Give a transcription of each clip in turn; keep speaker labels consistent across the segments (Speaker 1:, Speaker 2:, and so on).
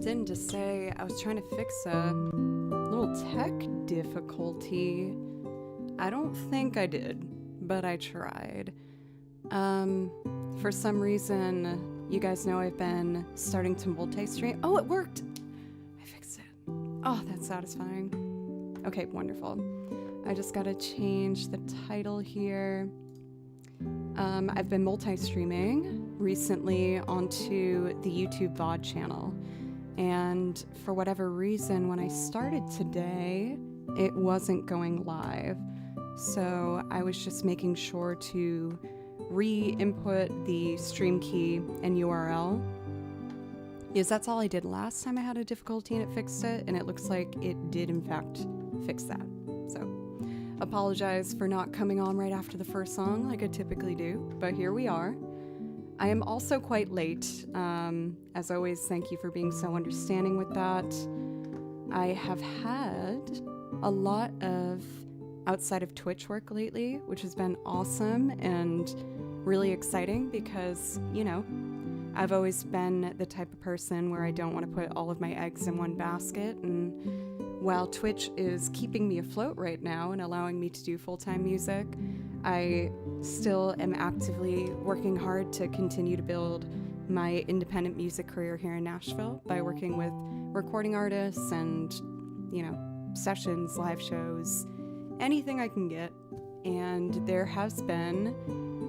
Speaker 1: in to say I was trying to fix a little tech difficulty. I don't think I did, but I tried. For some reason, you guys know I've been starting to multi-stream. Oh, it worked! I fixed it. Oh, that's satisfying. Okay, wonderful. I just gotta change the title here. I've been multi-streaming recently onto the YouTube VOD channel. And for whatever reason, when I started today, it wasn't going live. So I was just making sure to re-input the stream key and URL. Because that's all I did last time I had a difficulty and it fixed it. And it looks like it did in fact fix that. So apologize for not coming on right after the first song like I typically do, but here we are. I am also quite late. As always, thank you for being so understanding with that. I have had a lot of outside of Twitch work lately, which has been awesome and really exciting because, you know, I've always been the type of person where I don't want to put all of my eggs in one basket, and while Twitch is keeping me afloat right now and allowing me to do full-time music, I still am actively working hard to continue to build my independent music career here in Nashville by working with recording artists and, you know, sessions, live shows, anything I can get. And there has been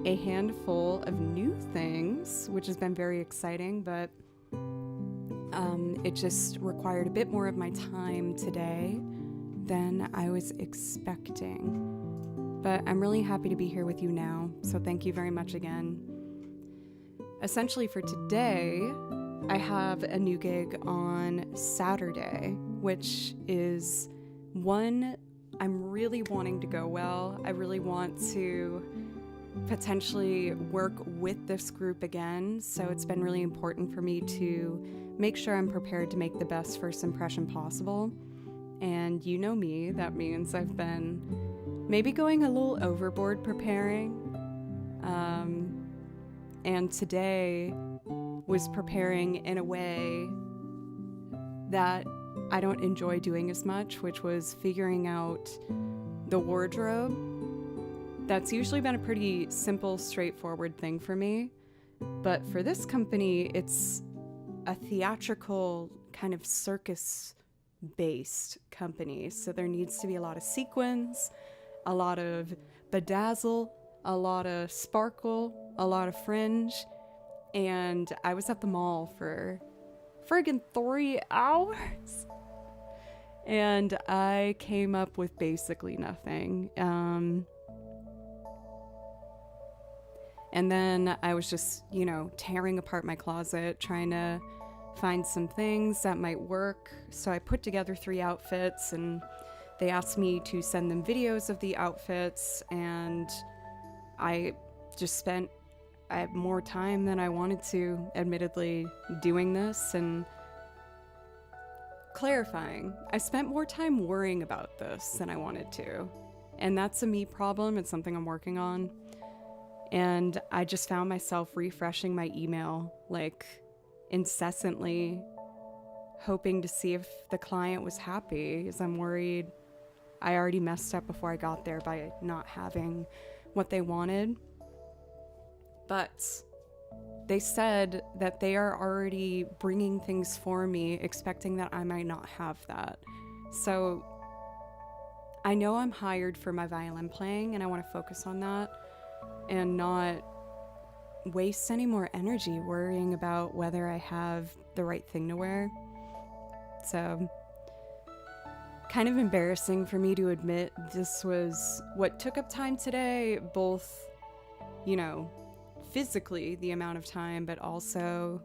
Speaker 1: a handful of new things, which has been very exciting, but it just required a bit more of my time today than I was expecting. But I'm really happy to be here with you now, so thank you very much again. Essentially for today, I have a new gig on Saturday, which is one I'm really wanting to go well. I really want to potentially work with this group again, so it's been really important for me to make sure I'm prepared to make the best first impression possible. And you know me, that means I've been maybe going a little overboard preparing. And today was preparing in a way that I don't enjoy doing as much, which was figuring out the wardrobe. That's usually been a pretty simple, straightforward thing for me. But for this company, it's a theatrical kind of circus-based company. So there needs to be a lot of sequins, a lot of bedazzle, a lot of sparkle, a lot of fringe. And I was at the mall for friggin' 3 hours. And I came up with basically nothing. And then I was just, you know, tearing apart my closet, trying to find some things that might work. So I put together 3 outfits, and they asked me to send them videos of the outfits, and I just spent more time than I wanted to, admittedly, doing this and clarifying. I spent more time worrying about this than I wanted to. And that's a me problem. It's something I'm working on. And I just found myself refreshing my email, like, incessantly, hoping to see if the client was happy, because I'm worried I already messed up before I got there by not having what they wanted. But they said that they are already bringing things for me, expecting that I might not have that. So I know I'm hired for my violin playing, and I want to focus on that and not waste any more energy worrying about whether I have the right thing to wear. So, kind of embarrassing for me to admit this was what took up time today, both, you know, physically the amount of time, but also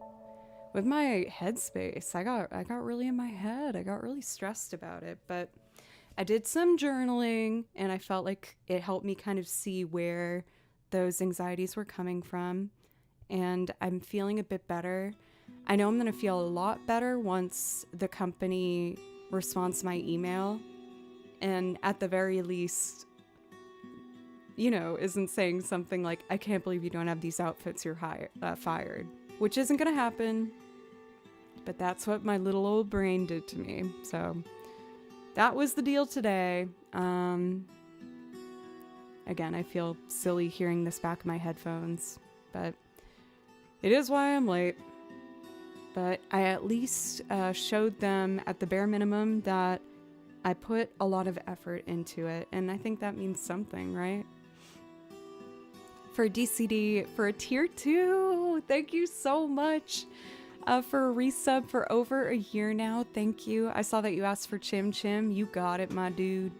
Speaker 1: with my headspace. I got really in my head. I got really stressed about it, but I did some journaling, and I felt like it helped me kind of see where those anxieties were coming from, and I'm feeling a bit better. I know I'm going to feel a lot better once the company responds to my email, and at the very least, you know, isn't saying something like, I can't believe you don't have these outfits, you're fired, which isn't going to happen. but that's what my little old brain did to me. So that was the deal today. Again, I feel silly hearing this back in my headphones, but it is why I'm late. But I at least showed them at the bare minimum that I put a lot of effort into it, and I think that means something, right? For DCD, for a tier 2, thank you so much for a resub for over a year now. Thank you. I saw that you asked for Chim Chim. You got it, my dude.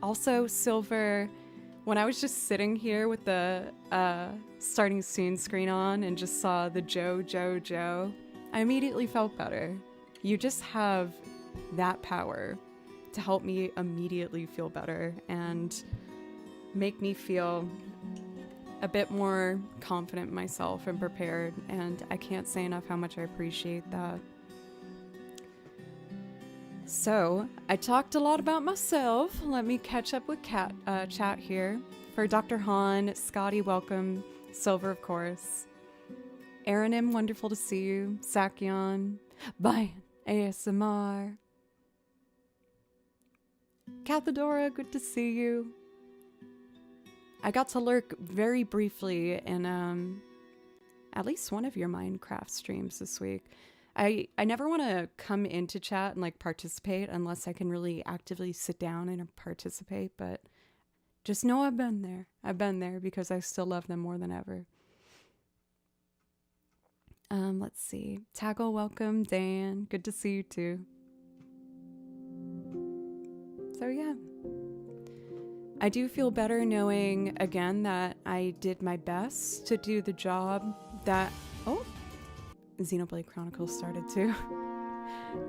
Speaker 1: Also, Silver, when I was just sitting here with the starting soon screen on and just saw the Joe, I immediately felt better. You just have that power to help me immediately feel better and make me feel a bit more confident in myself and prepared, and I can't say enough how much I appreciate that. So, I talked a lot about myself. Let me catch up with chat here. For Dr. Han, Scotty, welcome. Silver, of course. Aaron M, wonderful to see you. Sakyon, Bye, ASMR. Cathedora, good to see you. I got to lurk very briefly in at least one of your Minecraft streams this week. I never want to come into chat and like participate unless I can really actively sit down and participate, but just know I've been there. I've been there because I still love them more than ever. Let's see. Taggle, welcome. Dan, good to see you too. So yeah. I do feel better knowing, again, that I did my best to do the job that... Oh! Xenoblade Chronicles started too.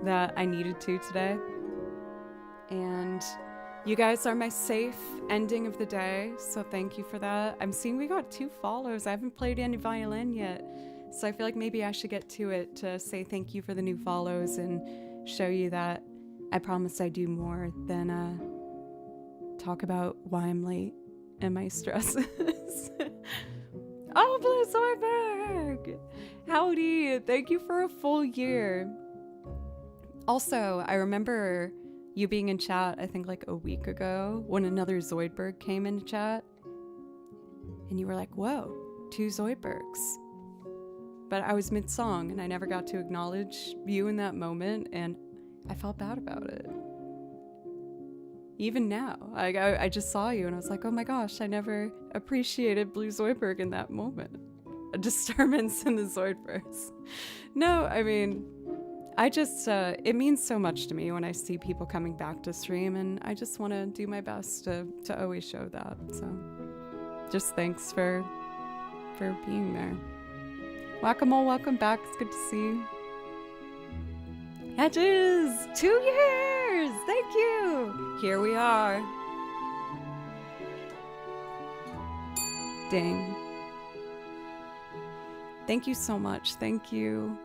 Speaker 1: That I needed to today. And you guys are my safe ending of the day, so thank you for that. I'm seeing we got 2 follows. I haven't played any violin yet, so I feel like maybe I should get to it to say thank you for the new follows and show you that I promise I do more than talk about why I'm late and my stresses. Oh, Blue Zoidberg! Howdy! Thank you for a full year. Also, I remember you being in chat, I think like a week ago, when another Zoidberg came into chat. And you were like, whoa, 2 Zoidbergs. But I was mid-song and I never got to acknowledge you in that moment, and I felt bad about it. Even now, I just saw you and I was like, oh my gosh, I never appreciated Blue Zoidberg in that moment. A disturbance in the Zoidverse. No, I mean, I just, it means so much to me when I see people coming back to stream, and I just want to do my best to always show that. So, just thanks for being there. Whack-a-mole, welcome back. It's good to see you. Hedges! 2 years! Thank you! Here we are. Dang. Thank you so much. Thank you.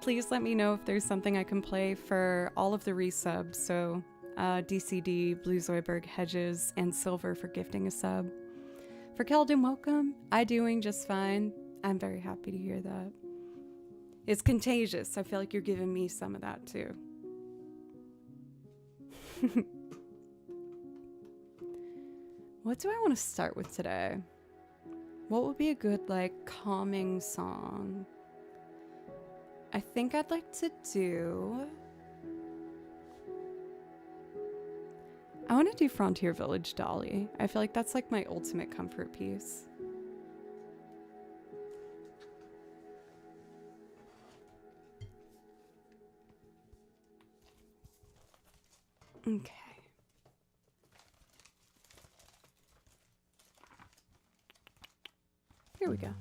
Speaker 1: Please let me know if there's something I can play for all of the resubs. So, DCD, Blue Zoidberg, Hedges, and Silver for gifting a sub. For Keldon, welcome. I'm doing just fine. I'm very happy to hear that. It's contagious. I feel like you're giving me some of that too. What do I want to start with today? What would be a good, like, calming song? I think I'd like to do... I want to do Frontier Village Dolly. I feel like that's like my ultimate comfort piece. Okay. Here we go.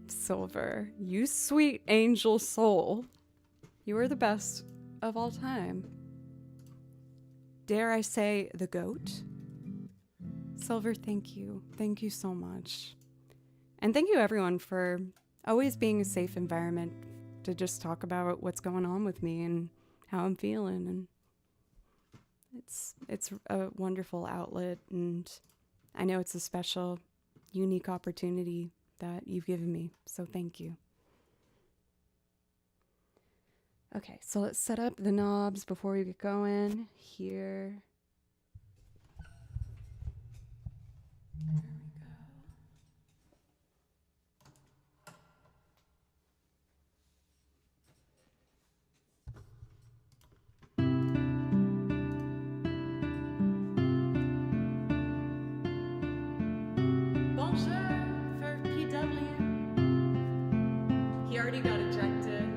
Speaker 1: Silver, you sweet angel soul. You are the best of all time. Dare I say the goat? Silver, thank you. Thank you so much. And thank you everyone for always being a safe environment to just talk about what's going on with me and how I'm feeling. And it's a wonderful outlet, and I know it's a special, unique opportunity that you've given me, so thank you. Okay, so let's set up the knobs before we get going here. There we go. Bonjour for PW. He already got ejected.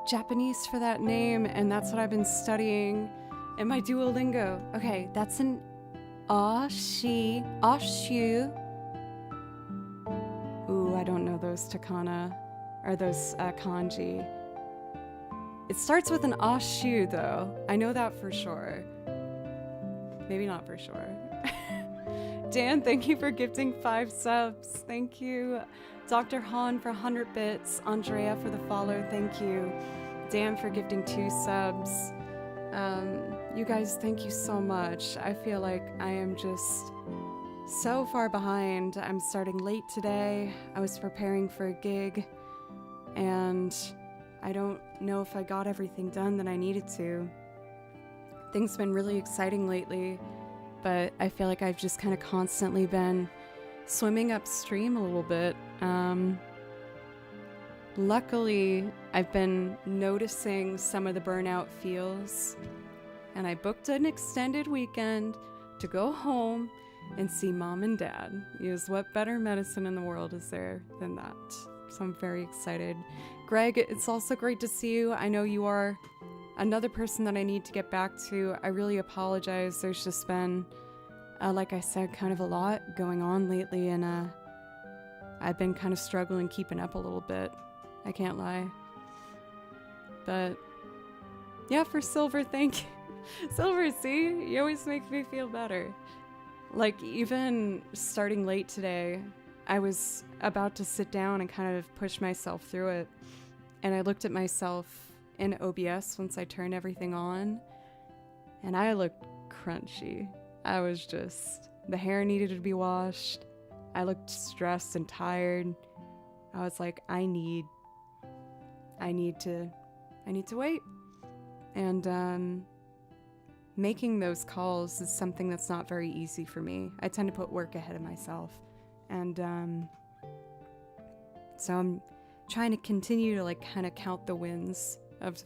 Speaker 1: Japanese for that name, and that's what I've been studying in my Duolingo. Okay, that's an ashu. Ooh, I don't know those takana, or those kanji. It starts with an ashu though. I know that for sure. Maybe not for sure. Dan, thank you for gifting 5 subs. Thank you. Dr. Han for 100 bits. Andrea for the follow. Thank you. Dan for gifting 2 subs. You guys, thank you so much. I feel like I am just so far behind. I'm starting late today. I was preparing for a gig, and I don't know if I got everything done that I needed to. Things have been really exciting lately, but I feel like I've just kind of constantly been swimming upstream a little bit. Luckily, I've been noticing some of the burnout feels, and I booked an extended weekend to go home and see mom and dad. Because what better medicine in the world is there than that? So I'm very excited. Greg, it's also great to see you. I know you are another person that I need to get back to. I really apologize. There's just been, like I said, kind of a lot going on lately, and I've been kind of struggling keeping up a little bit. I can't lie. But yeah, for Silver, thank you. Silver, see? You always make me feel better. Like, even starting late today, I was about to sit down and kind of push myself through it. And I looked at myself in OBS once I turned everything on, and I looked crunchy. I was just, the hair needed to be washed. I looked stressed and tired. I was like, I need to wait. And making those calls is something that's not very easy for me. I tend to put work ahead of myself. And so I'm trying to continue to like kind of count the wins of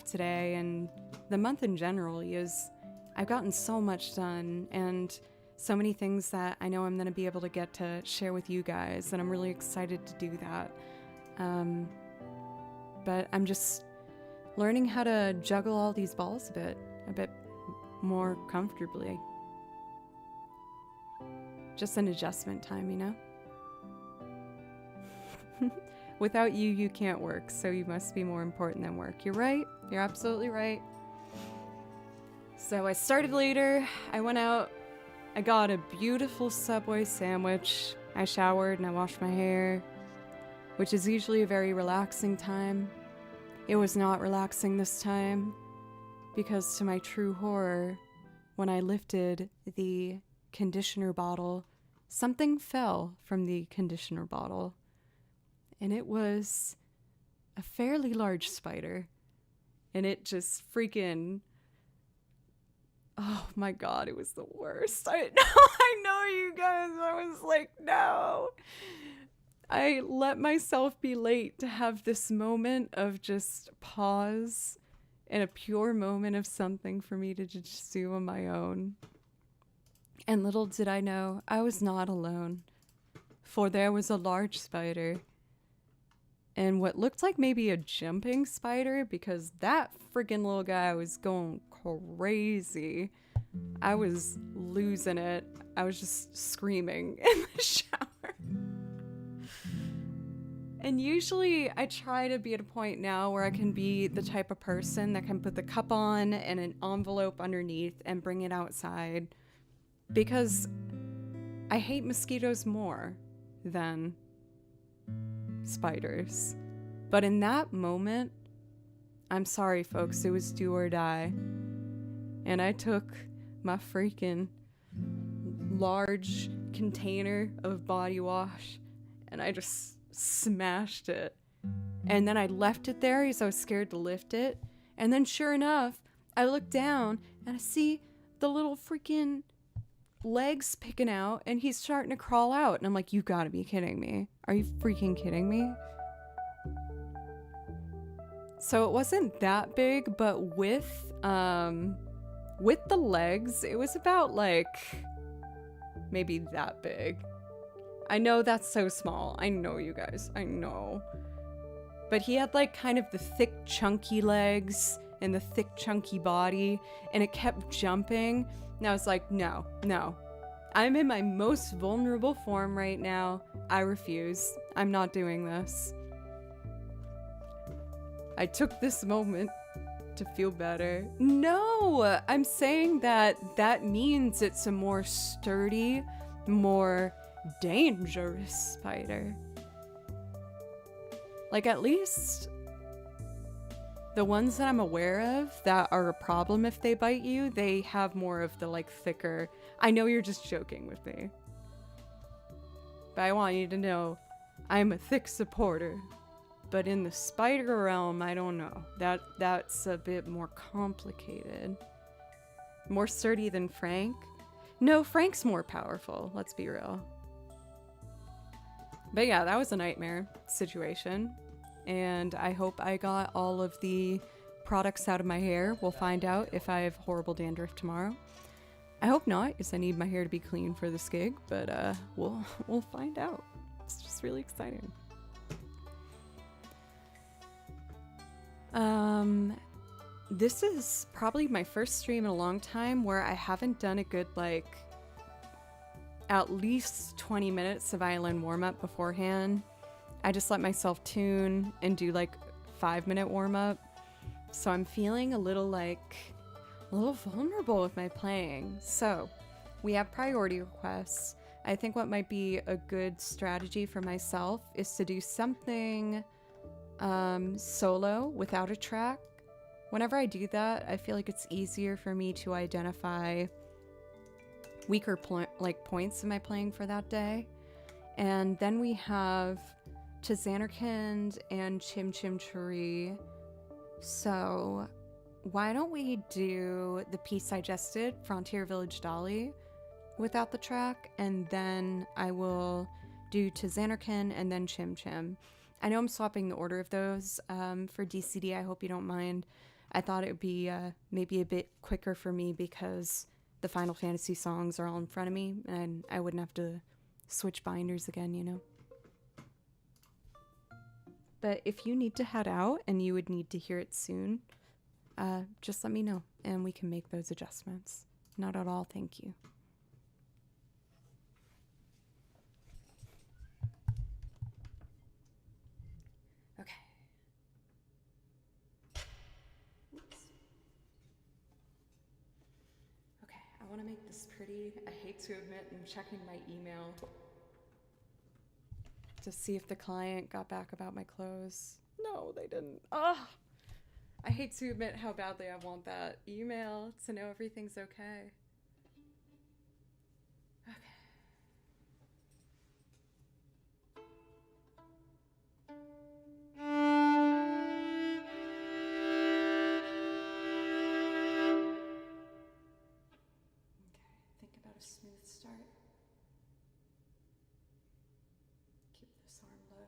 Speaker 1: today and the month in general. Is I've gotten so much done, and so many things that I know I'm going to be able to get to share with you guys, and I'm really excited to do that. But I'm just learning how to juggle all these balls a bit more comfortably. Just an adjustment time, you know? Without you, you can't work, so you must be more important than work. You're right. You're absolutely right. So I started later. I went out. I got a beautiful Subway sandwich. I showered and I washed my hair, which is usually a very relaxing time. It was not relaxing this time, because to my true horror, when I lifted the conditioner bottle, something fell from the conditioner bottle. And it was a fairly large spider. And it just freaking... Oh my god, it was the worst. I know you guys. I was like, no. I let myself be late to have this moment of just pause and a pure moment of something for me to just do on my own. And little did I know, I was not alone. For there was a large spider. And what looked like maybe a jumping spider, because that freaking little guy was going crazy. I was losing it. I was just screaming in the shower. And usually I try to be at a point now where I can be the type of person that can put the cup on and an envelope underneath and bring it outside, because I hate mosquitoes more than spiders. But in that moment, I'm sorry folks, it was do or die. And I took my freaking large container of body wash and I just smashed it. And then I left it there because I was scared to lift it. And then sure enough, I look down and I see the little freaking legs picking out, and he's starting to crawl out. And I'm like, you gotta be kidding me. Are you freaking kidding me? So it wasn't that big, but with the legs, it was about like maybe that big. I know that's so small. I know, you guys. I know. But he had like kind of the thick, chunky legs and the thick, chunky body, and it kept jumping. And I was like, no. I'm in my most vulnerable form right now. I refuse. I'm not doing this. I took this moment to feel better. No, I'm saying that that means it's a more sturdy, more dangerous spider. Like, at least the ones that I'm aware of that are a problem if they bite you, they have more of the, like, thicker... I know you're just joking with me. But I want you to know, I'm a thick supporter. But in the spider realm, I don't know. That's a bit more complicated. More sturdy than Frank? No, Frank's more powerful, let's be real. But yeah, that was a nightmare situation. And I hope I got all of the products out of my hair. We'll find out if I have horrible dandruff tomorrow. I hope not, because I need my hair to be clean for this gig, but we'll find out. It's just really exciting. This is probably my first stream in a long time where I haven't done a good, like, at least 20 minutes of violin warm-up beforehand. I just let myself tune and do, like, 5-minute warm-up. So I'm feeling a little vulnerable with my playing. So we have priority requests. I think what might be a good strategy for myself is to do something solo without a track. Whenever I do that, I feel like it's easier for me to identify weaker points in my playing for that day. And then we have To Xanarkand and Chim Chim Cheree. So why don't we do the piece I just did, Frontier Village Dolly, without the track, and then I will do To Xanarkand and then Chim Chim. I know I'm swapping the order of those for DCD. I hope you don't mind. I thought it would be maybe a bit quicker for me because the Final Fantasy songs are all in front of me and I wouldn't have to switch binders again, you know? But if you need to head out and you would need to hear it soon, just let me know and we can make those adjustments. Not at all, thank you. Okay. Oops. Okay, I want to make this pretty. I hate to admit I'm checking my email to see if the client got back about my clothes. No, they didn't. Ah! I hate to admit how badly I want that email to know everything's okay. Okay. Think about a smooth start. Keep this arm low.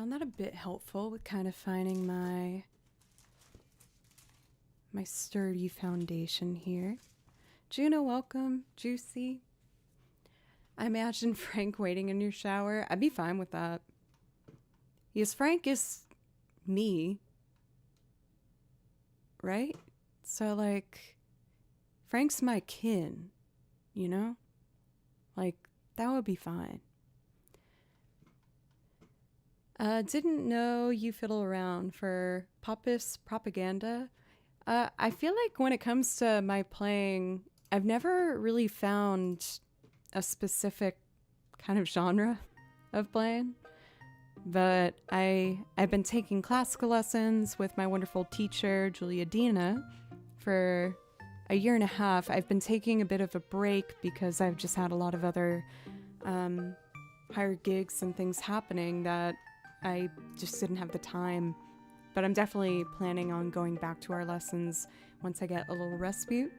Speaker 1: found that a bit helpful with kind of finding my sturdy foundation here. Juno, welcome. Juicy. I imagine Frank waiting in your shower. I'd be fine with that. Yes, Frank is me. Right? So, like, Frank's my kin, you know? Like, that would be fine. Didn't know you fiddle around for popist propaganda. I feel like when it comes to my playing, I've never really found a specific kind of genre of playing. But I've been taking classical lessons with my wonderful teacher, Julia Dina, for a year and a half. I've been taking a bit of a break because I've just had a lot of other higher gigs and things happening that I just didn't have the time. But I'm definitely planning on going back to our lessons once I get a little respite.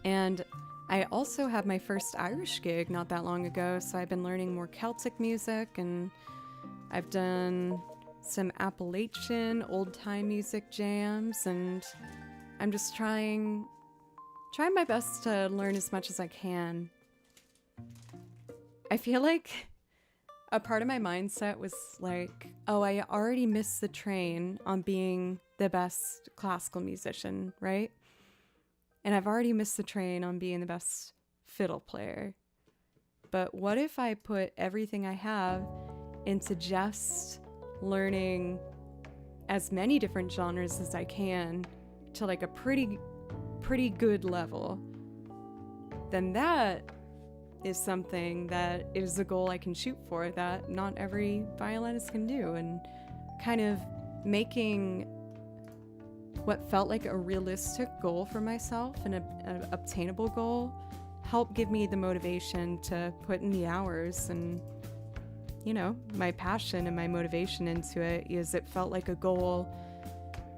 Speaker 1: And I also had my first Irish gig not that long ago, so I've been learning more Celtic music, and I've done some Appalachian old-time music jams, and I'm just trying my best to learn as much as I can. I feel like a part of my mindset was like, oh, I already missed the train on being the best classical musician, right? And I've already missed the train on being the best fiddle player. But what if I put everything I have into just learning as many different genres as I can to like a pretty good level? Then that is something that is a goal I can shoot for that not every violinist can do, and kind of making what felt like a realistic goal for myself and an obtainable goal helped give me the motivation to put in the hours. And you know, my passion and my motivation into it is it felt like a goal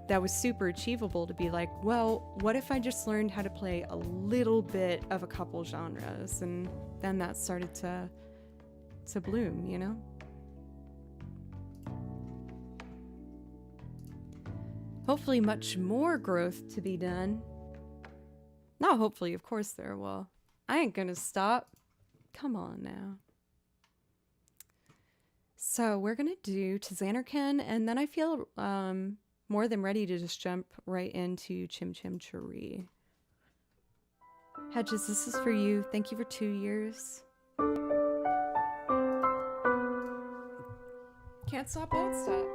Speaker 1: that was super achievable to be like, well, what if I just learned how to play a little bit of a couple genres? And then that started to bloom, you know? Hopefully much more growth to be done. Not hopefully, of course there will. I ain't gonna stop. Come on now. So we're gonna do Tzanarkan, and then I feel more than ready to just jump right into Chim Chim Cheree. Hedges, this is for you. Thank you for 2 years. Can't stop, won't stop.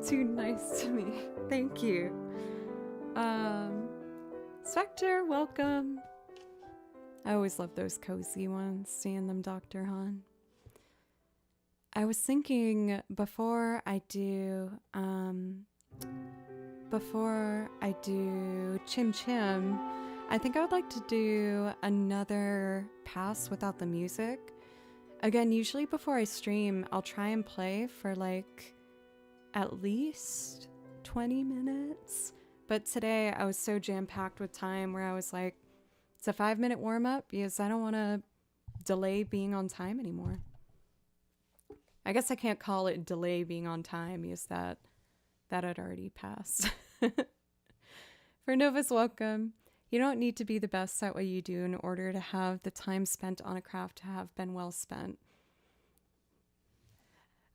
Speaker 1: too nice to me. Thank you. Spectre, welcome. I always love those cozy ones, seeing them, Dr. Han. I was thinking before I do Chim Chim, I think I would like to do another pass without the music. Again, usually before I stream, I'll try and play for like at least 20 minutes. But today I was so jam-packed with time where I was like, it's a 5-minute warm-up because I don't want to delay being on time anymore. I guess I can't call it delay being on time because that had already passed. For Nova's welcome. You don't need to be the best at what you do in order to have the time spent on a craft to have been well spent.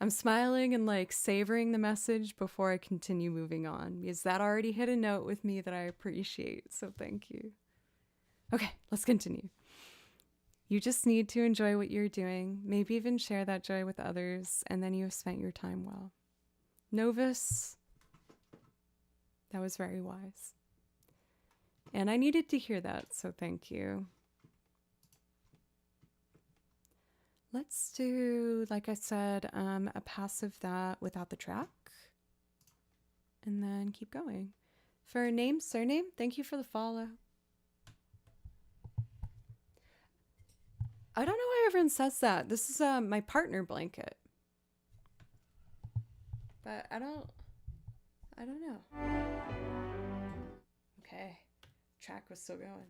Speaker 1: I'm smiling and like savoring the message before I continue moving on because that already hit a note with me that I appreciate, so thank you. Okay, let's continue. You just need to enjoy what you're doing, maybe even share that joy with others, and then you have spent your time well. Novus, that was very wise. And I needed to hear that, so thank you. Let's do, like I said, a pass of that without the track. And then keep going. For name, surname, thank you for the follow. I don't know why everyone says that. This is my partner blanket. But I don't know. Okay. Track was still going.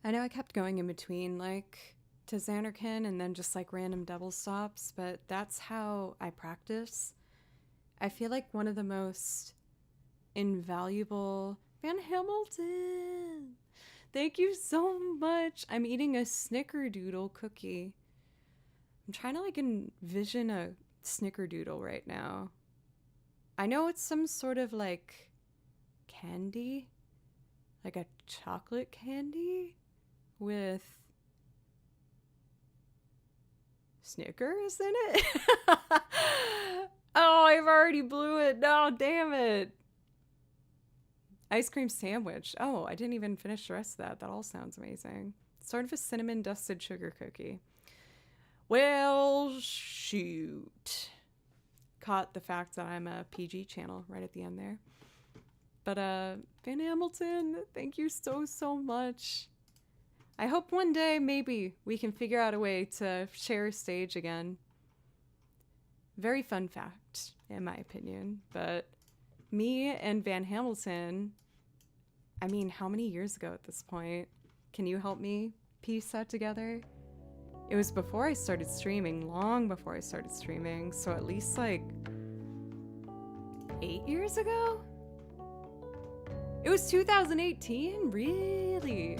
Speaker 1: I know I kept going in between, like, to Xanarkin and then just, like, random double stops, but that's how I practice. I feel like one of the most invaluable... Van Hamilton! Thank you so much! I'm eating a snickerdoodle cookie. I'm trying to, like, envision a snickerdoodle right now. I know it's some sort of, like, candy? Like a chocolate candy? With Snickers in it? Oh, I've already blew it. No, damn it. Ice cream sandwich. Oh, I didn't even finish the rest of that. That all sounds amazing. Sort of a cinnamon dusted sugar cookie. Well, shoot. Caught the fact that I'm a PG channel right at the end there. But, Van Hamilton, thank you so, so much. I hope one day, maybe, we can figure out a way to share a stage again. Very fun fact, in my opinion. But me and Van Hamilton, I mean, how many years ago at this point? Can you help me piece that together? It was before I started streaming, long before I started streaming. So at least, like, 8 years ago? It was 2018? Really?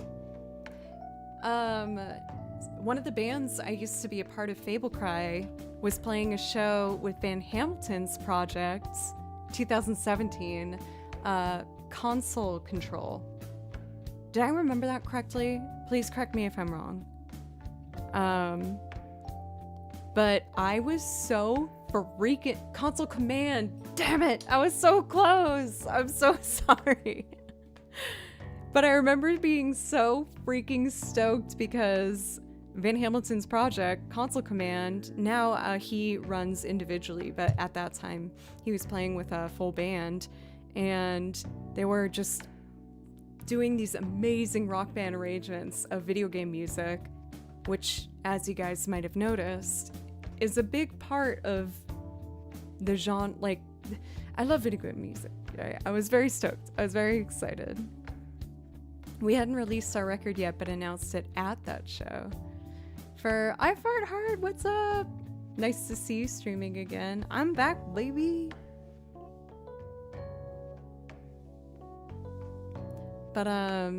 Speaker 1: One of the bands I used to be a part of, Fable Cry, was playing a show with Van Hamilton's project, 2017, Console Control. Did I remember that correctly? Please correct me if I'm wrong. But I was so freaking... Console Command! Damn it! I was so close! I'm so sorry. But I remember being so freaking stoked because Van Hamilton's project, Console Command, now he runs individually, but at that time he was playing with a full band, and they were just doing these amazing rock band arrangements of video game music, which, as you guys might have noticed, is a big part of the genre. Like, I love video game music. I was very stoked. I was very excited. We hadn't released our record yet, but announced it at that show. For I Fart Hard, what's up? Nice to see you streaming again. I'm back, baby. But, I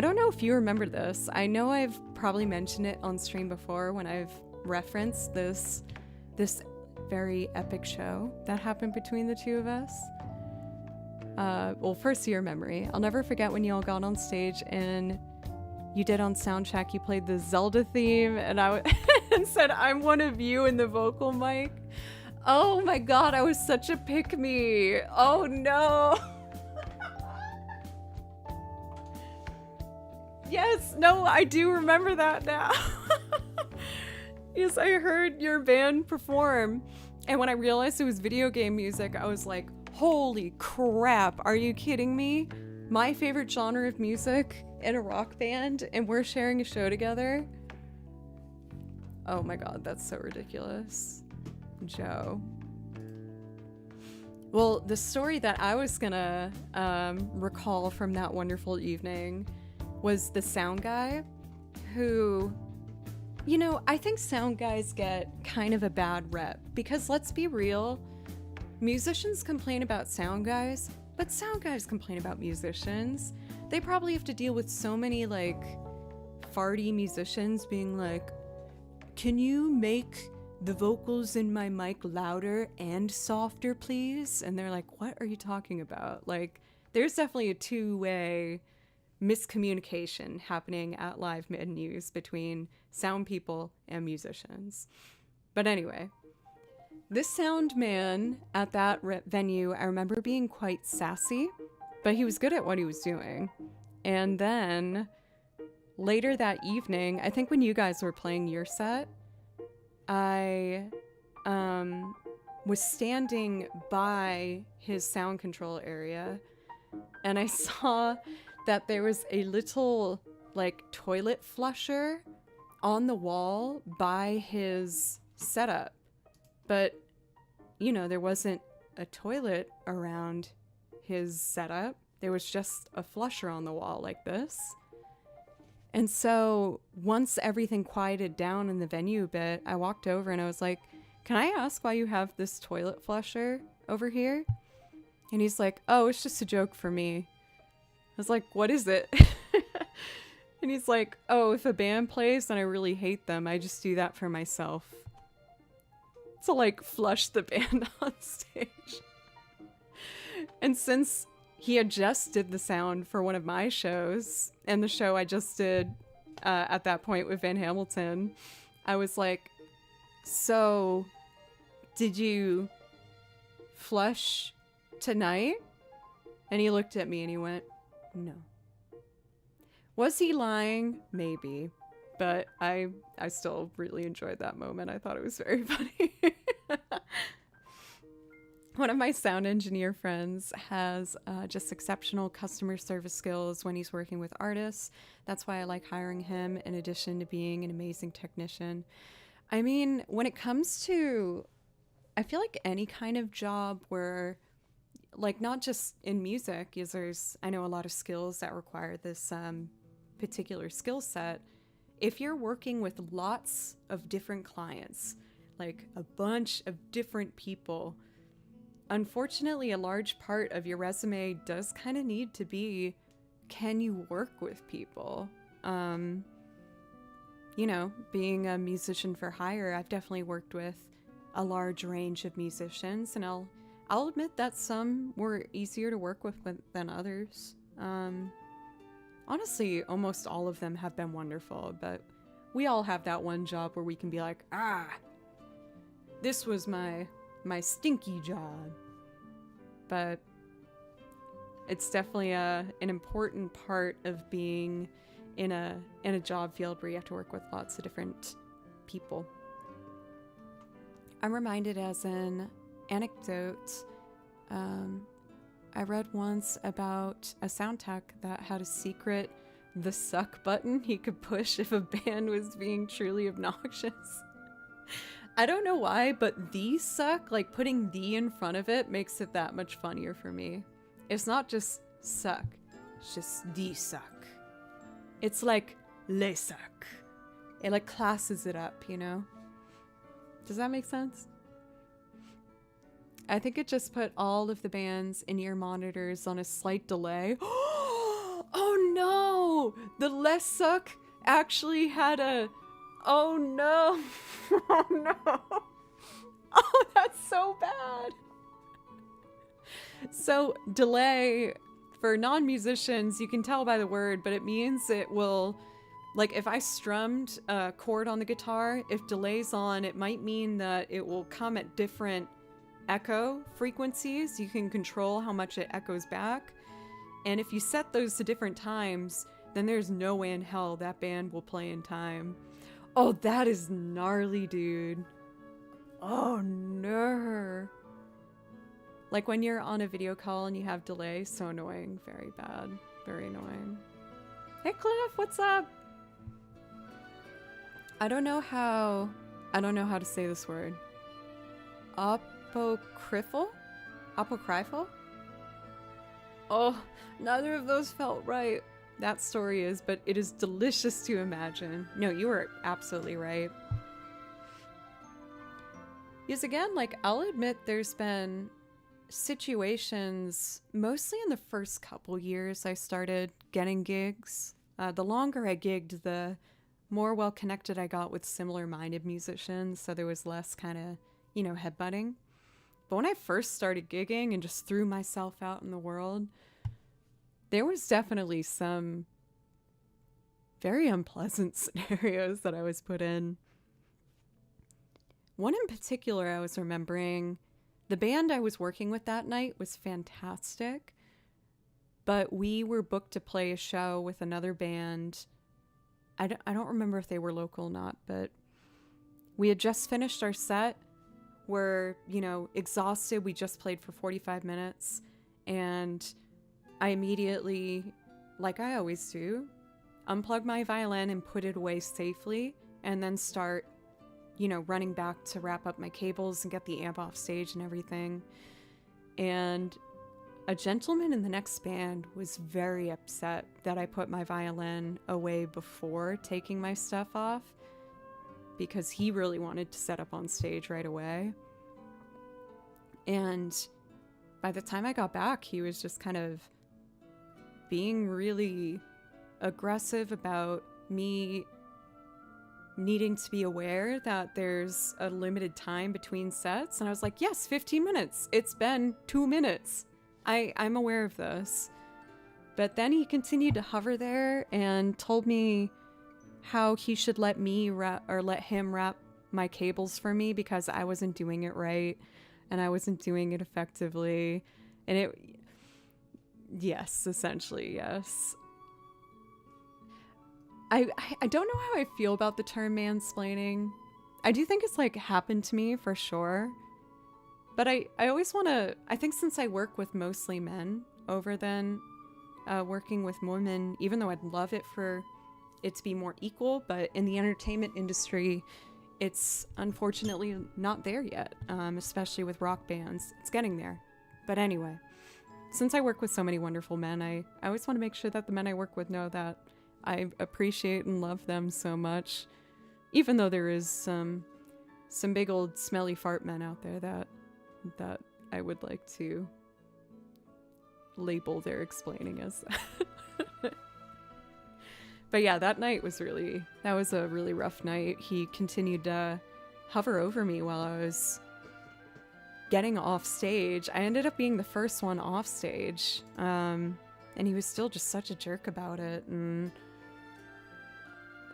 Speaker 1: don't know if you remember this. I know I've probably mentioned it on stream before when I've referenced this very epic show that happened between the two of us. Well, first to your memory. I'll never forget when you all got on stage and you did on soundcheck, you played the Zelda theme and and said, "I'm one of you" in the vocal mic. Oh my god, I was such a pick-me. Oh no. Yes, no, I do remember that now. Yes, I heard your band perform. And when I realized it was video game music, I was like, holy crap, are you kidding me? My favorite genre of music in a rock band, and we're sharing a show together? Oh my god, that's so ridiculous. Joe. Well, the story that I was gonna recall from that wonderful evening was the sound guy who, you know, I think sound guys get kind of a bad rep because, let's be real, musicians complain about sound guys, but sound guys complain about musicians. They probably have to deal with so many, like, farty musicians being like, "Can you make the vocals in my mic louder and softer, please?" And they're like, "What are you talking about?" Like, there's definitely a two-way miscommunication happening at live venues between sound people and musicians. But anyway, this sound man at that venue, I remember being quite sassy, but he was good at what he was doing. And then later that evening, I think when you guys were playing your set, I was standing by his sound control area, and I saw that there was a little, like, toilet flusher on the wall by his setup. But, you know, there wasn't a toilet around his setup. There was just a flusher on the wall like this. And so once everything quieted down in the venue a bit, I walked over and I was like, can I ask why you have this toilet flusher over here? And he's like, oh, it's just a joke for me. I was like, what is it? And he's like, oh, if a band plays and I really hate them, I just do that for myself. To like flush the band on stage. And since he had just did the sound for one of my shows and the show I just did at that point with Van Hamilton, I was like, so did you flush tonight? And he looked at me and he went, no. Was he lying? Maybe. But I still really enjoyed that moment. I thought it was very funny. One of my sound engineer friends has just exceptional customer service skills when he's working with artists. That's why I like hiring him in addition to being an amazing technician. I mean, when it comes to, I feel like any kind of job where, like not just in music, because I know a lot of skills that require this particular skill set. If you're working with lots of different clients, like a bunch of different people, unfortunately, a large part of your resume does kind of need to be, can you work with people? You know, being a musician for hire, I've definitely worked with a large range of musicians, and I'll admit that some were easier to work with than others. Honestly, almost all of them have been wonderful, but we all have that one job where we can be like, this was my stinky job. But it's definitely an important part of being in a job field where you have to work with lots of different people. I'm reminded as an anecdote, I read once about a sound tech that had a secret the suck button he could push if a band was being truly obnoxious. I don't know why, but the suck, like putting the in front of it makes it that much funnier for me. It's not just suck, it's just the suck. It's like les suck. It like classes it up, you know? Does that make sense? I think it just put all of the band's in-ear monitors on a slight delay. Oh no! The Les Suck actually had a... Oh no! Oh no! Oh, that's so bad! So, delay, for non-musicians, you can tell by the word, but it means it will... Like, if I strummed a chord on the guitar, if delay's on, it might mean that it will come at different echo frequencies. You can control how much it echoes back. And if you set those to different times, then there's no way in hell that band will play in time. Oh, that is gnarly, dude. Oh, no. Like when you're on a video call and you have delay, so annoying. Very bad. Very annoying. Hey, Cliff, what's up? I don't know how to say this word. Apocryphal? Apocryphal? Oh, neither of those felt right. That story is, but it is delicious to imagine. No, you were absolutely right. Because again, like, I'll admit there's been situations, mostly in the first couple years I started getting gigs. The longer I gigged, the more well-connected I got with similar-minded musicians, so there was less kind of, you know, headbutting. But when I first started gigging and just threw myself out in the world, there was definitely some very unpleasant scenarios that I was put in. One in particular I was remembering, the band I was working with that night was fantastic, but we were booked to play a show with another band. I don't remember if they were local or not, but we had just finished our set. We're, you know, exhausted. We just played for 45 minutes, and I immediately, like I always do, unplug my violin and put it away safely, and then start, you know, running back to wrap up my cables and get the amp off stage and everything. And a gentleman in the next band was very upset that I put my violin away before taking my stuff off because he really wanted to set up on stage right away. And by the time I got back, he was just kind of being really aggressive about me needing to be aware that there's a limited time between sets. And I was like, yes, 15 minutes. It's been 2 minutes. I'm aware of this. But then he continued to hover there and told me how he should let him wrap my cables for me because I wasn't doing it right and I wasn't doing it effectively. And yes, essentially, yes. I don't know how I feel about the term mansplaining. I do think it's like happened to me for sure. But I always want to, I think since I work with mostly men over than working with women, even though I'd love it for it to be more equal, but in the entertainment industry, it's unfortunately not there yet, especially with rock bands. It's getting there. But anyway, since I work with so many wonderful men, I always want to make sure that the men I work with know that I appreciate and love them so much, even though there is some big old smelly fart men out there that I would like to label their explaining as that. But yeah, that was a really rough night. He continued to hover over me while I was getting off stage. I ended up being the first one off stage, and he was still just such a jerk about it. And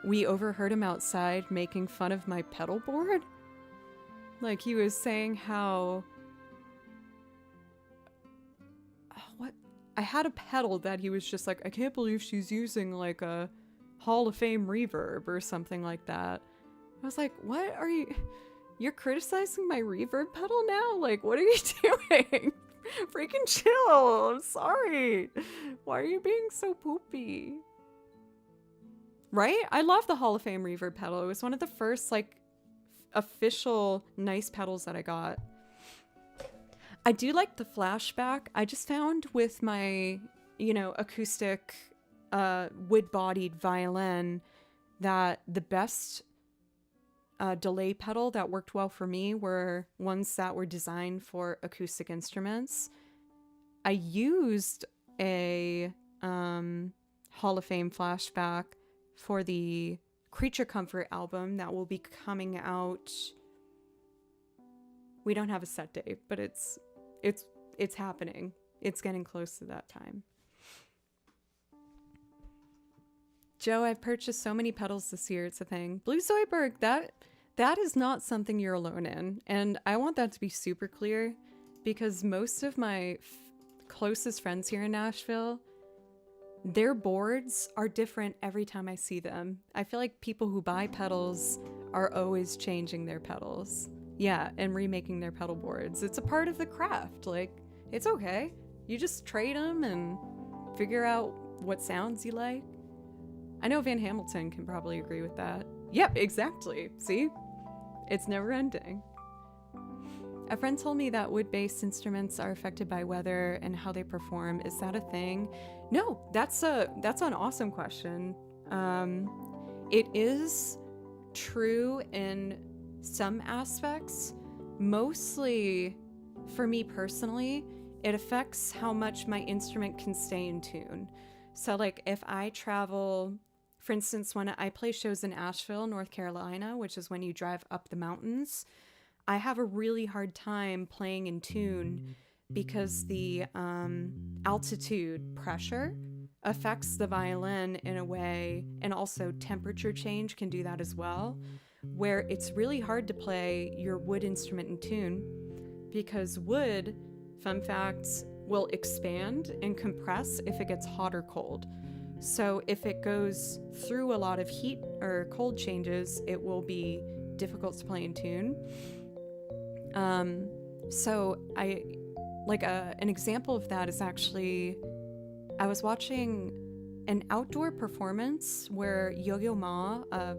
Speaker 1: we overheard him outside making fun of my pedal board. Like, he was saying how I had a pedal that he was just like, I can't believe she's using like a Hall of Fame reverb or something like that. I was like, what are you're criticizing my reverb pedal now? Like, what are you doing? Freaking chill. I'm sorry. Why are you being so poopy? Right? I love the Hall of Fame reverb pedal. It was one of the first like official nice pedals that I got. I do like the flashback. I just found with my, acoustic wood-bodied violin that the best delay pedal that worked well for me were ones that were designed for acoustic instruments. I used a Hall of Fame flashback for the Creature Comfort album that will be coming out. We don't have a set date, but it's happening. It's getting close to that time. Joe, I've purchased so many pedals this year. It's a thing. Blue Zoidberg, that is not something you're alone in. And I want that to be super clear because most of my closest friends here in Nashville, their boards are different every time I see them. I feel like people who buy pedals are always changing their pedals. Yeah, and remaking their pedal boards. It's a part of the craft. Like, it's okay. You just trade them and figure out what sounds you like. I know Van Hamilton can probably agree with that. Yep, exactly. See? It's never ending. A friend told me that wood-based instruments are affected by weather and how they perform. Is that a thing? No, that's an awesome question. It is true in some aspects. Mostly, for me personally, it affects how much my instrument can stay in tune. So like if I travel, for instance, when I play shows in Asheville, North Carolina, which is when you drive up the mountains, I have a really hard time playing in tune because the altitude pressure affects the violin in a way, and also temperature change can do that as well, where it's really hard to play your wood instrument in tune because wood, fun fact, will expand and compress if it gets hot or cold. So if it goes through a lot of heat or cold changes, it will be difficult to play in tune. So an example of that is actually, I was watching an outdoor performance where Yo-Yo Ma, a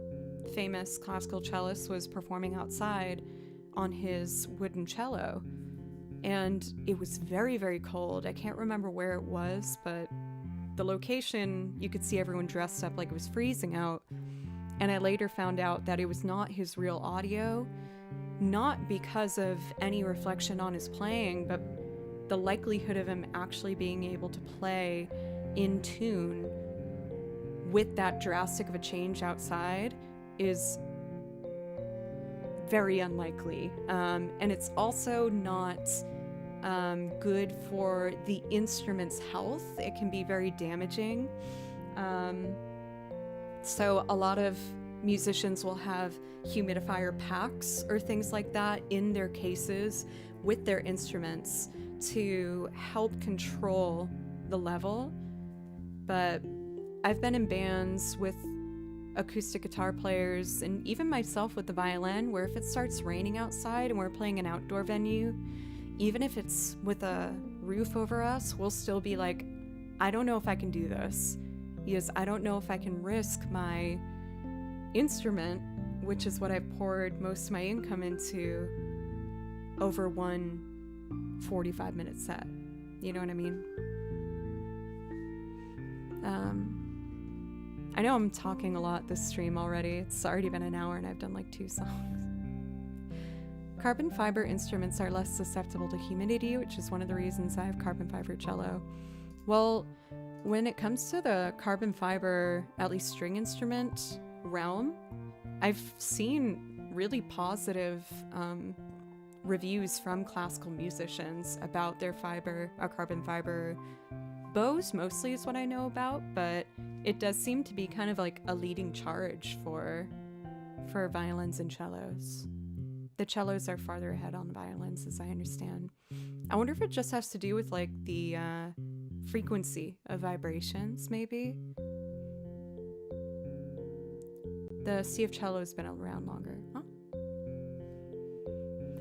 Speaker 1: famous classical cellist, was performing outside on his wooden cello. And it was very, very cold. I can't remember where it was, but the location, you could see everyone dressed up like it was freezing out. And I later found out that it was not his real audio, not because of any reflection on his playing, but the likelihood of him actually being able to play in tune with that drastic of a change outside is very unlikely. And it's also not good for the instrument's health. It can be very damaging. So a lot of musicians will have humidifier packs or things like that in their cases with their instruments to help control the level. But I've been in bands with acoustic guitar players and even myself with the violin, where if it starts raining outside and we're playing an outdoor venue, even if it's with a roof over us, we'll still be like, I don't know if I can do this, because I don't know if I can risk my instrument, which is what I've poured most of my income into, over one 45-minute set. You know what I mean? I know I'm talking a lot this stream already. It's already been an hour and I've done like 2 songs. Carbon fiber instruments are less susceptible to humidity, which is one of the reasons I have carbon fiber cello. Well, when it comes to the carbon fiber, at least string instrument realm, I've seen really positive reviews from classical musicians about their carbon fiber bows, mostly is what I know about, but it does seem to be kind of like a leading charge for violins and cellos. The cellos are farther ahead on the violins, as I understand. I wonder if it just has to do with like the frequency of vibrations, maybe. The C of cello has been around longer. Huh?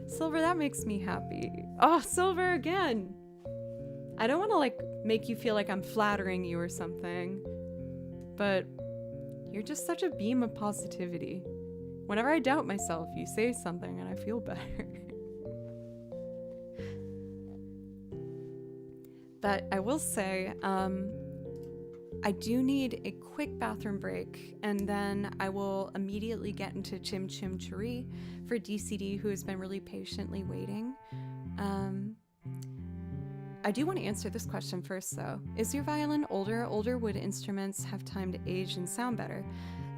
Speaker 1: Silver, that makes me happy. Oh, Silver again! I don't want to like make you feel like I'm flattering you or something, but you're just such a beam of positivity. Whenever I doubt myself, you say something and I feel better. But I will say, I do need a quick bathroom break, and then I will immediately get into Chim Chim Churi for DCD, who has been really patiently waiting. I do want to answer this question first, though. Is your violin older? Older wood instruments have time to age and sound better.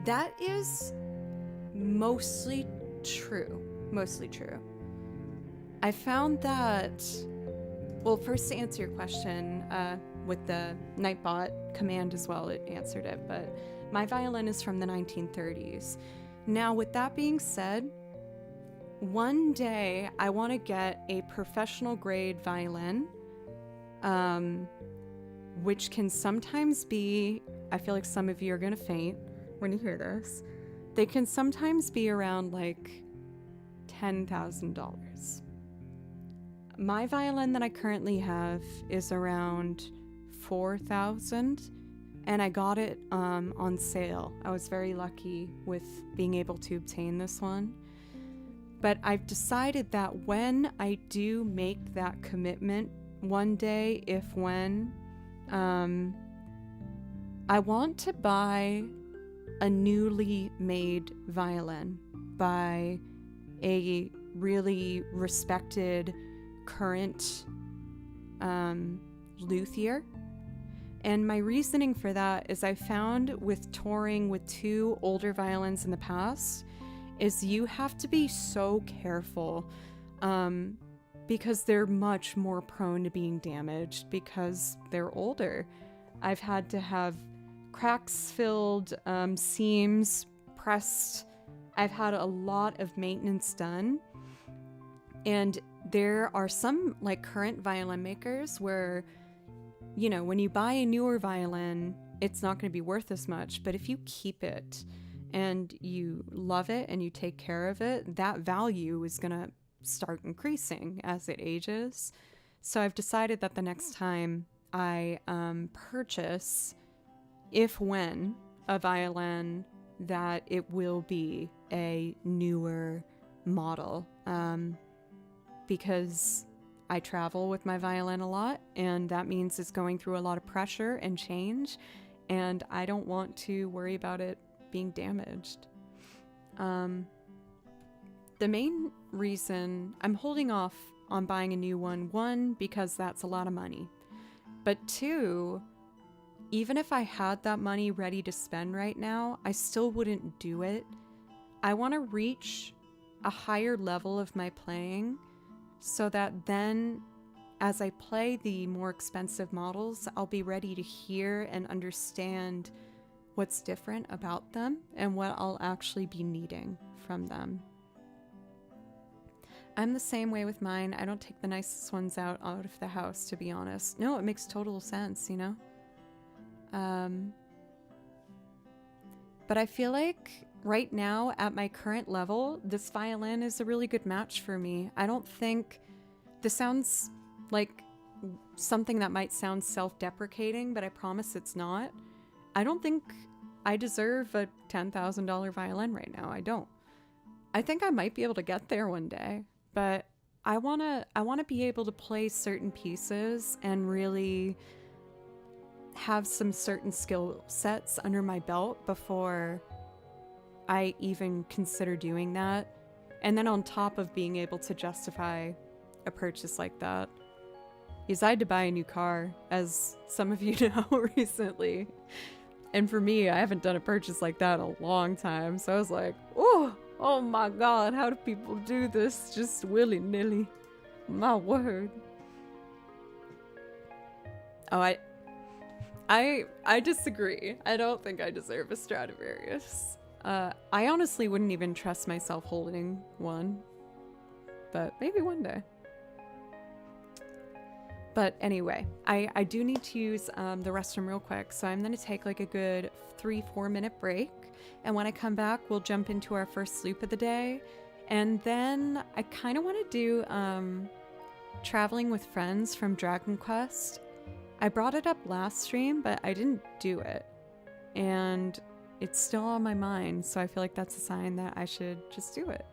Speaker 1: That is mostly true. Mostly true. I found that, well, first to answer your question, with the Nightbot command as well, it answered it, but my violin is from the 1930s. Now, with that being said, one day I want to get a professional grade violin, which can sometimes be, I feel like some of you are going to faint when you hear this, they can sometimes be around like $10,000. My violin that I currently have is around $4,000, and I got it on sale. I was very lucky with being able to obtain this one. But I've decided that when I do make that commitment one day, if when, I want to buy a newly made violin by a really respected current luthier. And my reasoning for that is I found with touring with 2 older violins in the past is you have to be so careful because they're much more prone to being damaged because they're older. I've had to have cracks filled, seams pressed. I've had a lot of maintenance done. And there are some like current violin makers where, you know, when you buy a newer violin, it's not going to be worth as much. But if you keep it and you love it and you take care of it, that value is going to start increasing as it ages. So I've decided that the next time I purchase, if when, a violin, that it will be a newer model. Because I travel with my violin a lot, and that means it's going through a lot of pressure and change, and I don't want to worry about it being damaged. The main reason I'm holding off on buying a new one, because that's a lot of money. But two, even if I had that money ready to spend right now, I still wouldn't do it. I want to reach a higher level of my playing so that then as I play the more expensive models, I'll be ready to hear and understand what's different about them and what I'll actually be needing from them. I'm the same way with mine. I don't take the nicest ones out of the house, to be honest. No, it makes total sense, you know? But I feel like right now, at my current level, this violin is a really good match for me. I don't think... This sounds like something that might sound self-deprecating, but I promise it's not. I don't think I deserve a $10,000 violin right now. I don't. I think I might be able to get there one day. But I wanna be able to play certain pieces and really have some certain skill sets under my belt before I even consider doing that. And then on top of being able to justify a purchase like that, because I had to buy a new car, as some of you know, recently. And for me, I haven't done a purchase like that in a long time. So I was like, oh my God, how do people do this just willy-nilly? My word. Oh, I disagree. I don't think I deserve a Stradivarius. I honestly wouldn't even trust myself holding one. But maybe one day. But anyway, I do need to use the restroom real quick, so I'm going to take like a good 3-4 minute break. And when I come back, we'll jump into our first loop of the day. And then I kind of want to do traveling with friends from Dragon Quest. I brought it up last stream, but I didn't do it. And it's still on my mind, so I feel like that's a sign that I should just do it.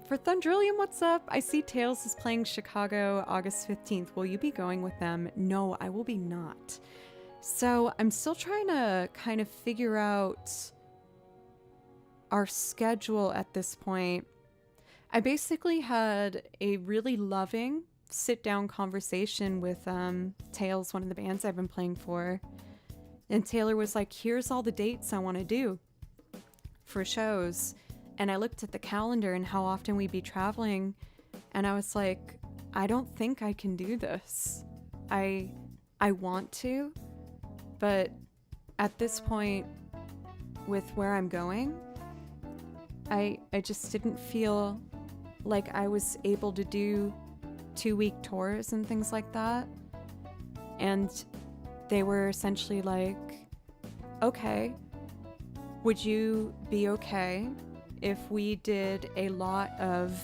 Speaker 1: For Thundrillium, what's up? I see Tails is playing Chicago August 15th. Will you be going with them? No, I will be not. So I'm still trying to kind of figure out our schedule at this point. I basically had a really loving sit-down conversation with Tails, one of the bands I've been playing for. And Taylor was like, here's all the dates I want to do for shows. And I looked at the calendar and how often we'd be traveling, and I was like, I don't think I can do this. I want to, but at this point with where I'm going, I just didn't feel like I was able to do 2-week tours and things like that. And they were essentially like, okay, would you be okay if we did a lot of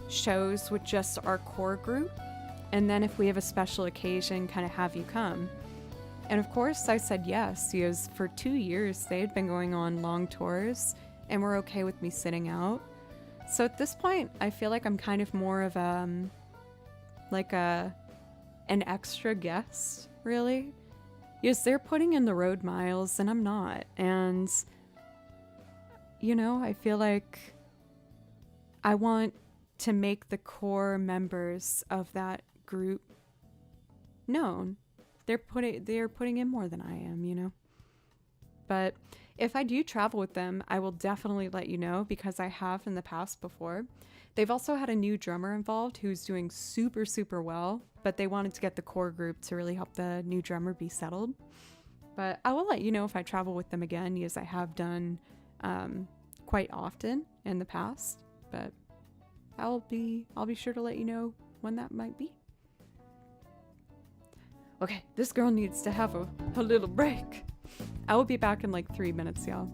Speaker 1: shows with just our core group, and then if we have a special occasion, kind of have you come? And of course I said yes, because for 2 years they had been going on long tours and were okay with me sitting out. So at this point I feel like I'm kind of more of like an extra guest, really, because they're putting in the road miles and I'm not. And you know, I feel like I want to make the core members of that group known. They're putting in more than I am, you know. But if I do travel with them, I will definitely let you know, because I have in the past before. They've also had a new drummer involved who's doing super, super well, but they wanted to get the core group to really help the new drummer be settled. But I will let you know if I travel with them again, because I have done quite often in the past, but I'll be sure to let you know when that might be. Okay, this girl needs to have a little break. I will be back in like 3 minutes, y'all.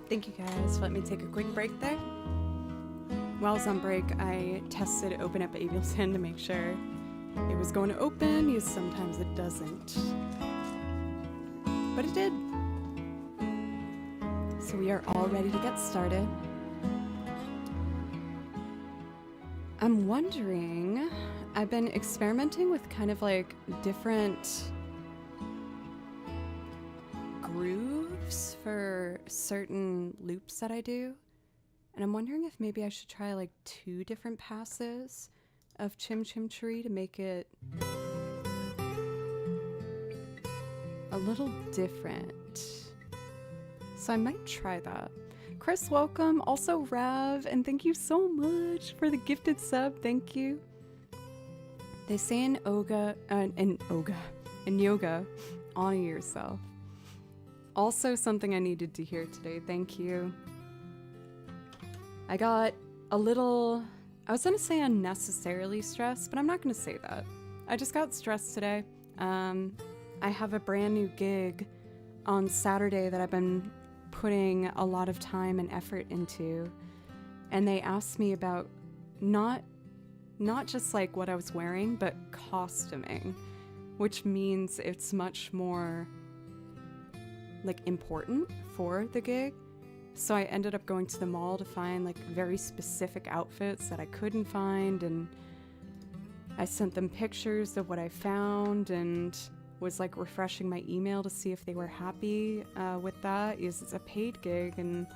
Speaker 1: Thank you guys. Let me take a quick break there. While I was on break, I tested Open Up Ableton to make sure it was going to open, because sometimes it doesn't. But it did. So we are all ready to get started. I'm wondering, I've been experimenting with kind of like different grooves for certain loops that I do. And I'm wondering if maybe I should try like 2 different passes of Chim Chim Tree to make it a little different. So I might try that. Chris, welcome. Also, Rav, and thank you so much for the gifted sub. Thank you. They say in yoga, honor yourself. Also, something I needed to hear today. Thank you. I got a little, I was gonna say unnecessarily stressed, but I'm not gonna say that. I just got stressed today. I have a brand new gig on Saturday that I've been putting a lot of time and effort into, and they asked me about not just like what I was wearing, but costuming, which means it's much more like important for the gig. So I ended up going to the mall to find like very specific outfits that I couldn't find, and I sent them pictures of what I found and was like refreshing my email to see if they were happy with that. It's a paid gig and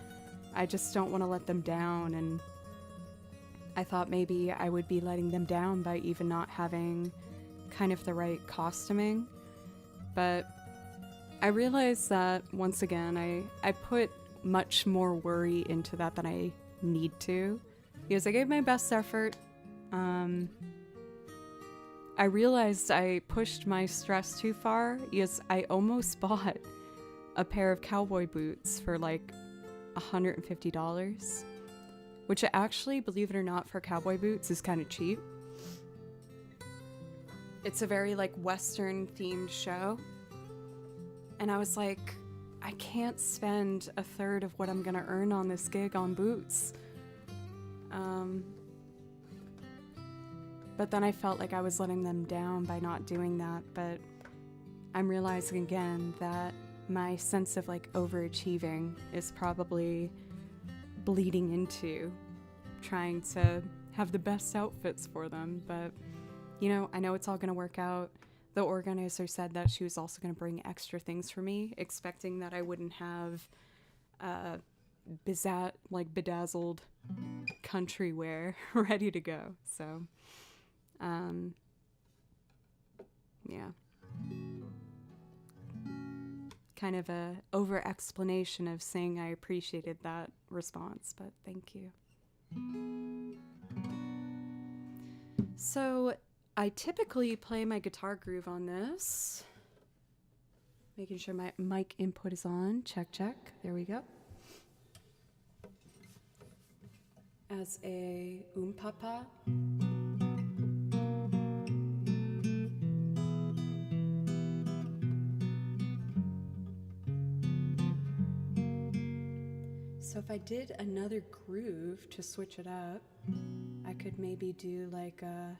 Speaker 1: I just don't want to let them down, and I thought maybe I would be letting them down by even not having kind of the right costuming. But I realized that once again I put much more worry into that than I need to, because I gave my best effort. I realized I pushed my stress too far, because I almost bought a pair of cowboy boots for like $150, which actually, believe it or not, for cowboy boots is kind of cheap. It's a very like Western themed show, and I was like, I can't spend a third of what I'm gonna earn on this gig on boots. But then I felt like I was letting them down by not doing that. But I'm realizing again that my sense of like overachieving is probably bleeding into trying to have the best outfits for them. But, you know, I know it's all gonna work out. The organizer said that she was also gonna bring extra things for me, expecting that I wouldn't have bedazzled country wear ready to go. So yeah, kind of a over explanation of saying I appreciated that response, but thank you. So I typically play my guitar groove on this, making sure my mic input is on. Check, check. There we go. As a papa. So if I did another groove to switch it up, I could maybe do like a...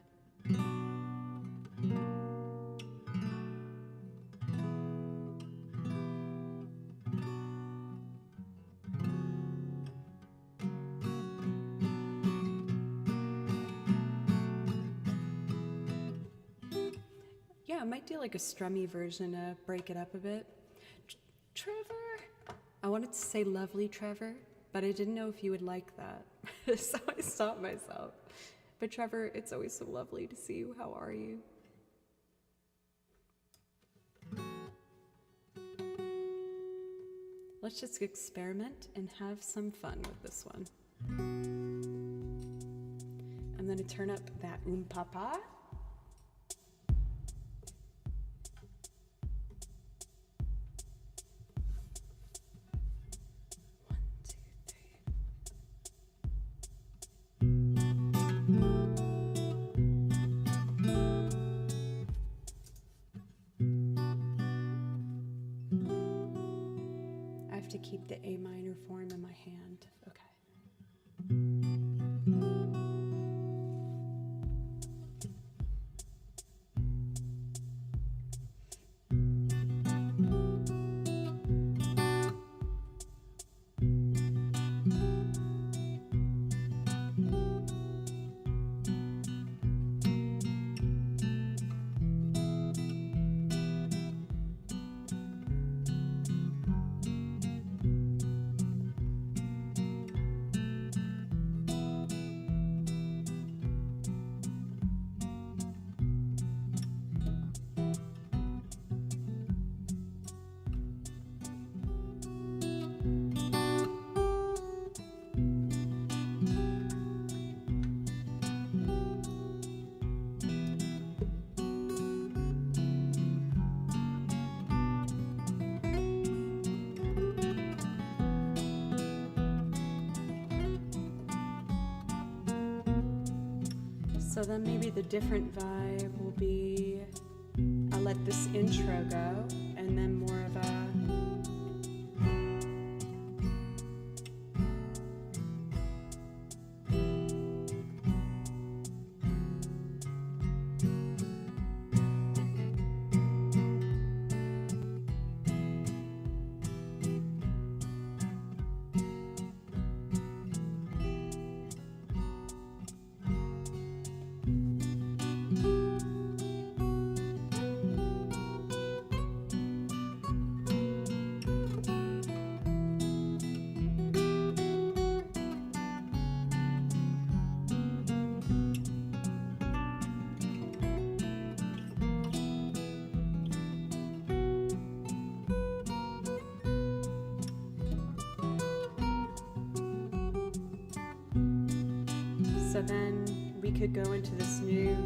Speaker 1: Yeah, I might do like a strummy version to break it up a bit. Trevor! I wanted to say lovely Trevor, but I didn't know if you would like that. So I stopped myself. But Trevor, it's always so lovely to see you. How are you? Let's just experiment and have some fun with this one. I'm gonna turn up that papa. To keep the A minor form in my hand. Okay. So then maybe the different vibe will be I'll let this intro go and then more of a so then we could go into this new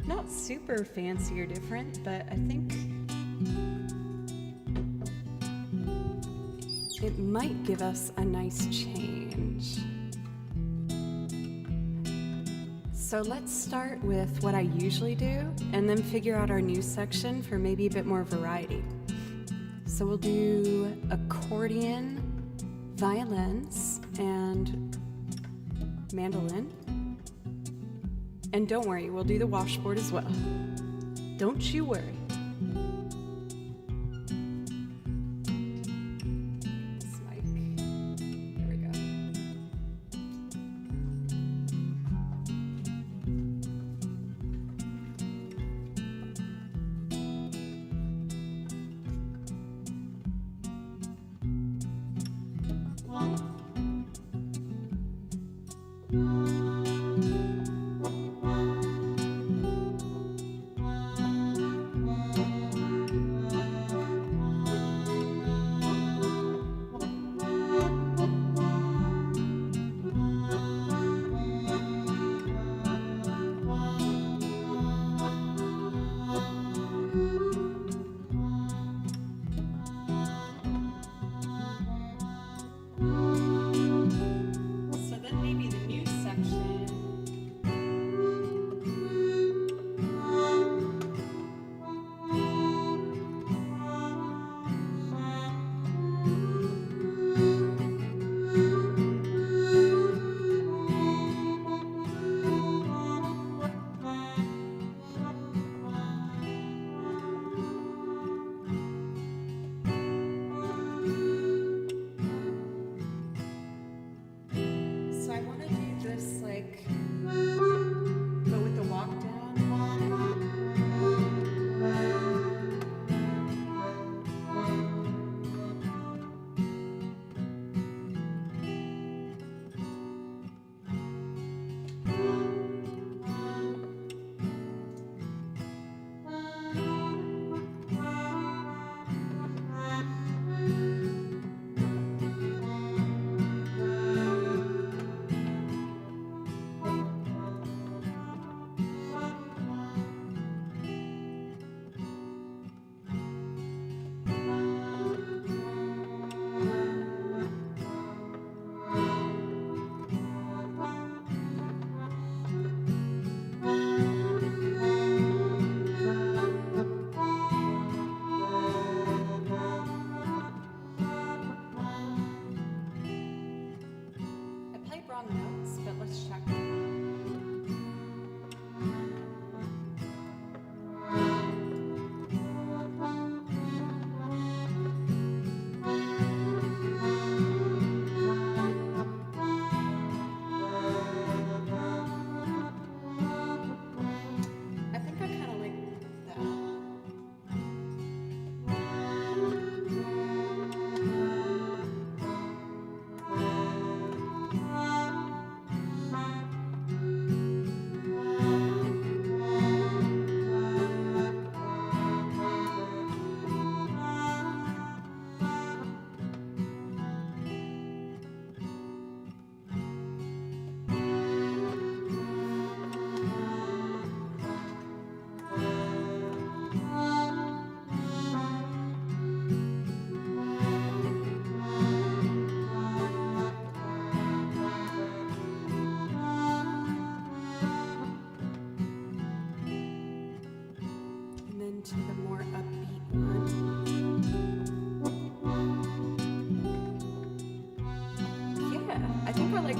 Speaker 1: not super fancy or different, but I think it might give us a nice change. So let's start with what I usually do and then figure out our new section for maybe a bit more variety. So we'll do accordion, violins, and mandolin. And don't worry, we'll do the washboard as well. Don't you worry.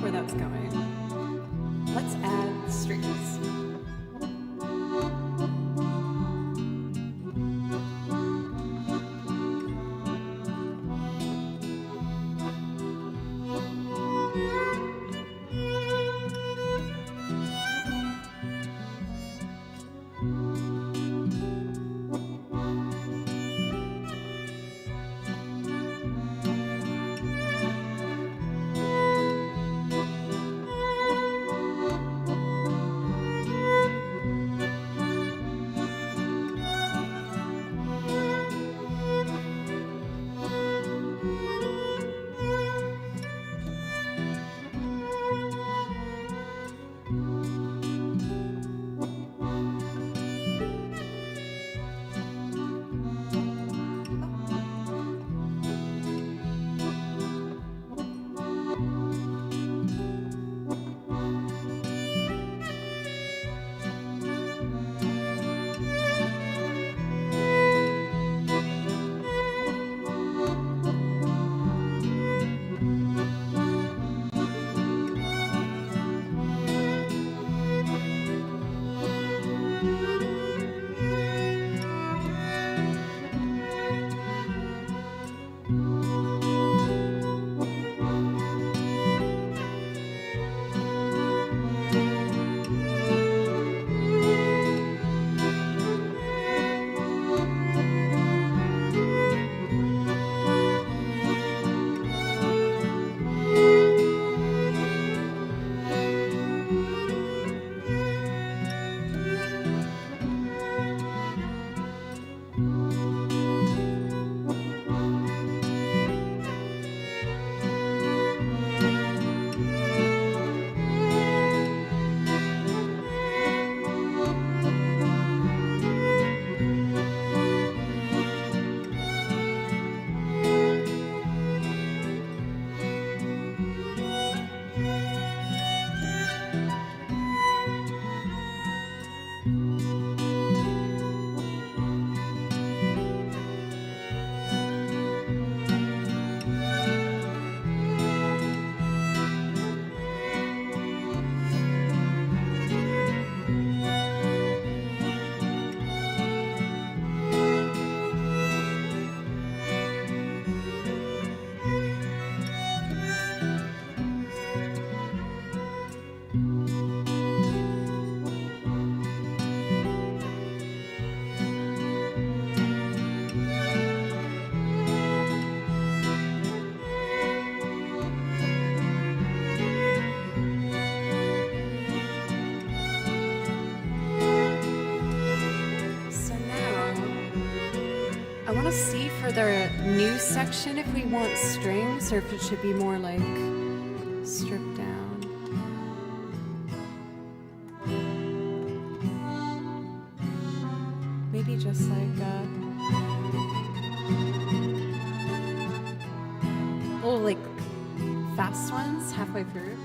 Speaker 1: where that's going. Let's add strings. Want to see for the new section if we want strings or if it should be more like stripped down. Maybe just like little like fast ones halfway through.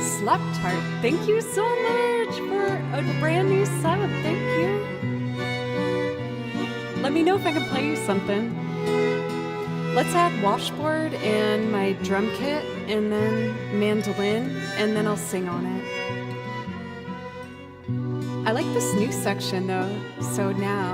Speaker 1: Slap Tart, thank you so much for a brand new sub. Thank you. Let me know if I can play you something. Let's add washboard and my drum kit and then mandolin, and then I'll sing on it. I like this new section though, so now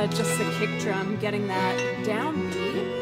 Speaker 1: just the kick drum, getting that downbeat.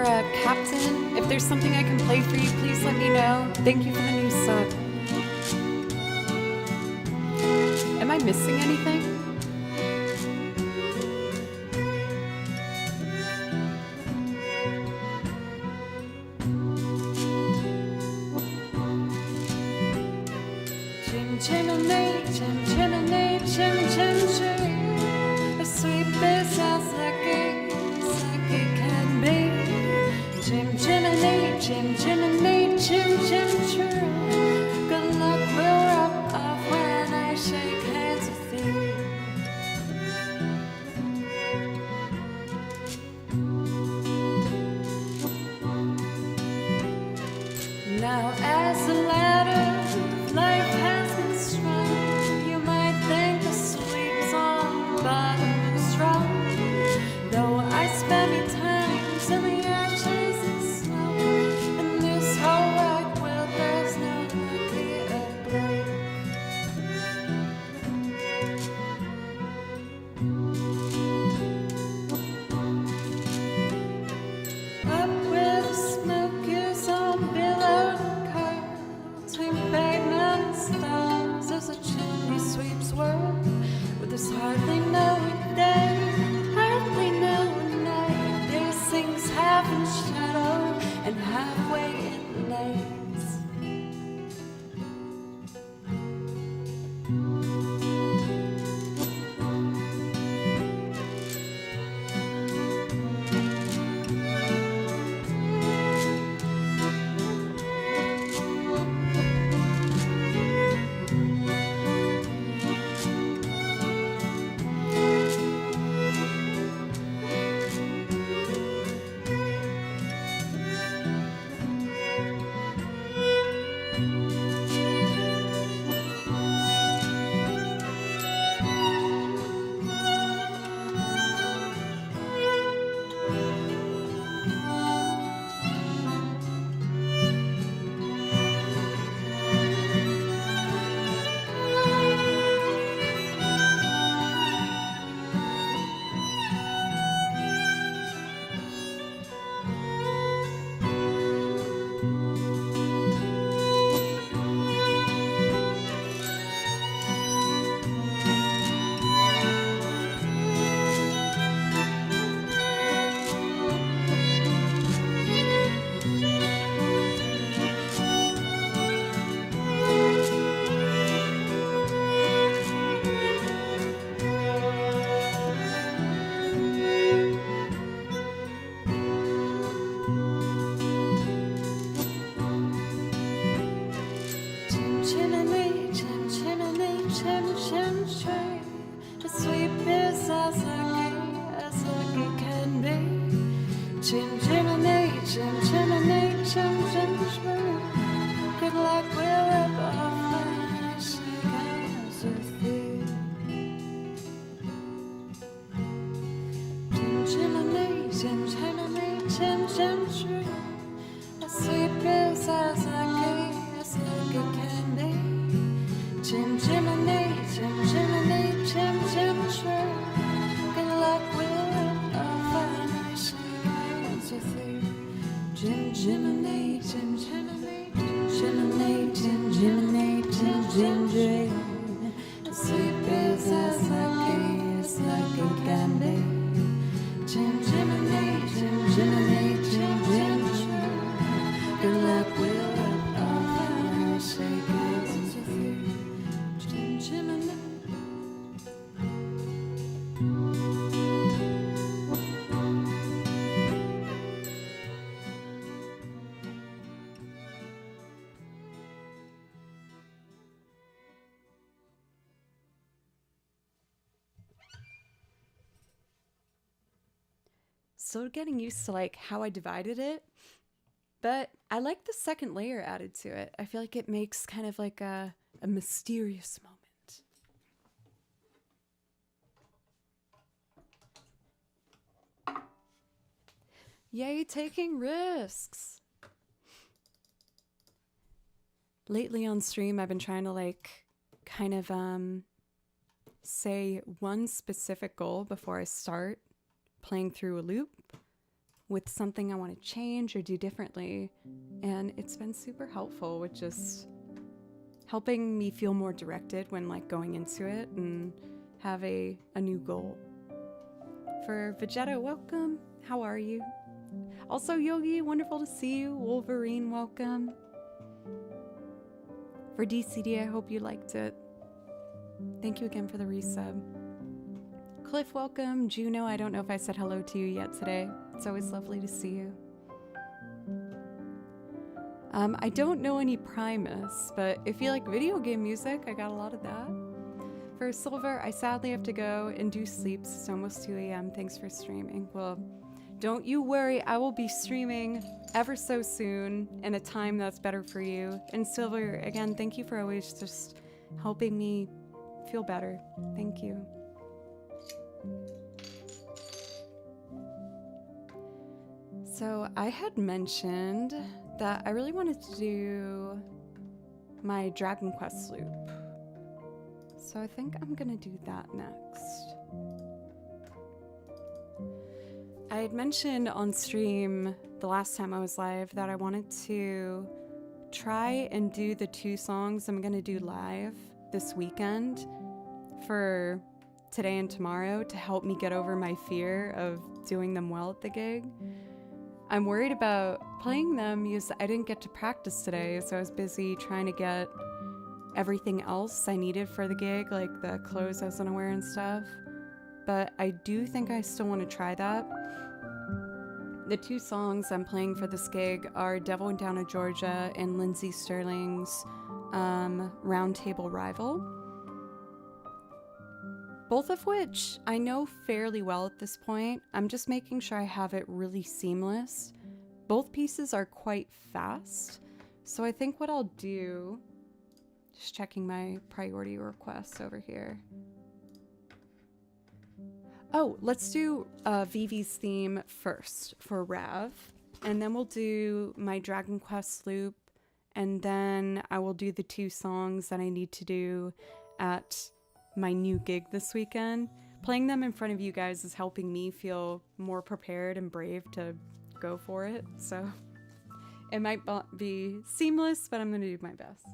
Speaker 1: Captain, if there's something I can play for you, please let me know. Thank you for the new sub. Am I missing anything? Chim chimney, chim chimney, chim chim chim. A sweet business like it can be. Chim chimney, chim chimney, chim chim chim. Good luck will rub off when I shake hands with you. Now as the ladder of life has been strung, you might think the sleep's on the bottom was wrong. Though I spent me times in the ashes and smoke, in this whole wide world there's no luckier bloke. Up where the smoke is on billowed curls, between pavement and stars, there's a chimney sweep's world with this hardly knowing day, hardly knowing night. There's things half in shadow and halfway in lights. Chimney, chim chimney, chim chim chim. The sweet is as lucky can be. Chim chimney, chim chimney, chim chim chim. Good luck will rub off when I shake hands with you. Chim chimney, chim chimney, chim chim chim. The sweet is as lucky can be. Chim chimney, chim chimney, chim chim chim. Good luck will rub off when I shake hands with you. Chim chimney, chim chimney, chimney, chim chimney, chim chim chim. The sleep is as lucky can be. Chim chimney, chim chimney, chim chim chim. Good luck will rub off when I shake hands with you. Chim chimney. Still getting used to like how I divided it, but I like the second layer added to it. I feel like it makes kind of like a mysterious moment. Yay, taking risks. Lately on stream, I've been trying to like kind of say one specific goal before I start playing through a loop. with something I want to change or do differently. And it's been super helpful with just helping me feel more directed when like going into it and have a new goal. For Vegeta, welcome. How are you? Also, Yogi, wonderful to see you. Wolverine, welcome. For DCD, I hope you liked it. Thank you again for the resub. Cliff, welcome. Juno, I don't know if I said hello to you yet today. It's always lovely to see you. I don't know any Primus, but if you like video game music, I got a lot of that. For Silver, I sadly have to go and do sleeps. It's almost 2 a.m. Thanks for streaming. Well, don't you worry. I will be streaming ever so soon in a time that's better for you. And Silver, again, thank you for always just helping me feel better. Thank you. So I had mentioned that I really wanted to do my Dragon Quest loop. So I think I'm gonna do that next. I had mentioned on stream the last time I was live that I wanted to try and do the 2 songs I'm gonna do live this weekend for today and tomorrow to help me get over my fear of doing them well at the gig. I'm worried about playing them because I didn't get to practice today, so I was busy trying to get everything else I needed for the gig, like the clothes I was gonna wear and stuff. But I do think I still want to try that. The 2 songs I'm playing for this gig are Devil Went Down to Georgia and Lindsey Sterling's Round Table Rival. Both of which I know fairly well at this point. I'm just making sure I have it really seamless. Both pieces are quite fast. So I think what I'll do, just checking my priority requests over here. Oh, let's do Vivi's theme first for Rav. And then we'll do my Dragon Quest loop. And then I will do the 2 songs that I need to do at my new gig this weekend. Playing them in front of you guys is helping me feel more prepared and brave to go for it. So it might not be seamless, but I'm gonna do my best.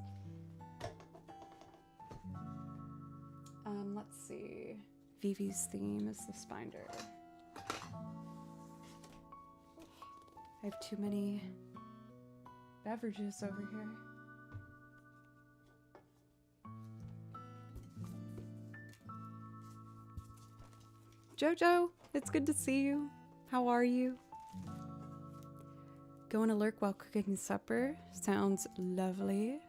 Speaker 1: Let's see. Vivi's theme is this binder. I have too many beverages over here. Jojo, it's good to see you. How are you? Going to lurk while cooking supper. Sounds lovely.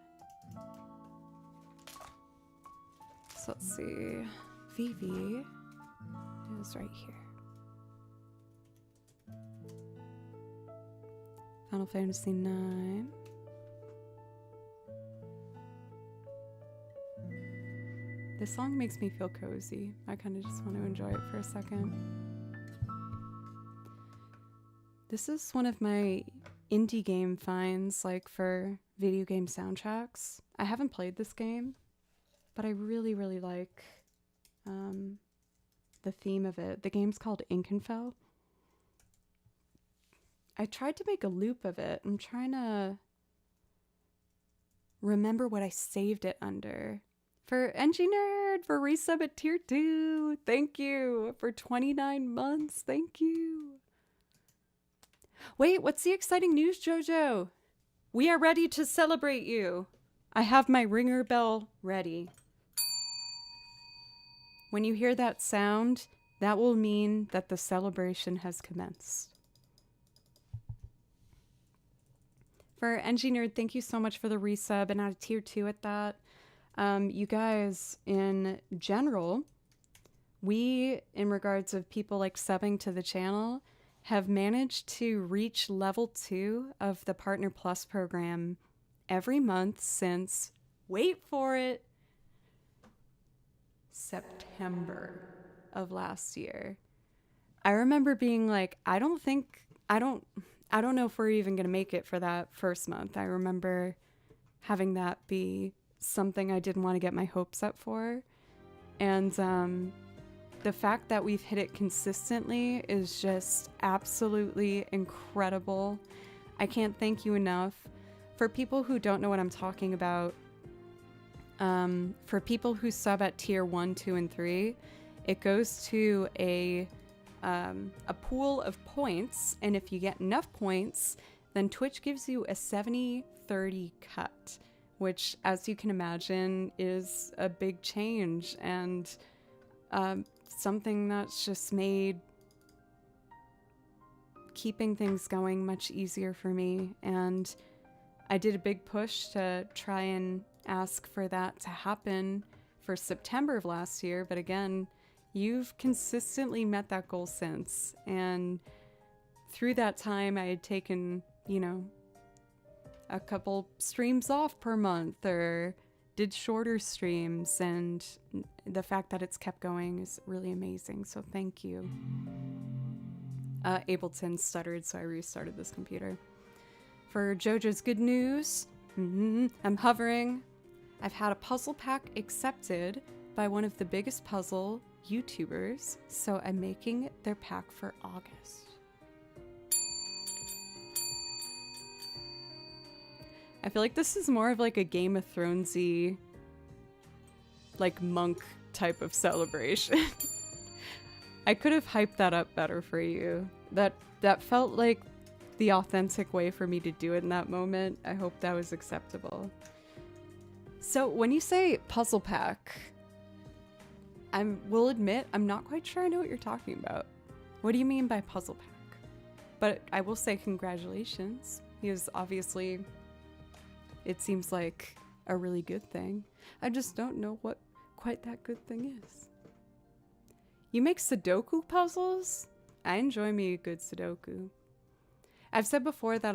Speaker 1: So let's see. Vivi is right here. Final Fantasy 9. This song makes me feel cozy. I kind of just want to enjoy it for a second. This is one of my indie game finds, like for video game soundtracks. I haven't played this game, but I really, really like the theme of it. The game's called Inkenfell. I tried to make a loop of it. I'm trying to remember what I saved it under. For NG Nerd, for resub at tier 2. Thank you. For 29 months. Thank you. Wait, what's the exciting news, Jojo? We are ready to celebrate you. I have my ringer bell ready. When you hear that sound, that will mean that the celebration has commenced. For NG Nerd, thank you so much for the resub and out of tier 2 at that. You guys, in general, we, in regards of people like subbing to the channel, have managed to reach level 2 of the Partner Plus program every month since, wait for it, September of last year. I remember being like, I don't know if we're even going to make it for that first month. I remember having that be something I didn't want to get my hopes up for. And the fact that we've hit it consistently is just absolutely incredible. I can't thank you enough. For people who don't know what I'm talking about, for people who sub at tier 1, 2, and 3, it goes to a pool of points, and if you get enough points, then Twitch gives you a 70-30 cut, which, as you can imagine, is a big change, and something that's just made keeping things going much easier for me. And I did a big push to try and ask for that to happen for September of last year, but again, you've consistently met that goal since. And through that time, I had taken, you know, a couple streams off per month or did shorter streams, and the fact that it's kept going is really amazing. So thank you. Ableton stuttered, so I restarted this computer. For JoJo's good news, I'm hovering. I've had a puzzle pack accepted by one of the biggest puzzle YouTubers, so I'm making their pack for August. I feel like this is more of like a Game of Thronesy, like monk type of celebration. I could have hyped that up better for you. That felt like the authentic way for me to do it in that moment. I hope that was acceptable. So when you say puzzle pack, will admit I'm not quite sure I know what you're talking about. What do you mean by puzzle pack? But I will say congratulations, because obviously it seems like a really good thing. I just don't know what quite that good thing is. You make Sudoku puzzles? I enjoy me a good Sudoku. I've said before that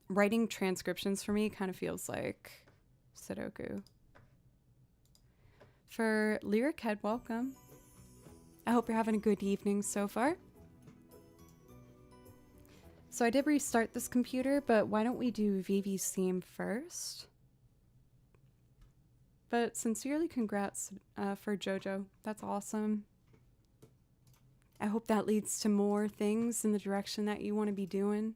Speaker 1: writing transcriptions for me kind of feels like Sudoku. For Lyric Head, welcome. I hope you're having a good evening so far. So I did restart this computer, but why don't we do Vivi's theme first? But sincerely congrats for JoJo. That's awesome. I hope that leads to more things in the direction that you want to be doing.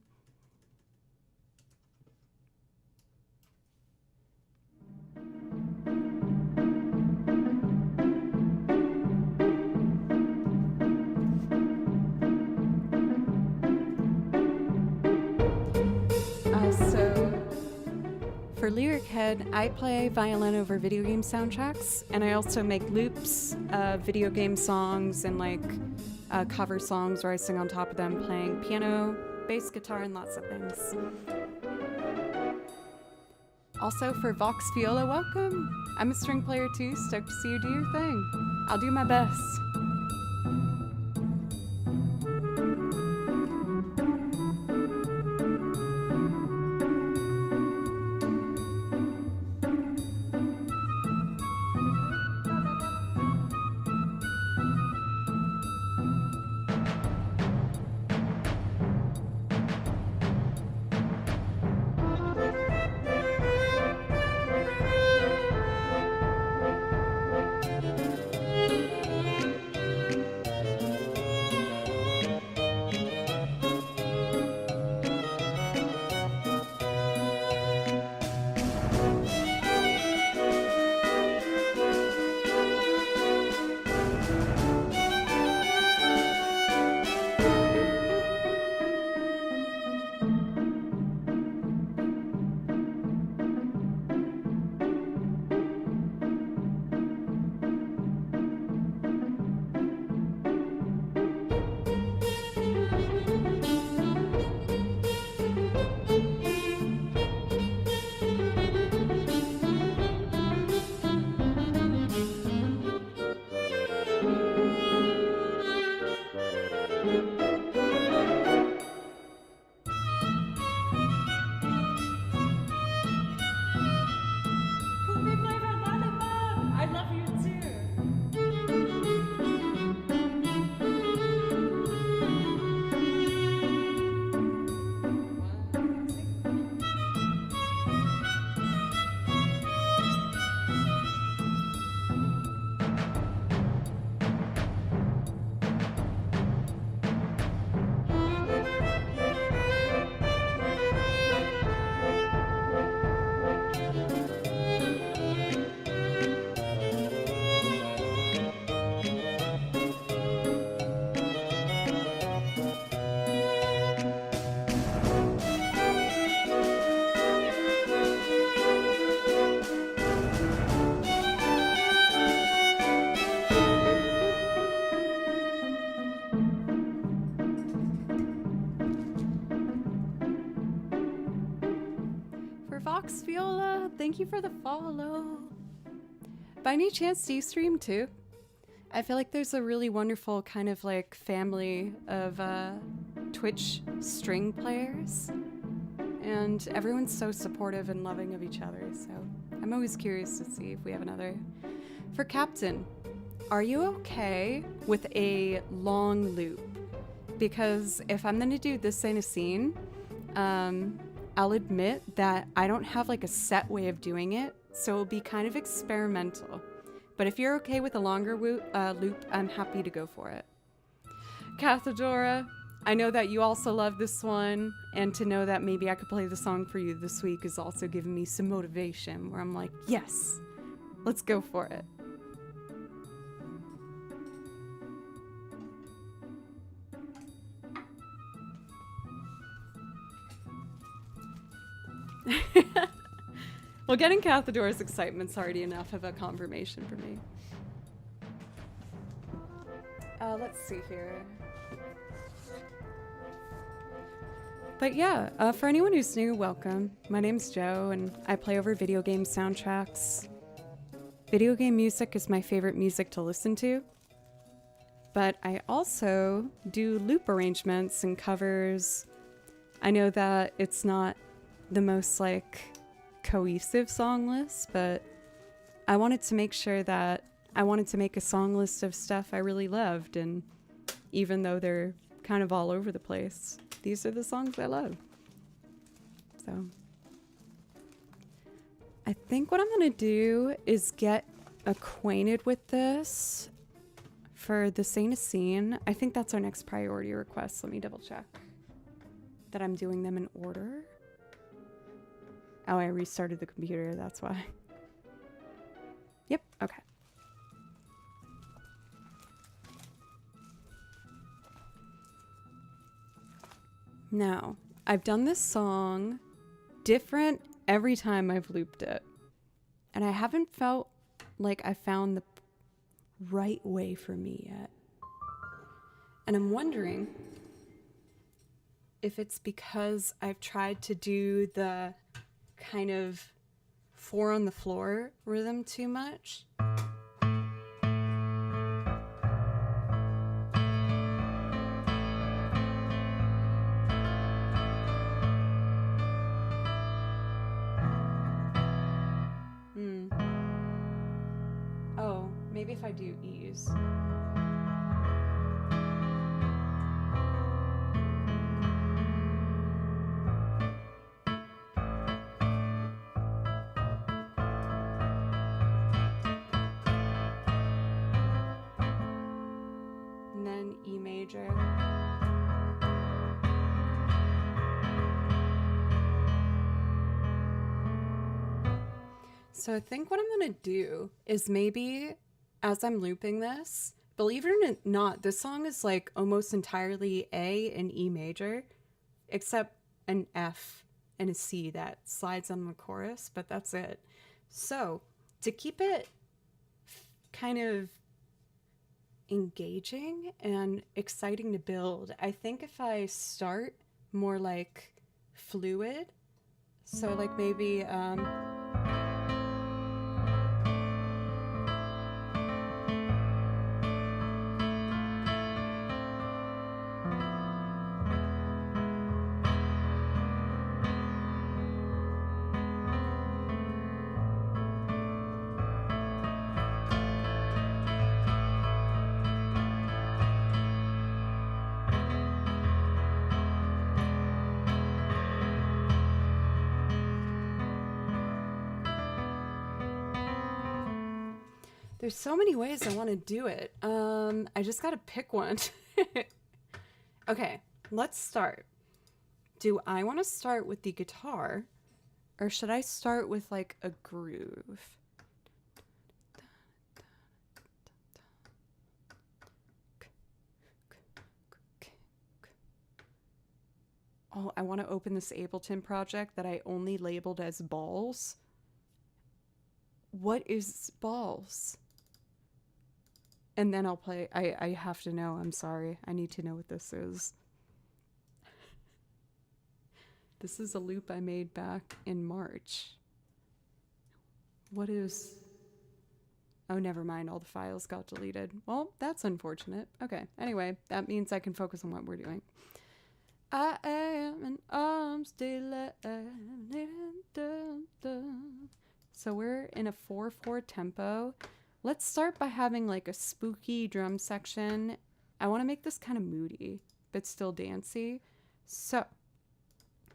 Speaker 1: For Lyric Head, I play violin over video game soundtracks, and I also make loops of video game songs and like cover songs where I sing on top of them, playing piano, bass guitar, and lots of things. Also for Vox Viola, welcome. I'm a string player too, stoked to see you do your thing. I'll do my best. for Vox Viola. Thank you for the follow. By any chance, do you stream too? I feel like there's a really wonderful kind of like family of Twitch string players, and everyone's so supportive and loving of each other, so I'm always curious to see if we have another. For Captain, are you okay with a long loop? Because if I'm gonna do this in a scene, I'll admit that I don't have like a set way of doing it, so it'll be kind of experimental. But if you're okay with a longer loop, I'm happy to go for it. Cathedora, I know that you also love this one, and to know that maybe I could play the song for you this week is also giving me some motivation, where I'm like, yes, let's go for it. Well, getting Cathedora's excitement's already enough of a confirmation for me. Let's see here. But yeah, for anyone who's new, welcome. My name's Joe, and I play over video game soundtracks. Video game music is my favorite music to listen to, but I also do loop arrangements and covers. I know that it's not the most like cohesive song list, but I wanted to make sure that I wanted to make a song list of stuff I really loved, and even though they're kind of all over the place, these are the songs I love. So I think what I'm gonna do is get acquainted with this for the Saint Scene. I think that's our next priority request. Let me double check that I'm doing them in order. Oh, I restarted the computer, that's why. Yep, okay. Now, I've done this song different every time I've looped it, and I haven't felt like I found the right way for me yet. And I'm wondering if it's because I've tried to do the kind of 4 on the floor rhythm too much. Oh, maybe if I do E's. And then E major. So I think what I'm gonna do is maybe as I'm looping this, believe it or not, this song is like almost entirely A and E major, except an F and a C that slides on the chorus, but that's it. So to keep it kind of engaging and exciting to build, I think if I start more like fluid, so like maybe there's so many ways I want to do it. I just gotta pick one. Okay, let's start. Do I want to start with the guitar, or should I start with like a groove? Oh, I want to open this Ableton project that I only labeled as balls. What is balls? And then I'll play. I have to know. I'm sorry. I need to know what this is. This is a loop I made back in March. What is... Oh, never mind. All the files got deleted. Well, that's unfortunate. Okay. Anyway, that means I can focus on what we're doing. I am an arms delay. So we're in a 4/4 tempo. Let's start by having like a spooky drum section. I want to make this kind of moody, but still dancey. So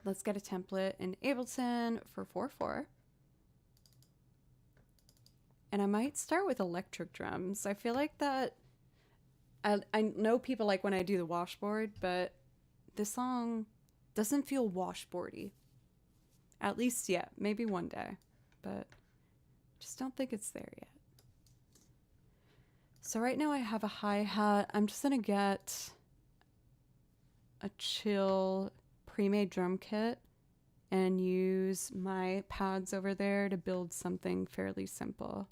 Speaker 1: let's get a template in Ableton for 4/4. And I might start with electric drums. I feel like that, I know people like when I do the washboard, but this song doesn't feel washboardy. At least yet. Maybe one day. But just don't think it's there yet. So right now I have a hi-hat. I'm just going to get a chill pre-made drum kit and use my pads over there to build something fairly simple.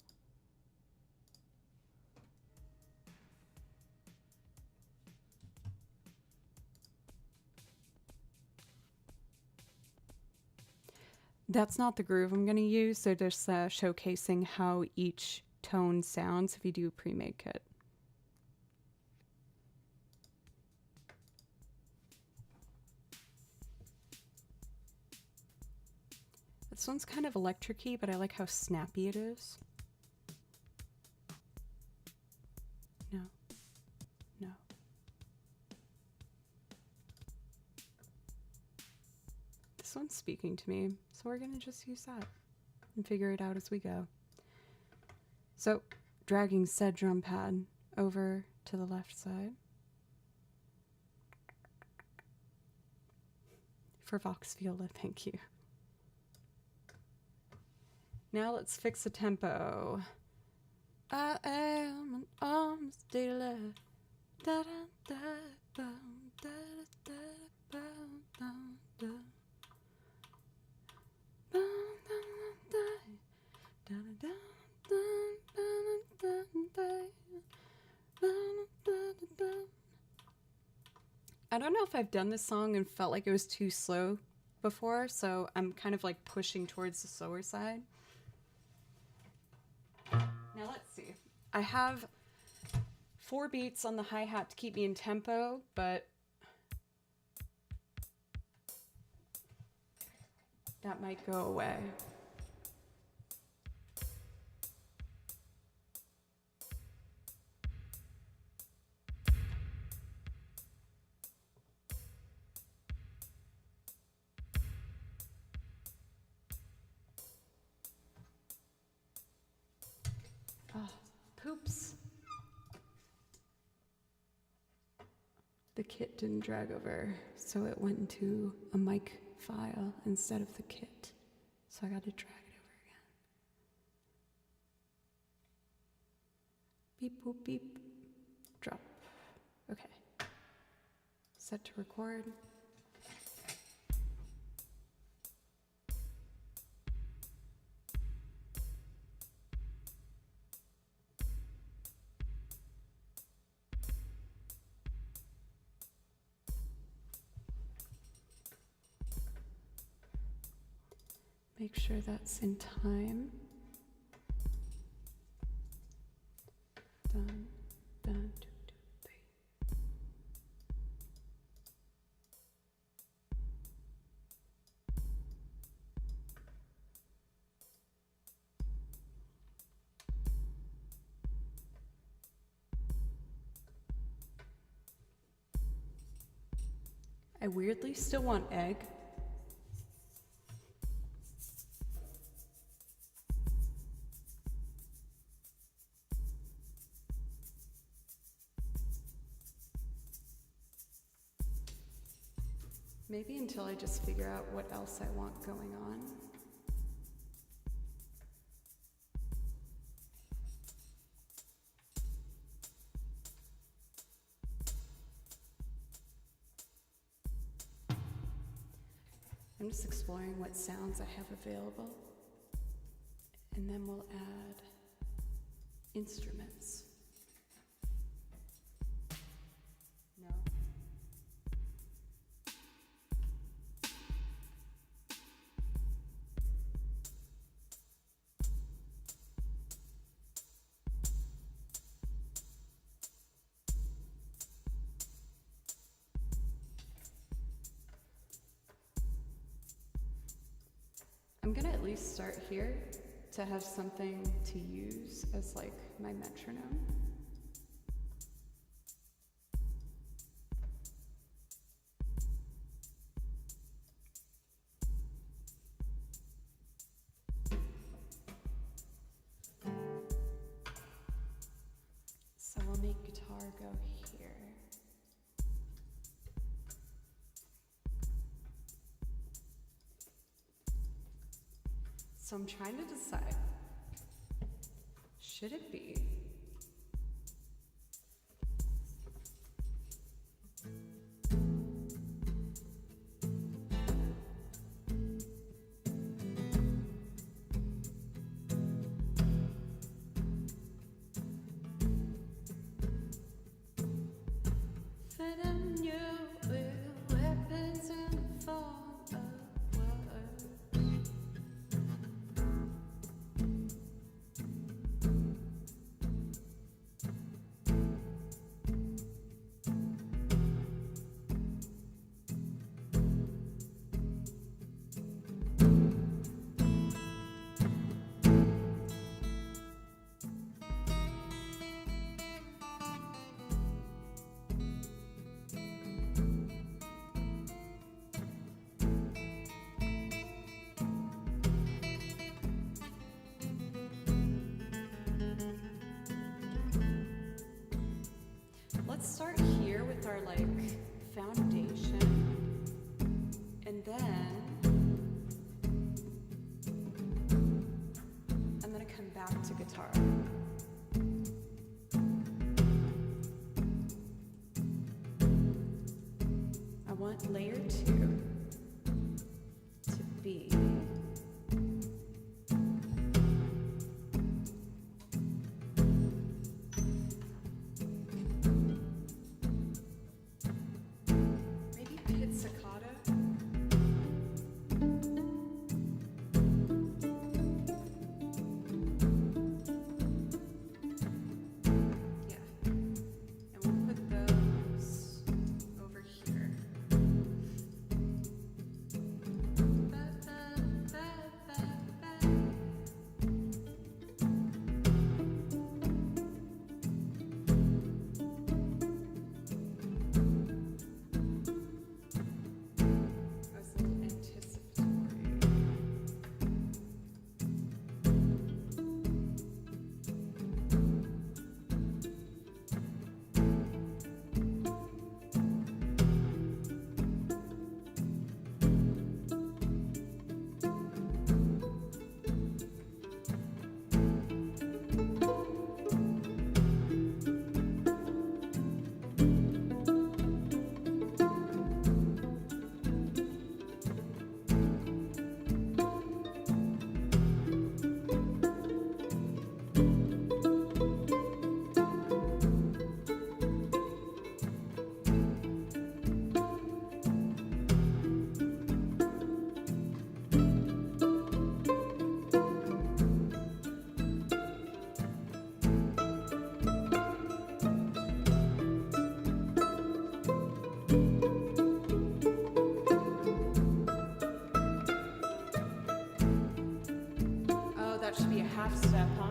Speaker 1: That's not the groove I'm going to use, so just showcasing how each tone sounds if you do a pre-made kit. This one's kind of electric-y, but I like how snappy it is. No. No. This one's speaking to me, so we're gonna just use that and figure it out as we go. So, dragging said drum pad over to the left side. For Vox Viola, thank you. Now let's fix the tempo. I am an arms dealer. Da da da da da da da da da. I don't know if I've done this song and felt like it was too slow before, so I'm kind of like pushing towards the slower side. Now let's see. I have 4 beats on the hi-hat to keep me in tempo, but that might go away. Oh, poops. The kit didn't drag over, so it went into a mic file instead of the kit. So I got to drag it over again. Beep, boop, beep. Drop. Okay. Set to record. Make sure that's in time. Done, done, 2, 2, 3. I weirdly still want egg. Maybe until I just figure out what else I want going on. I'm just exploring what sounds I have available, and then we'll add instruments. No. I'm gonna at least start here to have something to use as like my metronome. So we'll make guitar go here. So I'm trying to decide, should it be fitting you with weapons in the form of words? Let's start here with our like foundation, and then I'm gonna come back to guitar. I want layer 2 to be that should be a half step, huh?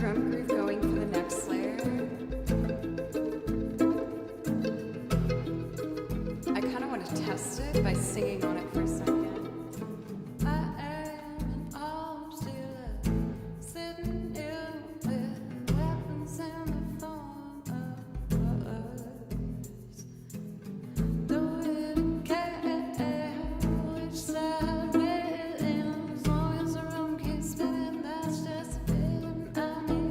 Speaker 1: drum groove going for the next layer. I kind of want to test it by singing on it for a second. I am an old sailor, sitting ill with weapons in the form of words. Don't really care which side we're in, as long as the room keeps spinning, that's just a feeling I need.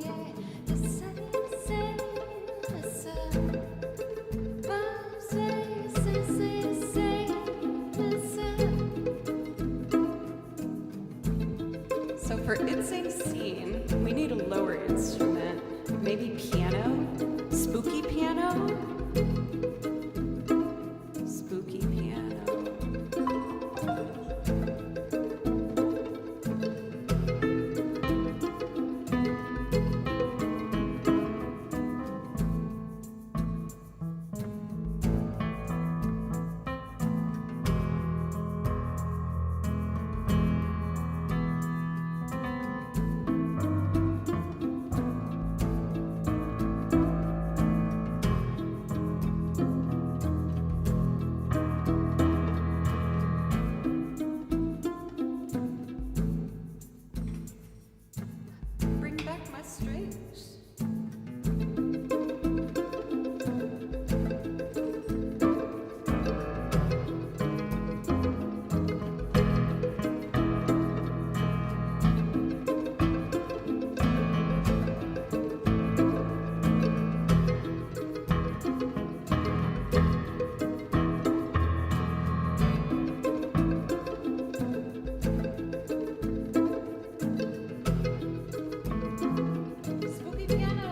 Speaker 1: Yeah, listen, listen, listen. So for It's a Scene, we need a lower instrument, maybe piano, spooky piano, spooky piano. Bring back my strings. Spooky piano.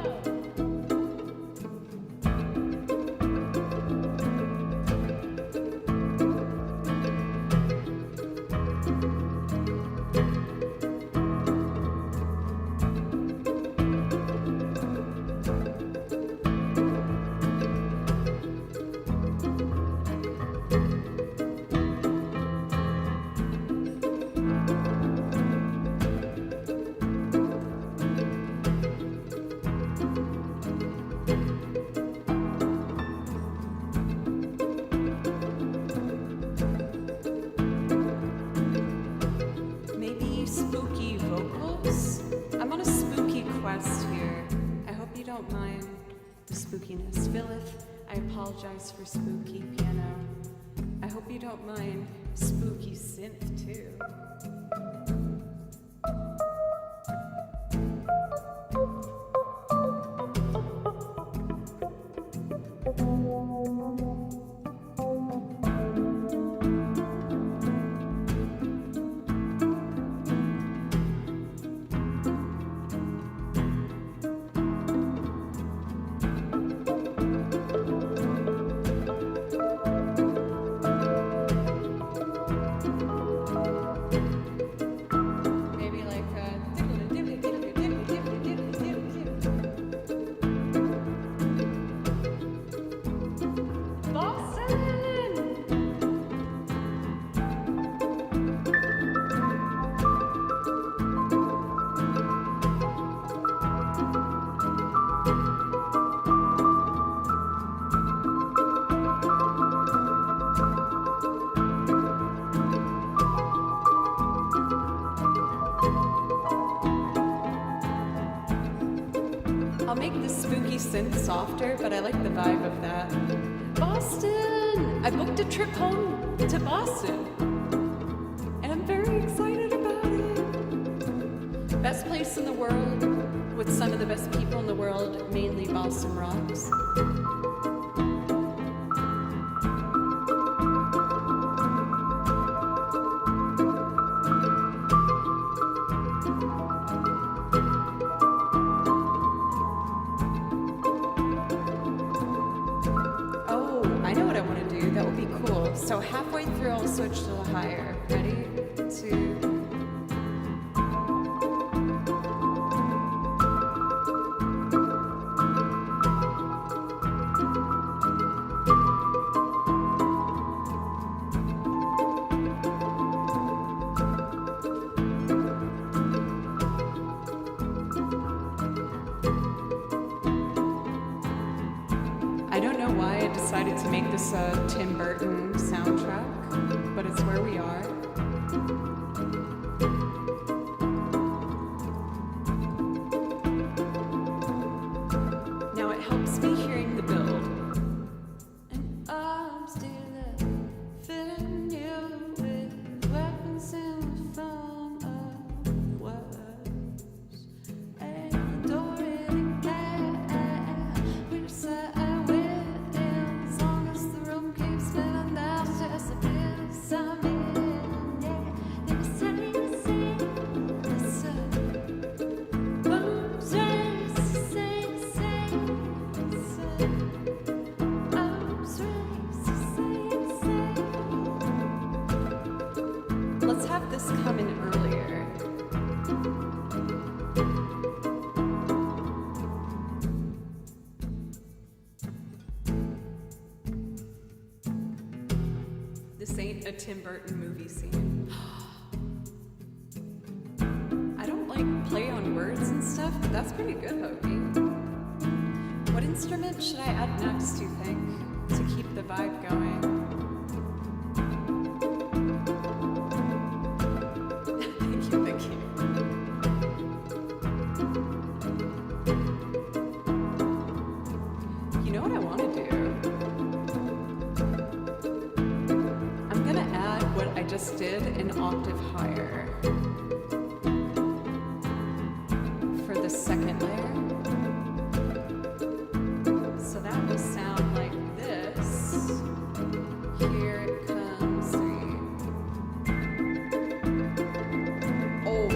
Speaker 1: Maybe spooky vocals? I'm on a spooky quest here. I hope you don't mind the spookiness. Phyllis, I apologize for spooky piano. I hope you don't mind spooky synth too. Maybe like I'll make the spooky synth softer, but I like the vibe of that. Boston! I booked a trip home to Boston, and I'm very excited about it. Best place in the world, with some of the best people in the world, mainly Boston rocks. That would be cool. So halfway through, I'll switch to the higher. Ready? 2. make this a Tim Burton soundtrack, but it's where we are. Now it helps me hearing the build. And I'm still filling you with weapons in the form of words. And I don't really care which side I win, as long as the room keeps spinning. That's just a bit of something. Let's have this come in earlier. This ain't a Tim Burton movie scene. I don't like play on words and stuff, but that's pretty good, Hoagie. What instrument should I add next, do you think, to keep the vibe going? You know what I want to do? I'm gonna add what I just did an octave higher for the second layer. So that will sound like this. Here it comes. Oh,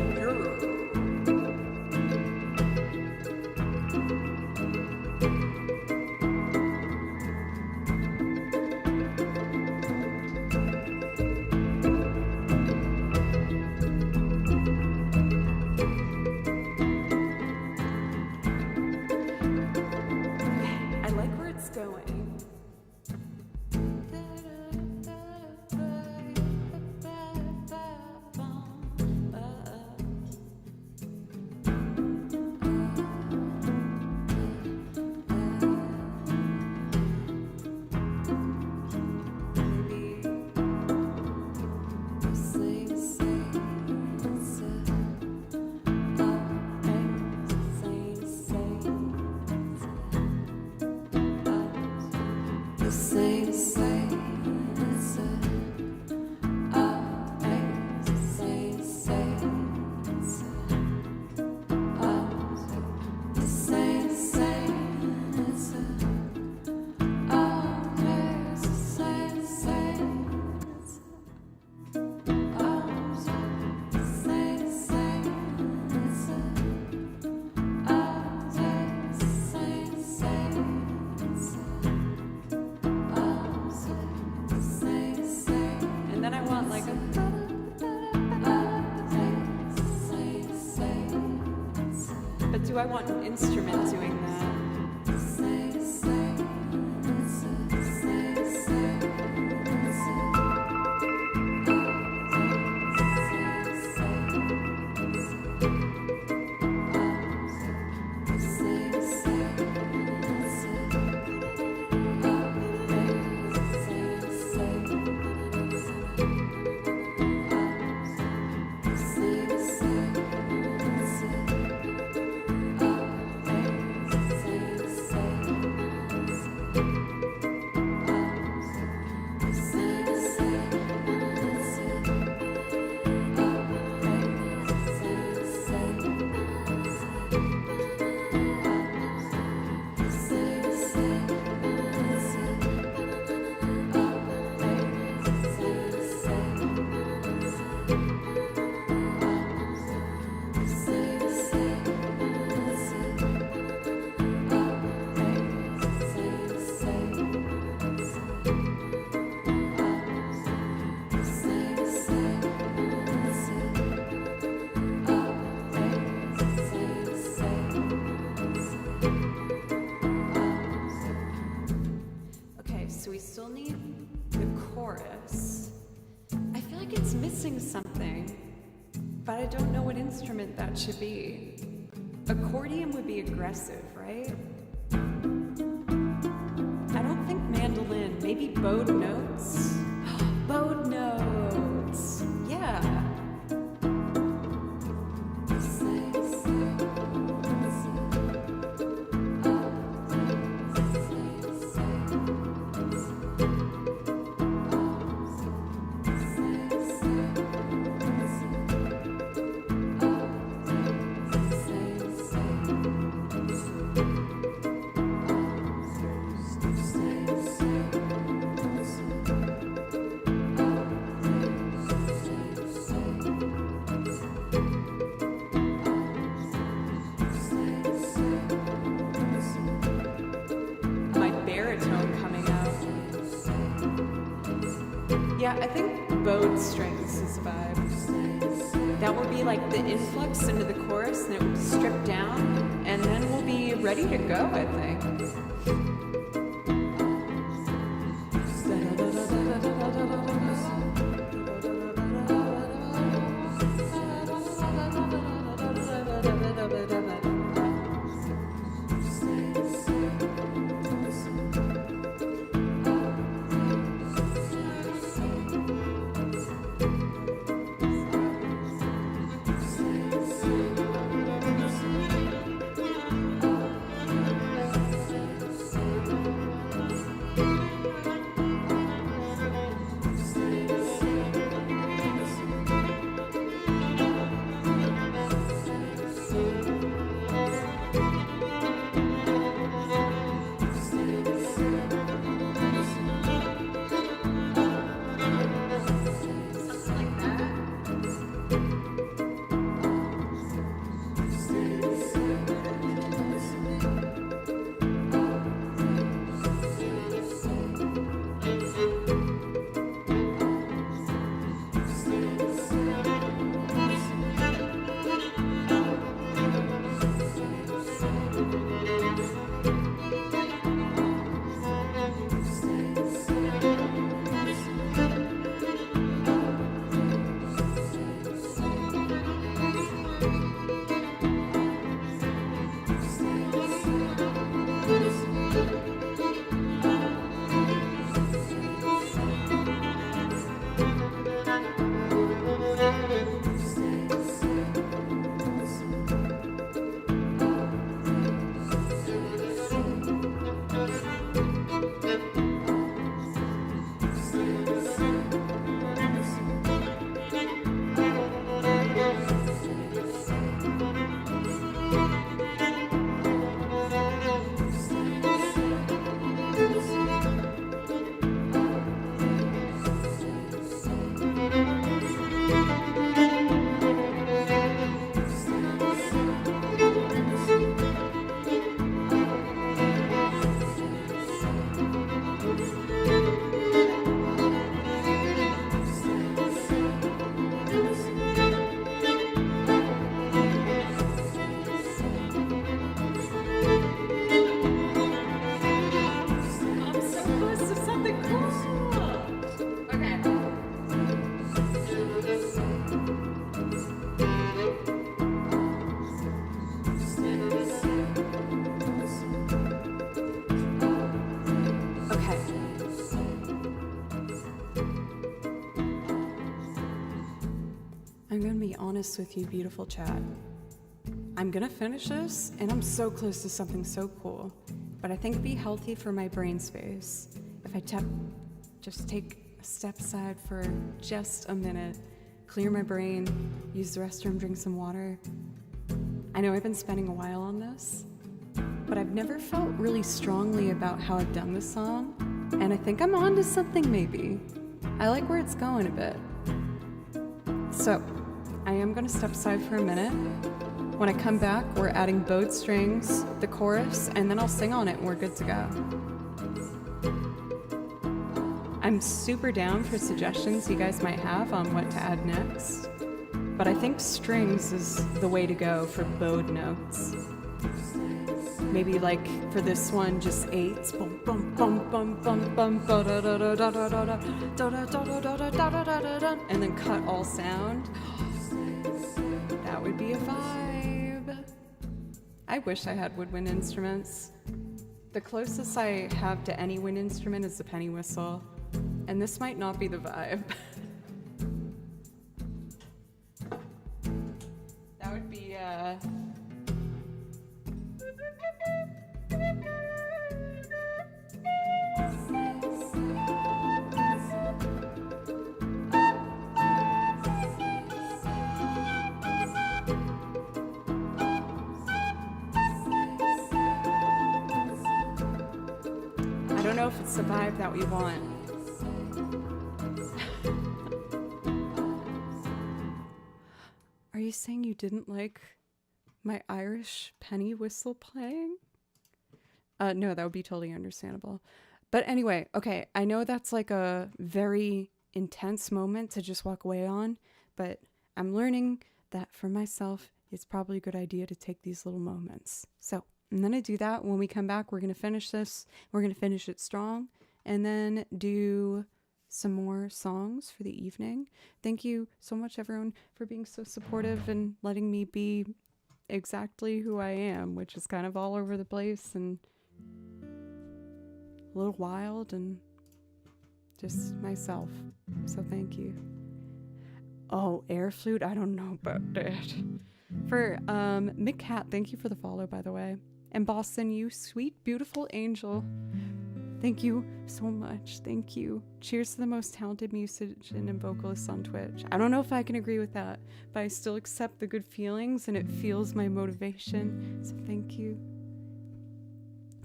Speaker 1: going. But do I want an instrument doing that? So we still need the chorus. I feel like it's missing something, but I don't know what instrument that should be. Accordion would be aggressive, right? I don't think mandolin. Maybe bowed notes? Bowed notes! Yeah. Yeah, I think bowed strings is a vibe. That will be like the influx into the chorus, and it will strip down, and then we'll be ready to go, I think. I'm gonna be honest with you, beautiful chat. I'm gonna finish this, and I'm so close to something so cool. But I think it'd be healthy for my brain space if I just take a step aside for just a minute, clear my brain, use the restroom, drink some water. I know I've been spending a while on this, but I've never felt really strongly about how I've done this song, and I think I'm onto something maybe. I like where it's going a bit. So, I am going to step aside for a minute. When I come back, we're adding bowed strings, the chorus, and then I'll sing on it and we're good to go. I'm super down for suggestions you guys might have on what to add next, but I think strings is the way to go for bowed notes. Maybe like for this one, just eights, bum bum bum bum bum bum, da da da da da da da da da da da da da da, and then cut all sound. That would be a vibe. I wish I had woodwind instruments. The closest I have to any wind instrument is the penny whistle, and this might not be the vibe. That would be, I don't know if it's the vibe that we want. Are you saying you didn't like my Irish penny whistle playing? No, that would be totally understandable. But anyway, okay, I know that's like a very intense moment to just walk away on, but I'm learning that for myself, it's probably a good idea to take these little moments. So I'm going to do that. When we come back, we're going to finish this. We're going to finish it strong and then do some more songs for the evening. Thank you so much, everyone, for being so supportive and letting me be exactly who I am, which is kind of all over the place and a little wild and just myself. So thank you. Oh, air flute? I don't know about that. For Mick Cat, thank you for the follow, by the way. And Boston, you sweet, beautiful angel. Thank you so much. Thank you. Cheers to the most talented musician and vocalist on Twitch. I don't know if I can agree with that, but I still accept the good feelings and it fuels my motivation. So thank you.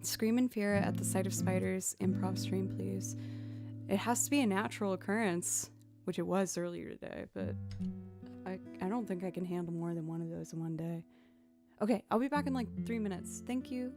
Speaker 1: Scream in fear at the sight of spiders. Improv stream, please. It has to be a natural occurrence, which it was earlier today, but I don't think I can handle more than one of those in one day. Okay, I'll be back in like 3 minutes. Thank you.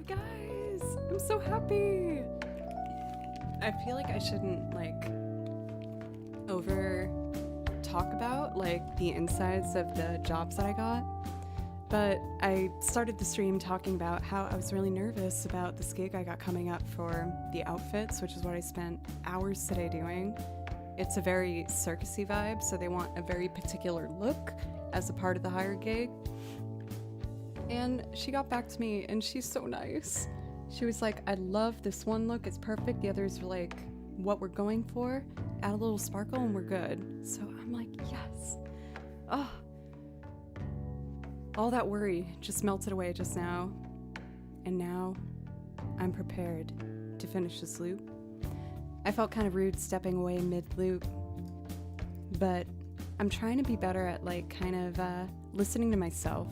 Speaker 1: You guys, I'm so happy. I feel like I shouldn't like over talk about like the insides of the jobs that I got, but I started the stream talking about how I was really nervous about this gig I got coming up for the outfits, which is what I spent hours today doing. It's a very circusy vibe, so they want a very particular look as a part of the hire gig. And she got back to me and she's so nice. She was like, I love this one look, it's perfect. The others were like, what we're going for, add a little sparkle and we're good. So I'm like, yes. Oh, all that worry just melted away just now. And now I'm prepared to finish this loop. I felt kind of rude stepping away mid-loop, but I'm trying to be better at like kind of listening to myself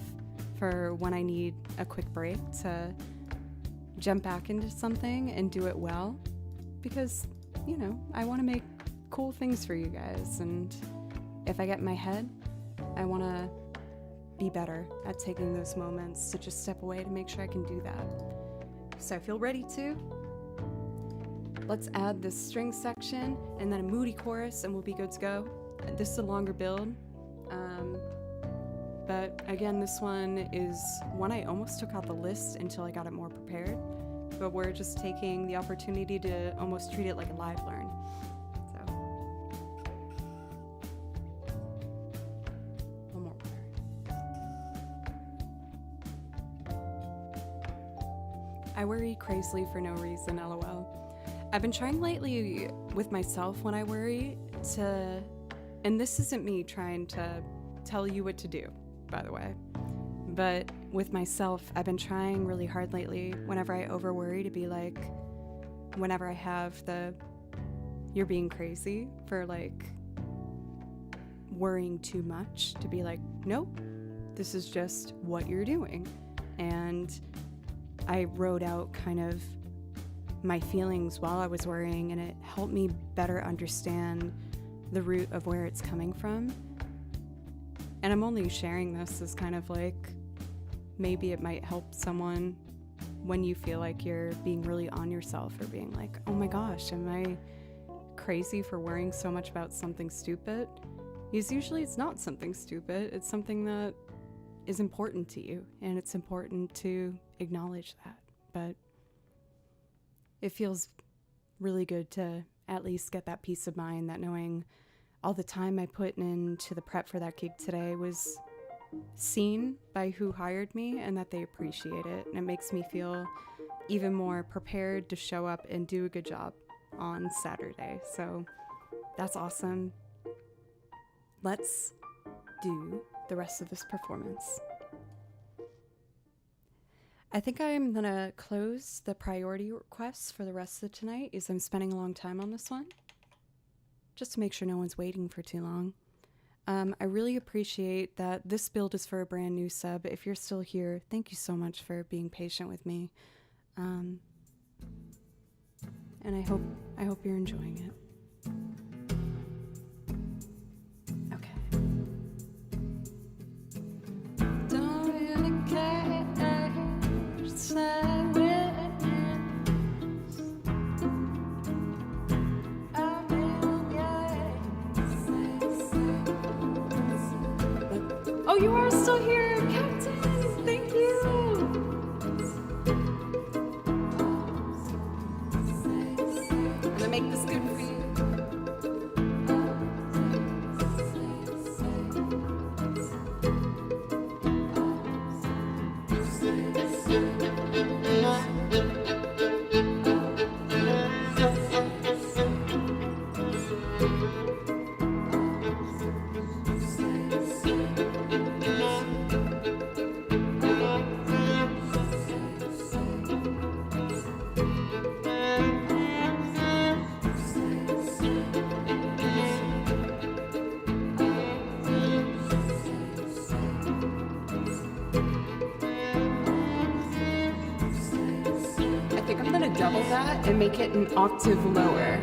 Speaker 1: for when I need a quick break to jump back into something and do it well, because, you know, I want to make cool things for you guys, and if I get in my head, I want to be better at taking those moments to just step away to make sure I can do that. So I feel ready to. Let's add this string section and then a moody chorus and we'll be good to go. This is a longer build, but again, this one is one I almost took out the list until I got it more prepared, but we're just taking the opportunity to almost treat it like a live learn. So, one more word. I worry crazily for no reason, LOL. I've been trying lately with myself when I worry to, and this isn't me trying to tell you what to do, by the way, but with myself, I've been trying really hard lately whenever I over worry to be like, whenever I have the, you're being crazy for like worrying too much, to be like, nope, this is just what you're doing. And I wrote out kind of my feelings while I was worrying, and it helped me better understand the root of where it's coming from. And I'm only sharing this as kind of like, maybe it might help someone when you feel like you're being really on yourself or being like, oh my gosh, am I crazy for worrying so much about something stupid? Because usually it's not something stupid, it's something that is important to you, and it's important to acknowledge that. But it feels really good to at least get that peace of mind that knowing all the time I put into the prep for that gig today was seen by who hired me, and that they appreciate it. And it makes me feel even more prepared to show up and do a good job on Saturday. So that's awesome. Let's do the rest of this performance. I think I'm gonna close the priority requests for the rest of tonight, as I'm spending a long time on this one, just to make sure no one's waiting for too long. I really appreciate that this build is for a brand new sub. If you're still here, thank you so much for being patient with me. And I hope you're enjoying it. Okay. Don't really care, just let it. Oh, you are still here, Captain! Thank you! I'm gonna make this good for you. Double that and make it an octave lower.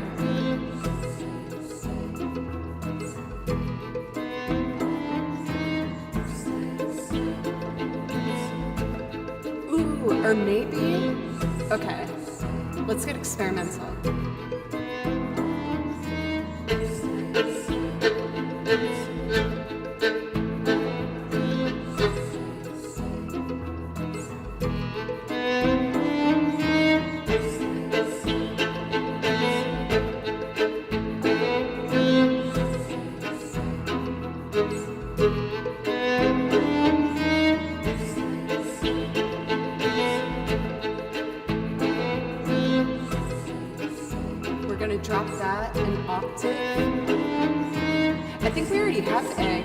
Speaker 1: Ooh, Or maybe, okay, let's get experimental. Drop that an octave. I think we already have egg.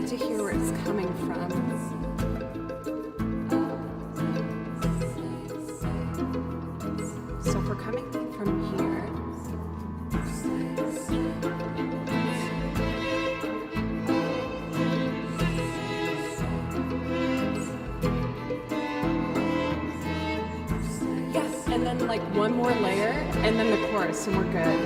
Speaker 1: To hear where it's coming from. So if we're coming from here, yeah, and then like one more layer, and then the chorus, and we're good.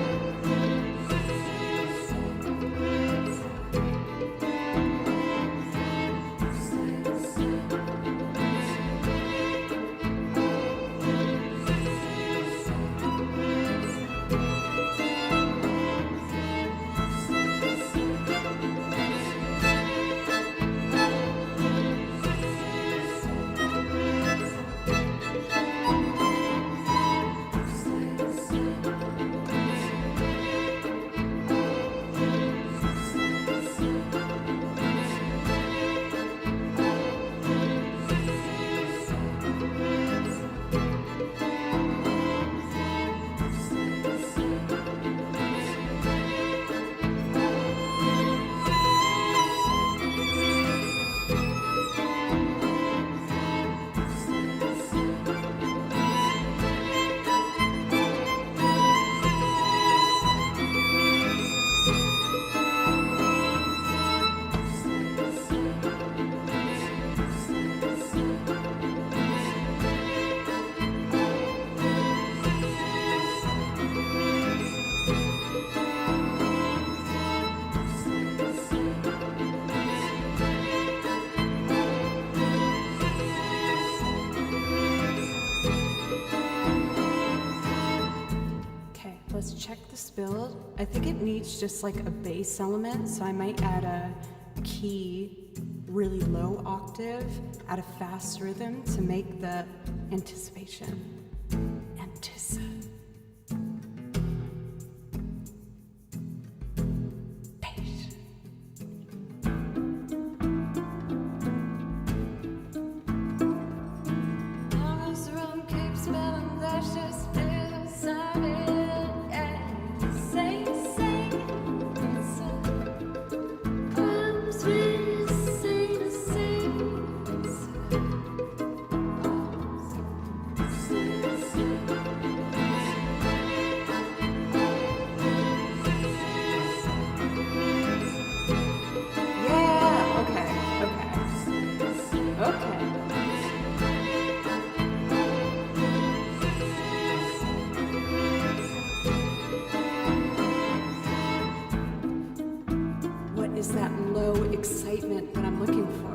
Speaker 1: build, I think it needs just like a bass element, so I might add a key really low octave, add a fast rhythm to make the anticipation. Is that low excitement that I'm looking for?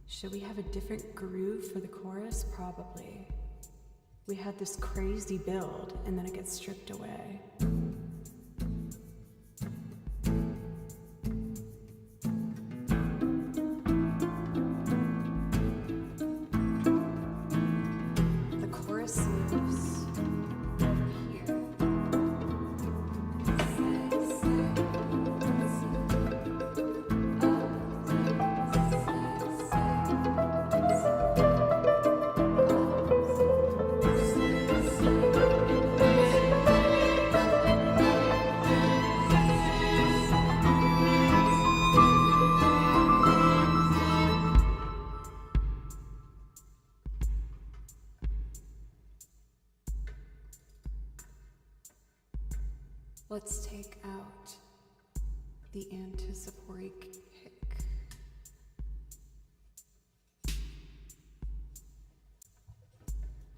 Speaker 1: Should we have a different groove for the chorus? Probably. We had this crazy build, and then it gets stripped away. The chorus lives over here. Let's take out the anticipatory kick.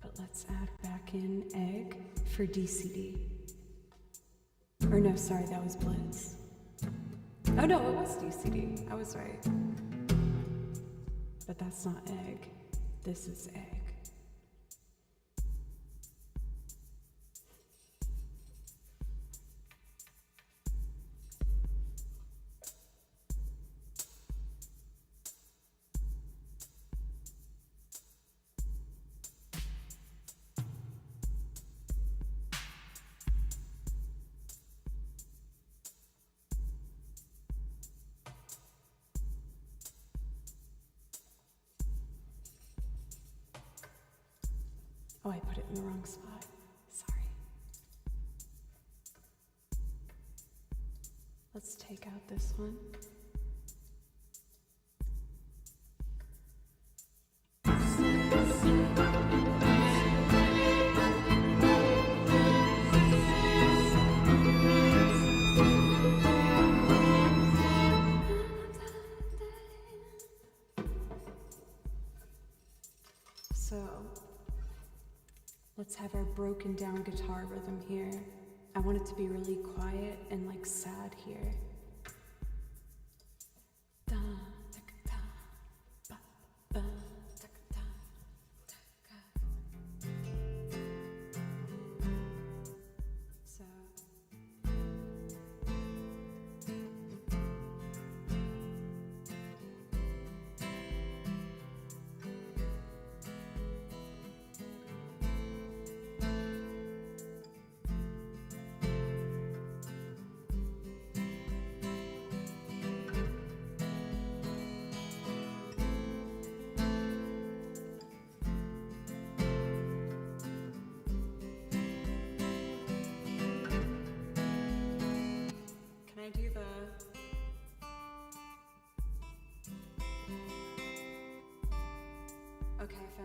Speaker 1: But let's add back in egg for DCD. Or no, sorry, that was Blitz. Oh no, it was DCD. I was right. But that's not egg. This is egg. Oh, I put it in the wrong spot. Sorry. Let's take out this one. So, let's have our broken down guitar rhythm here. I want it to be really quiet and like sad here. Da, da, da, ba, ba.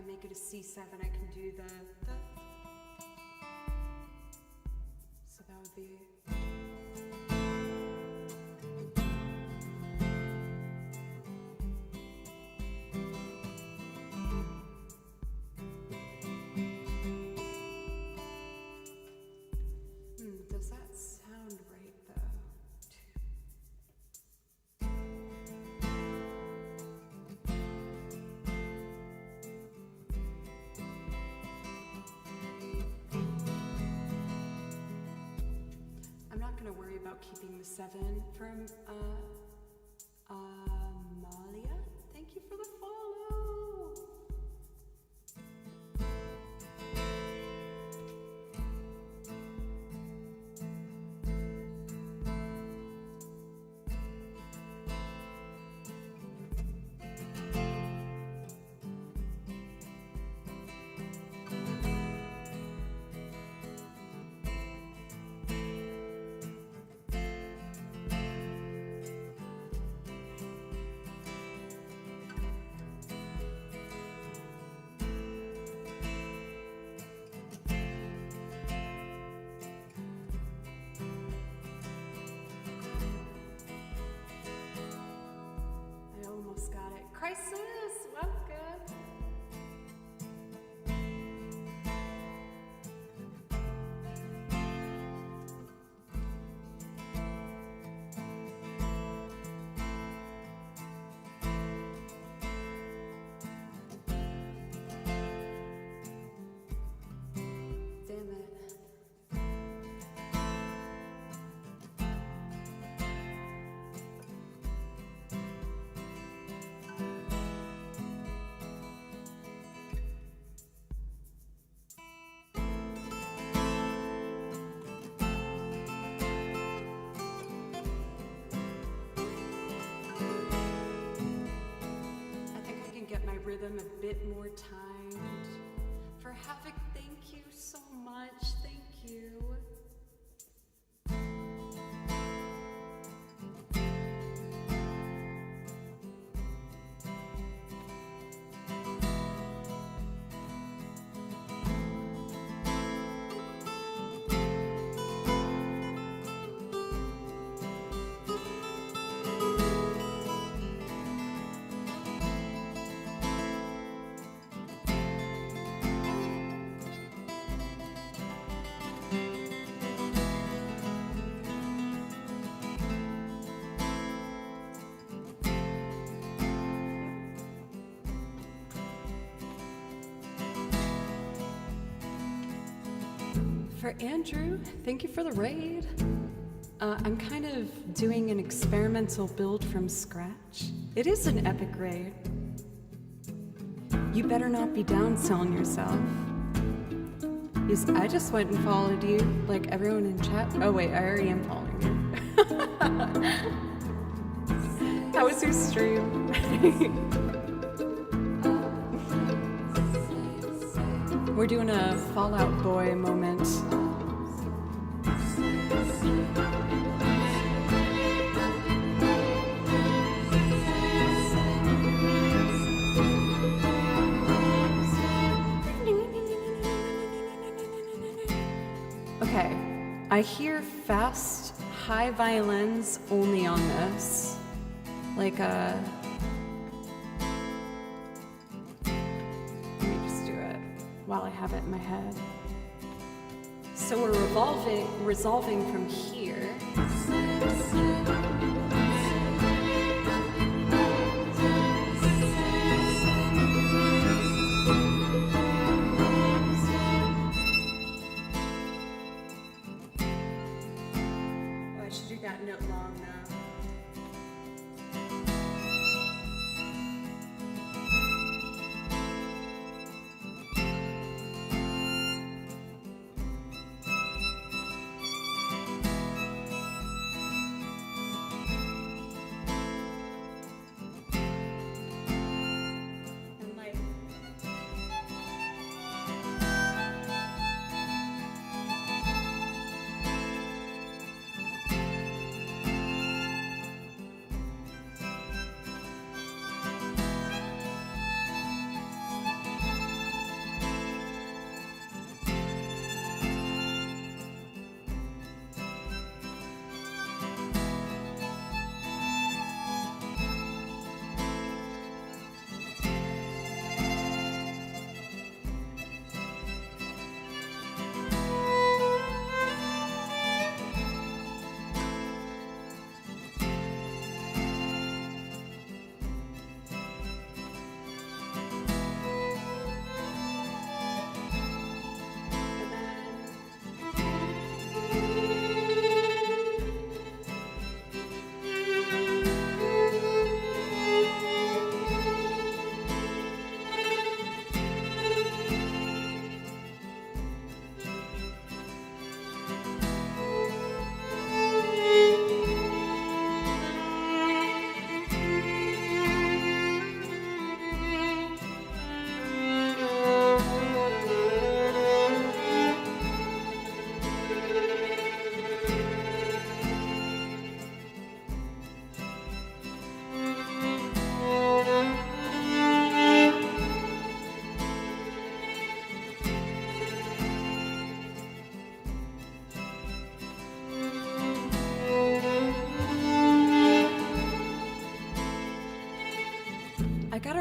Speaker 1: make it a C7, I can do the so that would be does that sound right though? I'm not going to worry about keeping the 7 from Amalia. Thank you for the follow. Almost got it. Crisis, welcome. Damn it. Get my rhythm a bit more timed. For Havoc, thank you so much. Thank you. For Andrew, thank you for the raid. I'm kind of doing an experimental build from scratch. It is an epic raid. You better not be downselling yourself. Yes, I just went and followed you, like everyone in chat. Oh wait, I already am following you. How was your stream? We're doing a Fall Out Boy moment. Okay, I hear fast, high violins only on this. Like a... while I have it in my head. So we're resolving from here. Oh, I should do that note long though.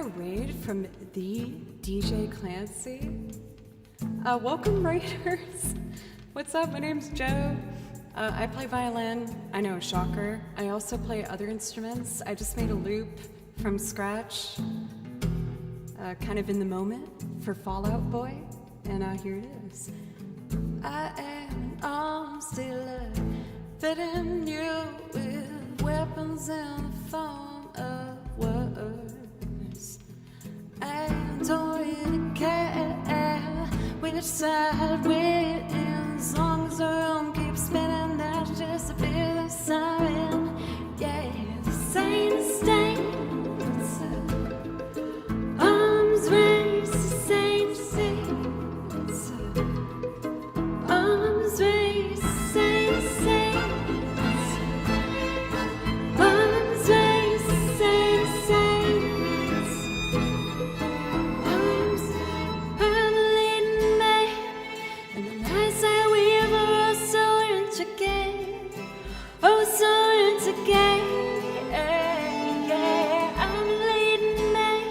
Speaker 1: a raid from the DJ Clancy. Welcome, raiders. What's up? My name's Joe. I play violin. I know, shocker. I also play other instruments. I just made a loop from scratch, kind of in the moment for Fallout Boy, and here it is. I am an arms dealer, fitting you with weapons in the form of words. I don't really care which side we're in, as long as the room keeps spinning. That's just a business I'm in. Yeah, this ain't a stance. Arms raised, this ain't a stance. Arms raised, this ain't a stance. Arms raised, this ain't a stance. Arms, I'm a leading man, and the nights that we were so intricate, oh so intricate. Yeah, I'm a leading man,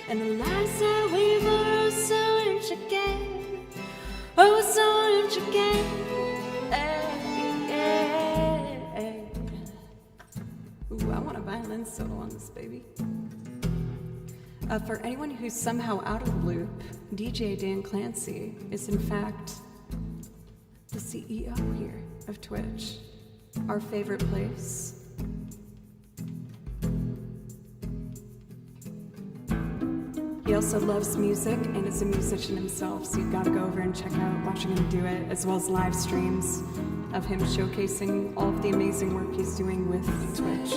Speaker 1: and the lights that we were so intricate, oh so intricate. Ooh, I want a violin solo on this baby. For anyone who's somehow out of the loop, DJ Dan Clancy is in fact the CEO here of Twitch, our favorite place. He also loves music and is a musician himself, so you've got to go over and check out watching him do it, as well as live streams of him showcasing all of the amazing work he's doing with Twitch.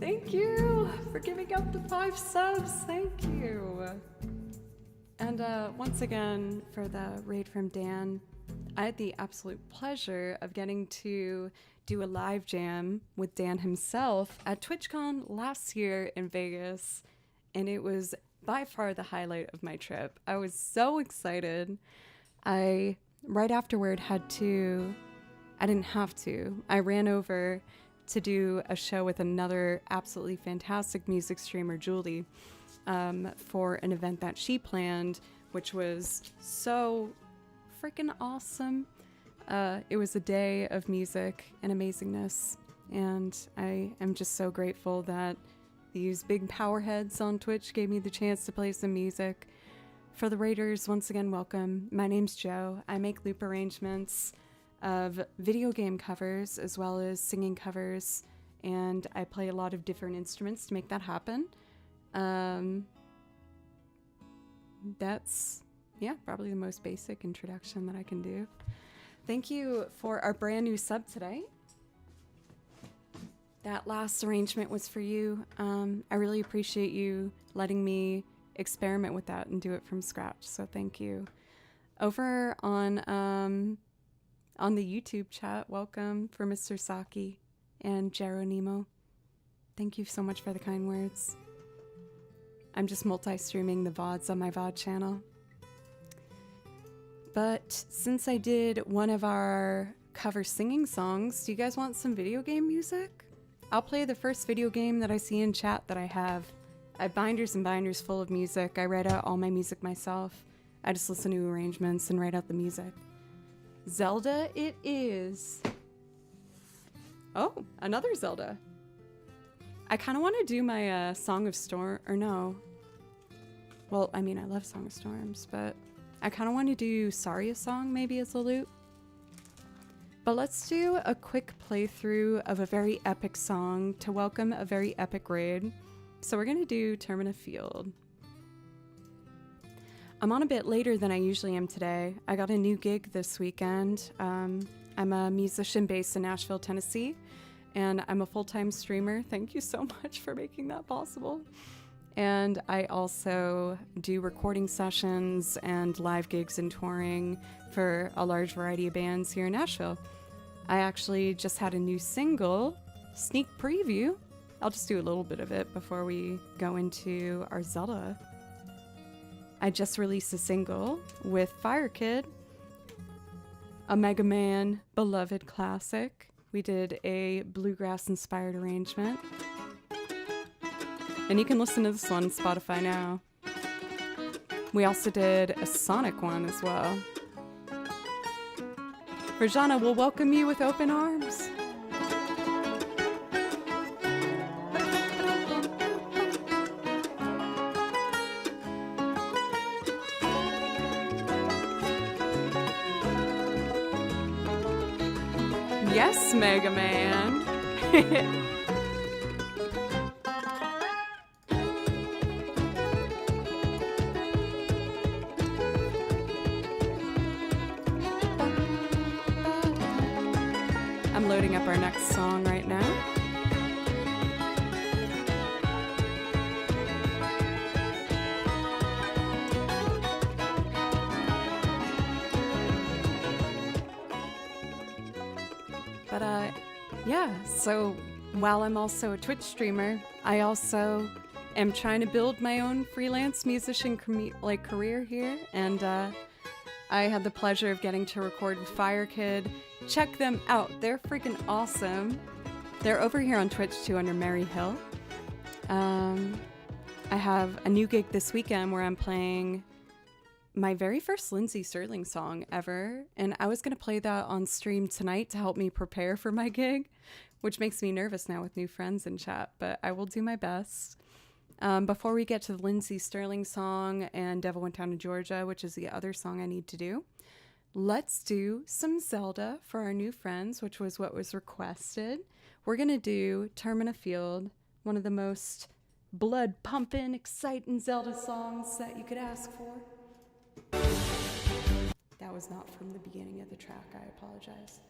Speaker 1: Thank you for giving up the 5 subs. Thank you. And once again, for the raid from Dan, I had the absolute pleasure of getting to do a live jam with Dan himself at TwitchCon last year in Vegas, and it was by far the highlight of my trip. I was so excited. I ran over to do a show with another absolutely fantastic music streamer, Julie, for an event that she planned, which was so freaking awesome. It was a day of music and amazingness, and I am just so grateful that these big powerheads on Twitch gave me the chance to play some music. For the Raiders, once again, welcome. My name's Joe. I make loop arrangements of video game covers as well as singing covers, and I play a lot of different instruments to make that happen. That's, yeah, probably the most basic introduction that I can do. Thank you for our brand new sub today. That last arrangement was for you. I really appreciate you letting me experiment with that and do it from scratch, so thank you. Over on the YouTube chat, welcome for Mr. Saki and Geronimo. Thank you so much for the kind words. I'm just multi-streaming the VODs on my VOD channel. But since I did one of our cover singing songs, do you guys want some video game music? I'll play the first video game that I see in chat that I have. I have binders and binders full of music. I write out all my music myself. I just listen to arrangements and write out the music. Zelda it is. Oh, another Zelda. I kind of want to do my Song of Storm, or no. Well, I mean, I love Song of Storms, but I kind of want to do Saria Song maybe as a loop. But let's do a quick playthrough of a very epic song to welcome a very epic raid. So we're going to do Termina Field. I'm on a bit later than I usually am today. I got a new gig this weekend. I'm a musician based in Nashville, Tennessee, and I'm a full-time streamer. Thank you so much for making that possible. And I also do recording sessions and live gigs and touring for a large variety of bands here in Nashville. I actually just had a new single, sneak preview. I'll just do a little bit of it before we go into our Zelda. I just released a single with Fire Kid, a Mega Man beloved classic. We did a bluegrass-inspired arrangement. And you can listen to this one on Spotify now. We also did a Sonic one as well. Virjana will welcome you with open arms. Yes, Mega Man. I'm loading up our next song right now. But yeah, so while I'm also a Twitch streamer, I also am trying to build my own freelance musician career here, and I had the pleasure of getting to record with Fire Kid. Check them out. They're freaking awesome. They're over here on Twitch too under Mary Hill. I have a new gig this weekend where I'm playing my very first Lindsey Sterling song ever, and I was going to play that on stream tonight to help me prepare for my gig, which makes me nervous now with new friends in chat, but I will do my best. Before we get to the Lindsey Sterling song and Devil Went Down to Georgia, which is the other song I need to do, let's do some Zelda for our new friends, which was what was requested. We're going to do Termina Field, one of the most blood-pumping, exciting Zelda songs that you could ask for. That was not from the beginning of the track. I apologize.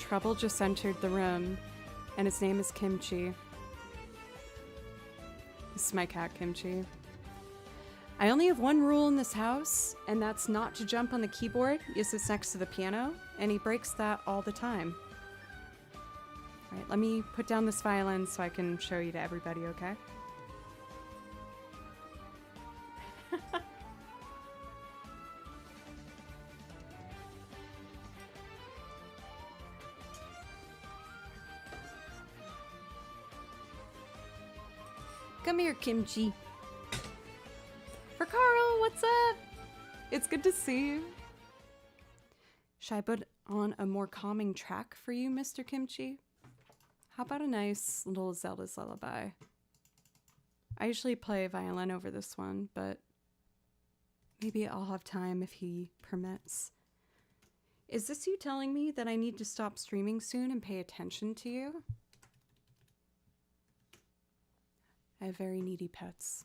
Speaker 1: trouble just entered the room, and his name is Kimchi. This is my cat, Kimchi. I only have one rule in this house, and that's not to jump on the keyboard. He sits next to the piano, and he breaks that all the time. All right, let me put down this violin so I can show you to everybody, okay? Come here, Kimchi. For Carl, what's up? It's good to see you. Should I put on a more calming track for you, Mr. Kimchi? How about a nice little Zelda's Lullaby? I usually play violin over this one, but maybe I'll have time if he permits. Is this you telling me that I need to stop streaming soon and pay attention to you? I have very needy pets.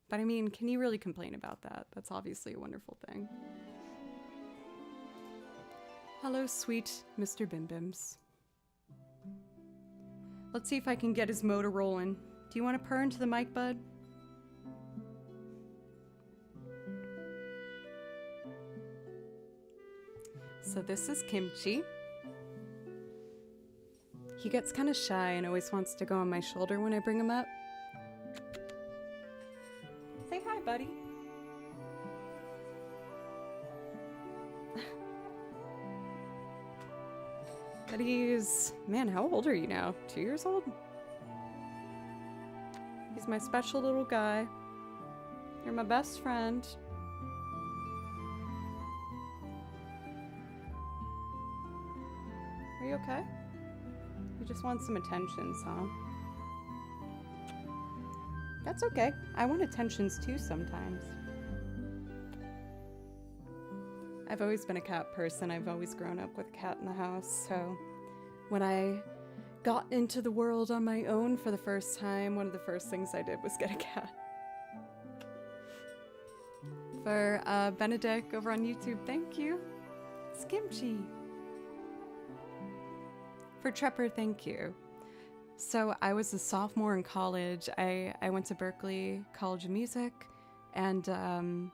Speaker 1: But I mean, can you really complain about that? That's obviously a wonderful thing. Hello, sweet Mr. Bim Bims. Let's see if I can get his motor rolling. Do you want to purr into the mic, bud? So this is Kimchi. He gets kind of shy and always wants to go on my shoulder when I bring him up. Say hi, buddy. But he's... Man, how old are you now? 2 years old? He's my special little guy. You're my best friend. Are you okay? You just want some attentions, huh? That's okay. I want attentions too sometimes. I've always been a cat person. I've always grown up with a cat in the house. So when I got into the world on my own for the first time, one of the first things I did was get a cat. For Benedict over on YouTube, thank you. It's Kimchi. For Trepper, thank you. So I was a sophomore in college. I went to Berkeley College of Music, and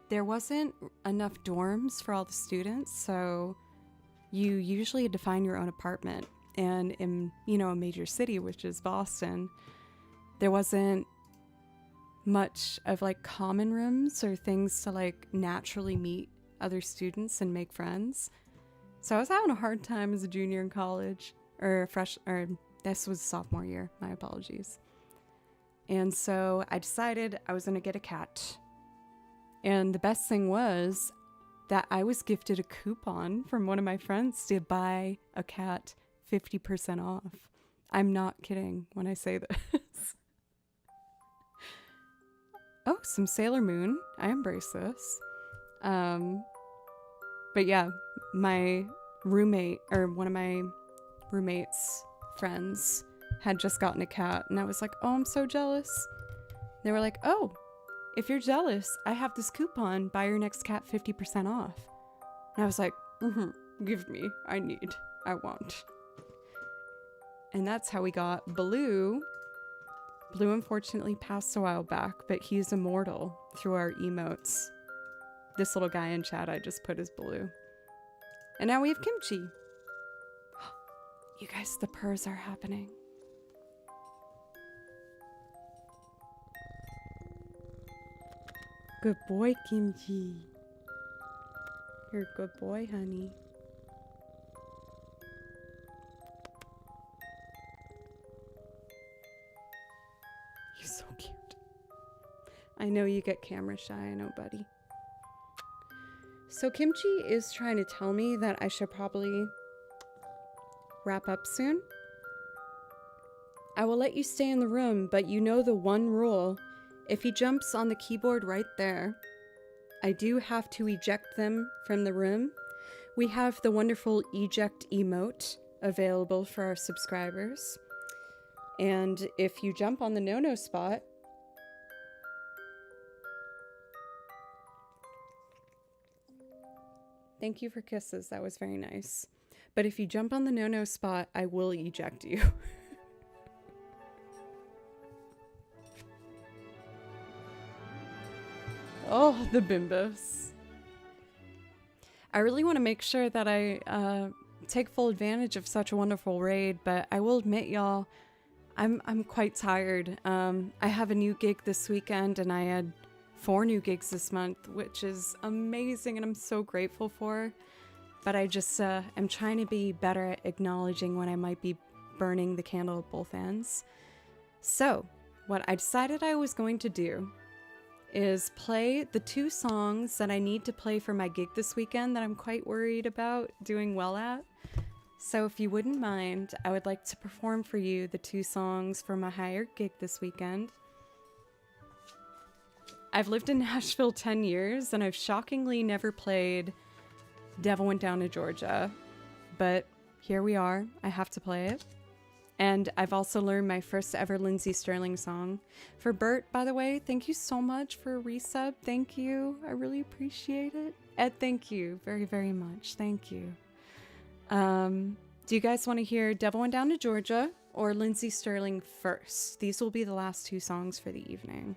Speaker 1: there wasn't enough dorms for all the students, so you usually had to find your own apartment. And in, you know, a major city, which is Boston, there wasn't much of like common rooms or things to like naturally meet other students and make friends. So I was having a hard time as a junior in college, or this was sophomore year, my apologies. And so I decided I was gonna get a cat. And the best thing was that I was gifted a coupon from one of my friends to buy a cat 50% off. I'm not kidding when I say this. Oh, some Sailor Moon. I embrace this. But yeah, my roommate, or one of my roommate's friends, had just gotten a cat, and I was like, oh, I'm so jealous. They were like, oh, if you're jealous, I have this coupon, buy your next cat 50% off. And I was like, give me, I want. And that's how we got Blue. Blue unfortunately passed a while back, but he's immortal through our emotes. This little guy in chat I just put as Blue. And now we have Kimchi. You guys, the purrs are happening. Good boy, Kimchi. You're a good boy, honey. He's so cute. I know you get camera shy, I know, buddy. So Kimchi is trying to tell me that I should probably wrap up soon. I will let you stay in the room, but you know the one rule. If he jumps on the keyboard right there, I do have to eject them from the room. We have the wonderful eject emote available for our subscribers. And if you jump on the no-no spot, Thank you for kisses. That was very nice. But if you jump on the no-no spot, I will eject you. Oh, the bimbos. I really want to make sure that I take full advantage of such a wonderful raid, but I will admit, y'all, I'm quite tired. I have a new gig this weekend, and I had 4 new gigs this month, which is amazing, and I'm so grateful for. But I just am trying to be better at acknowledging when I might be burning the candle at both ends. So, what I decided I was going to do is play the 2 songs that I need to play for my gig this weekend that I'm quite worried about doing well at. So if you wouldn't mind, I would like to perform for you the 2 songs for my hired gig this weekend. I've lived in Nashville 10 years, and I've shockingly never played Devil Went Down to Georgia. But here we are. I have to play it. And I've also learned my first ever Lindsey Sterling song. For Bert, by the way, thank you so much for a resub. Thank you. I really appreciate it. Ed, thank you very, very much. Thank you. Do you guys want to hear Devil Went Down to Georgia or Lindsey Sterling first? These will be the last 2 songs for the evening.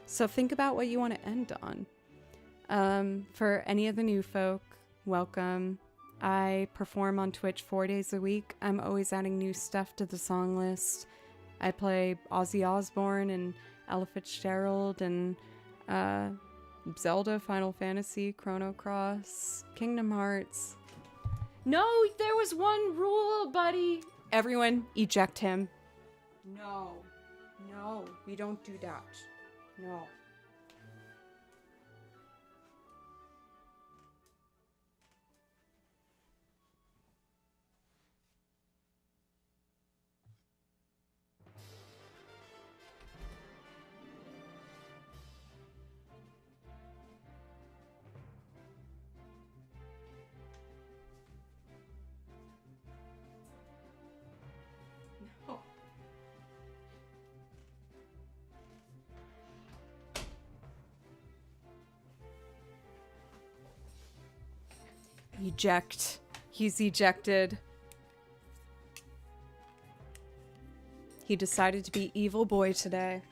Speaker 1: So think about what you want to end on. For any of the new folk, welcome. I perform on Twitch 4 days a week. I'm always adding new stuff to the song list. I play Ozzy Osbourne and Ella Fitzgerald and Zelda, Final Fantasy, Chrono Cross, Kingdom Hearts. No, there was one rule, buddy. Everyone, eject him. No, we don't do that. No. Eject. He's ejected. He decided to be evil boy today.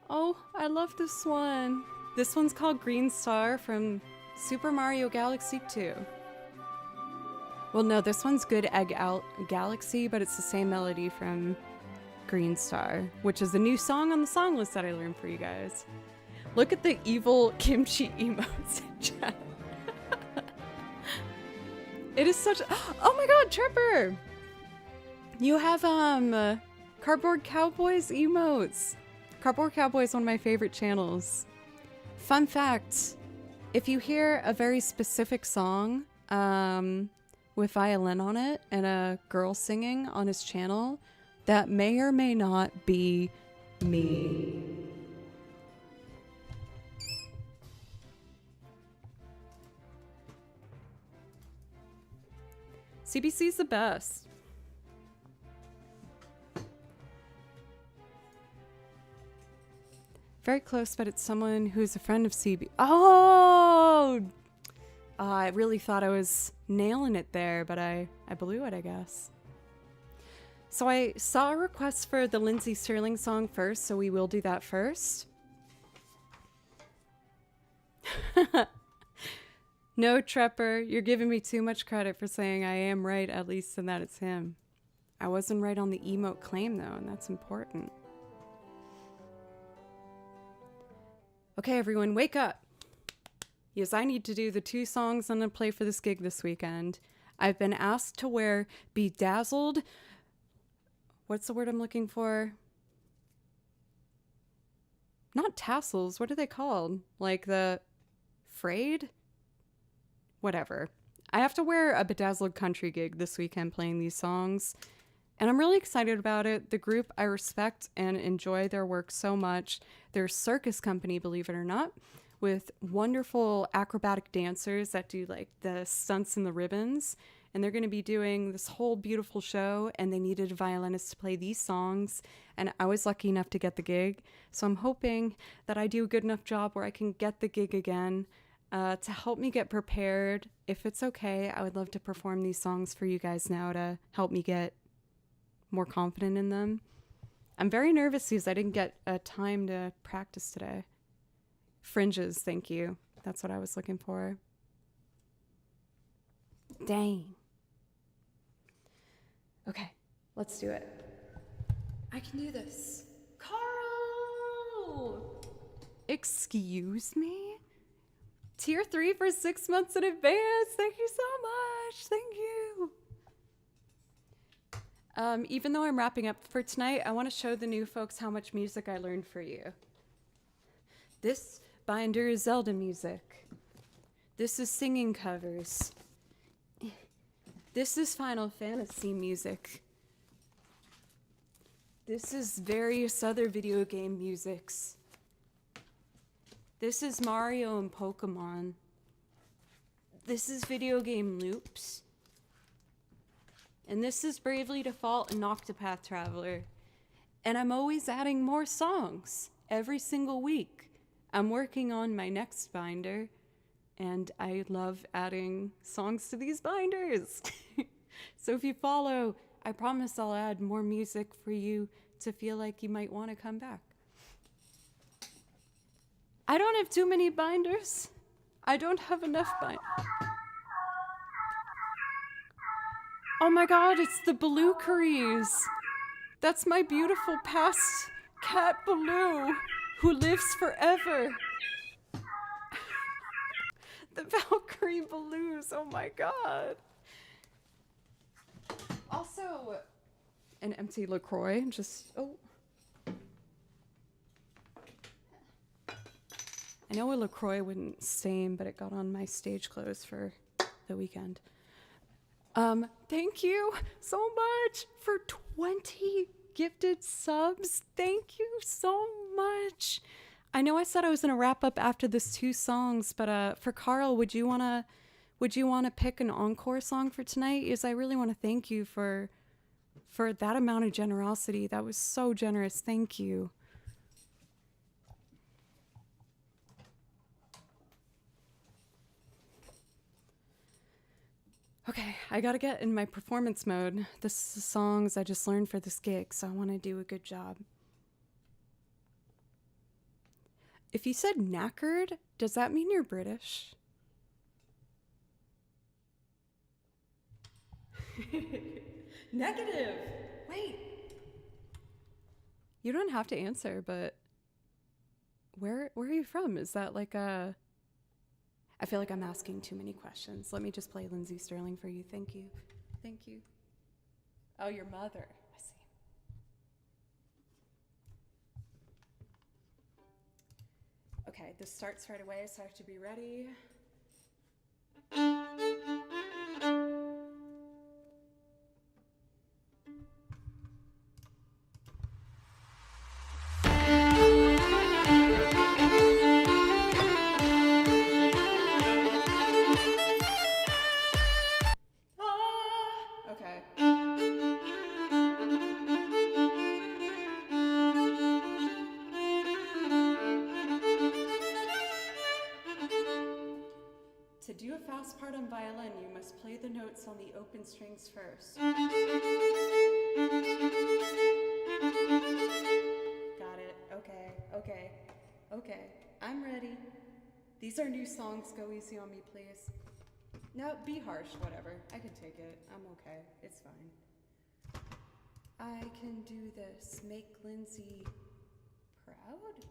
Speaker 1: Oh, I love this one. This one's called Green Star from Super Mario Galaxy 2. Well, no, this one's Good Egg Galaxy, but it's the same melody from Green Star, which is the new song on the song list that I learned for you guys. Look at the evil kimchi emotes in chat. It is such. Oh my god, Tripper! You have Cardboard Cowboys emotes. Cardboard Cowboy is one of my favorite channels. Fun fact: if you hear a very specific song with violin on it and a girl singing on his channel, that may or may not be me. CBC's the best. Very close, but it's someone who's a friend of CB. Oh! I really thought I was nailing it there, but I blew it, I guess. So I saw a request for the Lindsey Sterling song first, so we will do that first. No, Trepper, you're giving me too much credit for saying I am right, at least in that it's him. I wasn't right on the emote claim, though, and that's important. Okay, everyone, wake up. Yes, I need to do the 2 songs I'm going to play for this gig this weekend. I've been asked to wear bedazzled... What's the word I'm looking for? Not tassels. What are they called? Like the frayed? Whatever. I have to wear a bedazzled country gig this weekend playing these songs, and I'm really excited about it. The group, I respect and enjoy their work so much. They're a circus company, believe it or not, with wonderful acrobatic dancers that do like the stunts and the ribbons, and they're going to be doing this whole beautiful show, and they needed a violinist to play these songs, and I was lucky enough to get the gig, so I'm hoping that I do a good enough job where I can get the gig again. to help me get prepared. If it's okay, I would love to perform these songs for you guys now to help me get more confident in them. I'm very nervous because I didn't get a time to practice today. Fringes, thank you. That's what I was looking for. Dang. Okay, let's do it. I can do this. Carl! Excuse me? Tier 3 for 6 months in advance. Thank you so much. Thank you. Even though I'm wrapping up for tonight, I want to show the new folks how much music I learned for you. This binder is Zelda music. This is singing covers. This is Final Fantasy music. This is various other video game musics. This is Mario and Pokemon. This is video game loops. And this is Bravely Default and Octopath Traveler. And I'm always adding more songs every single week. I'm working on my next binder, and I love adding songs to these binders. So if you follow, I promise I'll add more music for you to feel like you might want to come back. I don't have too many binders. I don't have enough binders. Oh my god, it's the Balookeries. That's my beautiful past cat Baloo, who lives forever. The Valkyrie Baloos, oh my god. Also, an empty LaCroix, just, oh. I know a LaCroix wouldn't stain, but it got on my stage clothes for the weekend. Thank you so much for 20 gifted subs. Thank you so much. I know I said I was gonna wrap up after this 2 songs, but for Carl, would you wanna pick an encore song for tonight? Is I really want to thank you for that amount of generosity. That was so generous. Thank you. Okay, I gotta get in my performance mode. This is the songs I just learned for this gig, so I want to do a good job. If you said knackered, does that mean you're British? Negative! Wait! You don't have to answer, but where are you from? Is that like a... I feel like I'm asking too many questions. Let me just play Lindsey Sterling for you. Thank you. Thank you. Oh, your mother. I see. Okay, this starts right away, so I have to be ready. To do a fast part on violin, you must play the notes on the open strings first. Got it. Okay. I'm ready. These are new songs. Go easy on me, please. No, be harsh, whatever. I can take it. I'm okay. It's fine. I can do this. Make Lindsey proud?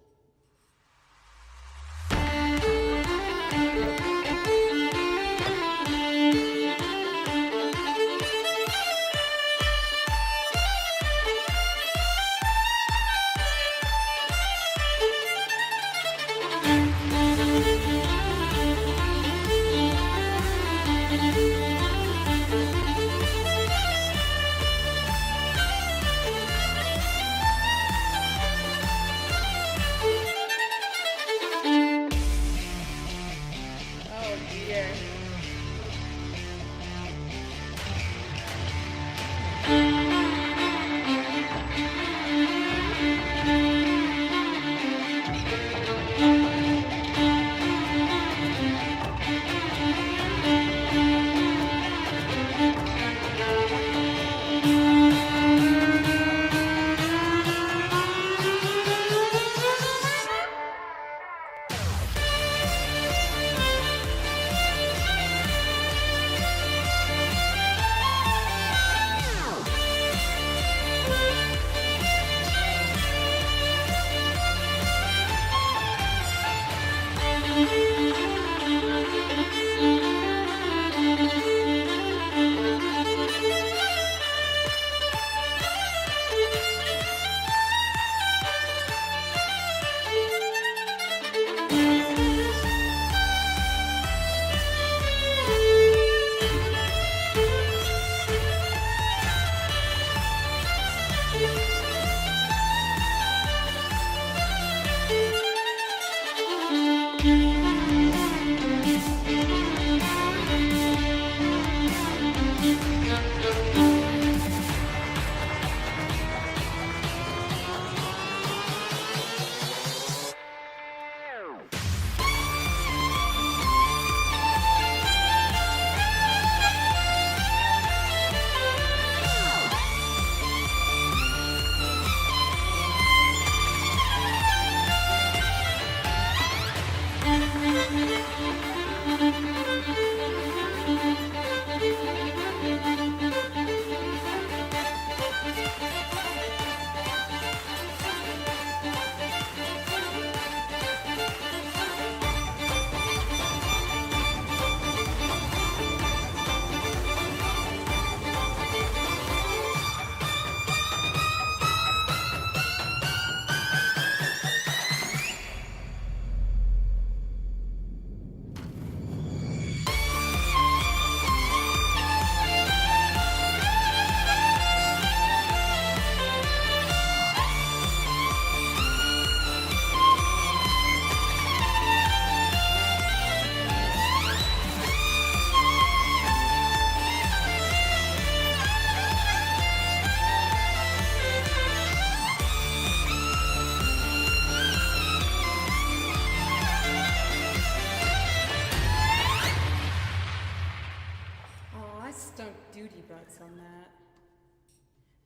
Speaker 1: nuts on that.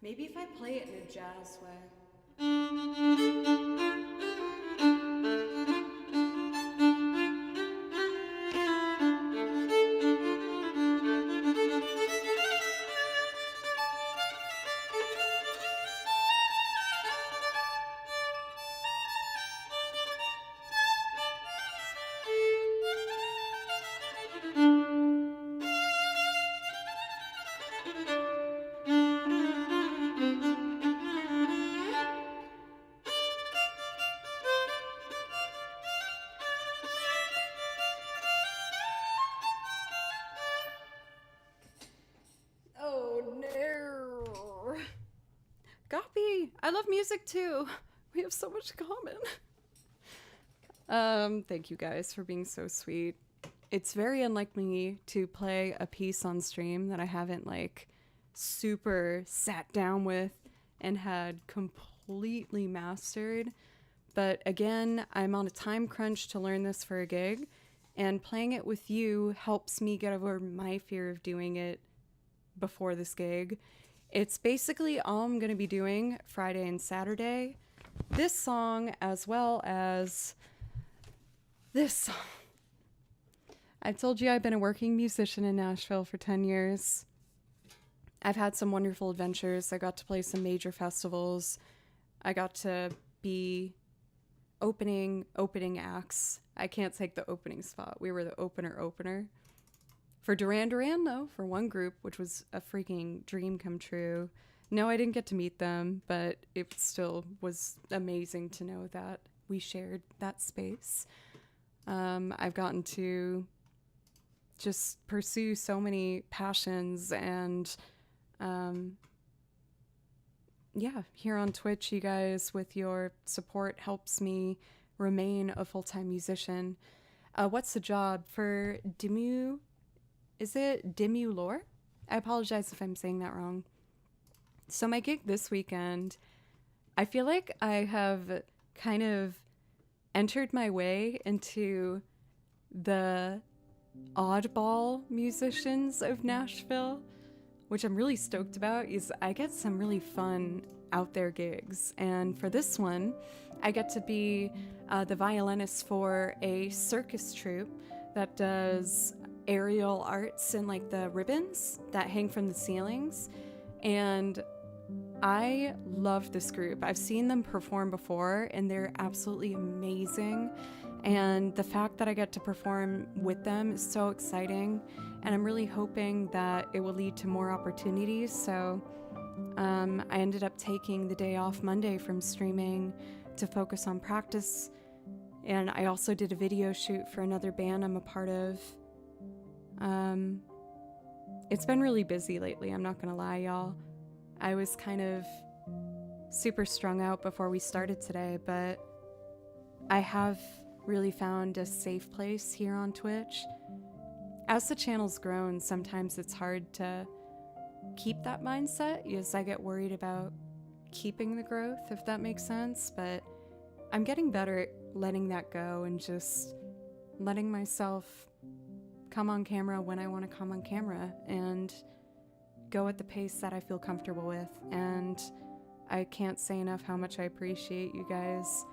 Speaker 1: Maybe if I play it in a jazz way. Oh no. Goppy, I love music too. We have so much in common. Thank you guys for being so sweet. It's very unlike me to play a piece on stream that I haven't like super sat down with and had completely mastered. But again, I'm on a time crunch to learn this for a gig, and playing it with you helps me get over my fear of doing it before this gig. It's basically all I'm going to be doing Friday and Saturday. This song as well as this song. I've told you I've been a working musician in Nashville for 10 years. I've had some wonderful adventures. I got to play some major festivals. I got to be opening acts. I can't take the opening spot. We were the opener. For Duran Duran, though, for one group, which was a freaking dream come true. No, I didn't get to meet them, but it still was amazing to know that we shared that space. I've gotten to just pursue so many passions, and here on Twitch, you guys with your support helps me remain a full-time musician. What's the job for Demu? Is it Demulore? I apologize if I'm saying that wrong. So my gig this weekend, I feel like I have kind of entered my way into the oddball musicians of Nashville, which I'm really stoked about. Is I get some really fun out there gigs, and for this one I get to be the violinist for a circus troupe that does aerial arts and like the ribbons that hang from the ceilings. And I love this group. I've seen them perform before and they're absolutely amazing. And the fact that I get to perform with them is so exciting. And I'm really hoping that it will lead to more opportunities. So I ended up taking the day off Monday from streaming to focus on practice. And I also did a video shoot for another band I'm a part of. It's been really busy lately, I'm not gonna lie, y'all. I was kind of super strung out before we started today, but I have really found a safe place here on Twitch. As the channel's grown, sometimes it's hard to keep that mindset, because I get worried about keeping the growth, if that makes sense, but I'm getting better at letting that go and just letting myself come on camera when I want to come on camera and go at the pace that I feel comfortable with. And I can't say enough how much I appreciate you guys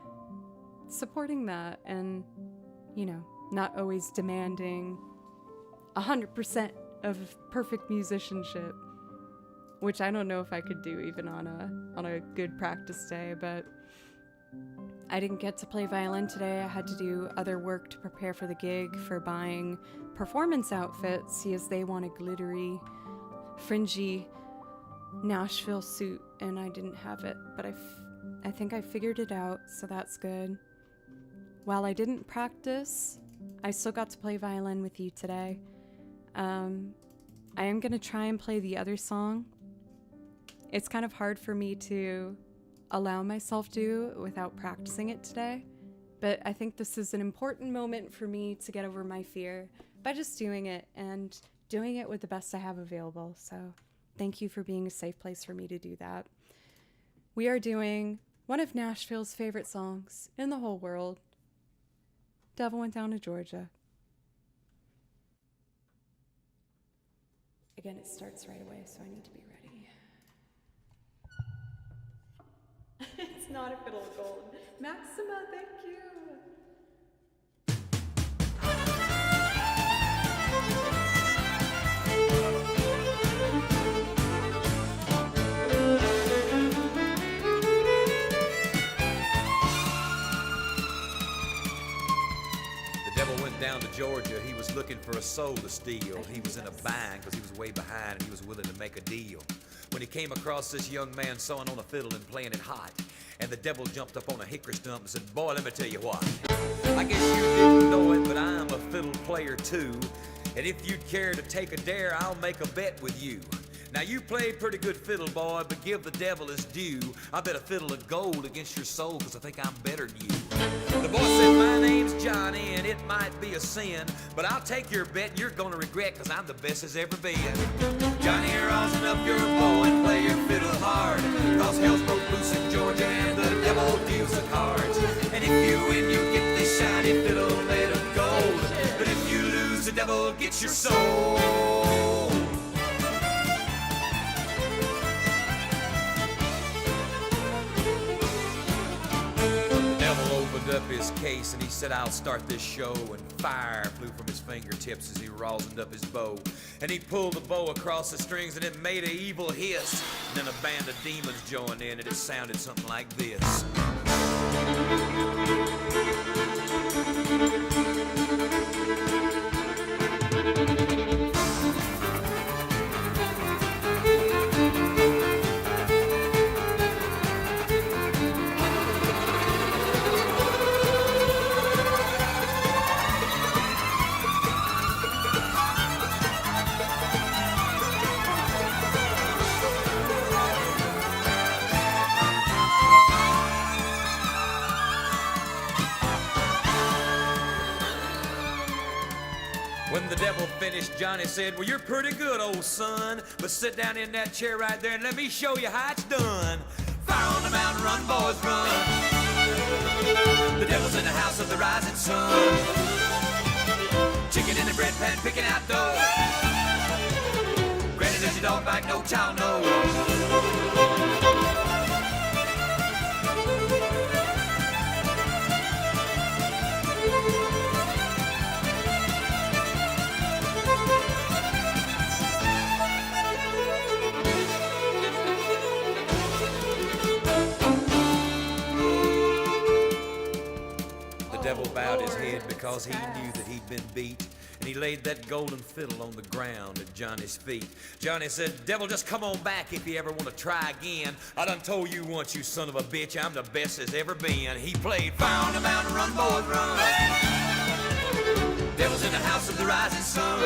Speaker 1: supporting that, and, you know, not always demanding 100% of perfect musicianship, which I don't know if I could do even on a good practice day. But I didn't get to play violin today. I had to do other work to prepare for the gig, for buying performance outfits, as they want a glittery, fringy Nashville suit, and I didn't have it, but I think I figured it out, so that's good. While I didn't practice, I still got to play violin with you today. I am going to try and play the other song. It's kind of hard for me to allow myself to without practicing it today, but I think this is an important moment for me to get over my fear by just doing it, and doing it with the best I have available. So thank you for being a safe place for me to do that. We are doing one of Nashville's favorite songs in the whole world, Devil Went Down to Georgia. Again, it starts right away, so I need to be ready. It's not a fiddle of gold. Maxima, thank you.
Speaker 2: Down to Georgia, he was looking for a soul to steal. He was in a bind because he was way behind and he was willing to make a deal. When he came across this young man sawing on a fiddle and playing it hot, and the devil jumped up on a hickory stump and said, boy, let me tell you what. I guess you didn't know it, but I'm a fiddle player too. And if you'd care to take a dare, I'll make a bet with you. Now you play pretty good fiddle, boy, but give the devil his due. I bet a fiddle of gold against your soul, cause I think I'm better than you. The boy said, my name's Johnny, and it might be a sin, but I'll take your bet, you're gonna regret, cause I'm the best as ever been. Johnny, rosin up your bow and play your fiddle hard, cause hell's broke loose in Georgia and the devil deals the cards. And if you win, you get this shiny fiddle made of gold, but if you lose, the devil gets your soul. Up his case and he said, I'll start this show, and fire flew from his fingertips as he rosined up his bow, and he pulled the bow across the strings and it made an evil hiss, and then a band of demons joined in and it sounded something like this. When the devil finished, Johnny said, well, you're pretty good, old son, but sit down in that chair right there and let me show you how it's done. Fire on the mountain, run, boys, run. The devil's in the house of the rising sun. Chicken in the bread pan, picking out dough. Granny, does your dog bite? No child, no. The devil bowed his head because he knew that he'd been beat, and he laid that golden fiddle on the ground at Johnny's feet. Johnny said, devil, just come on back if you ever want to try again. I done told you once, you son of a bitch, I'm the best as ever been. He played Fire on the Mountain, run, boys, run. Devil's in the house of the rising sun.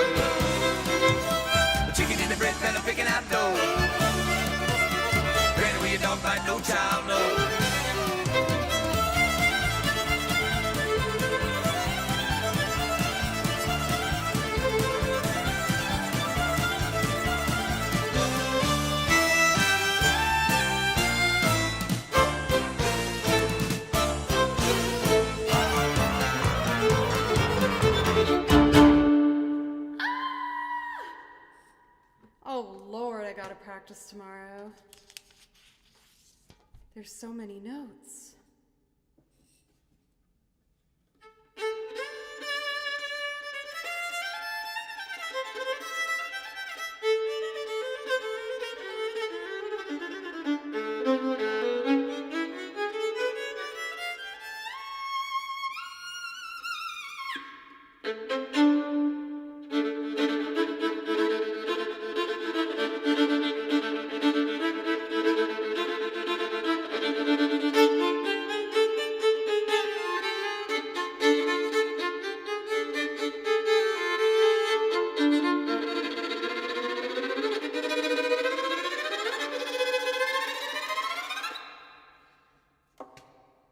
Speaker 2: The chicken in the bread pan, picking out dough. Granny, where your dog bite, no child, no.
Speaker 1: Oh Lord, I gotta practice tomorrow. There's so many notes.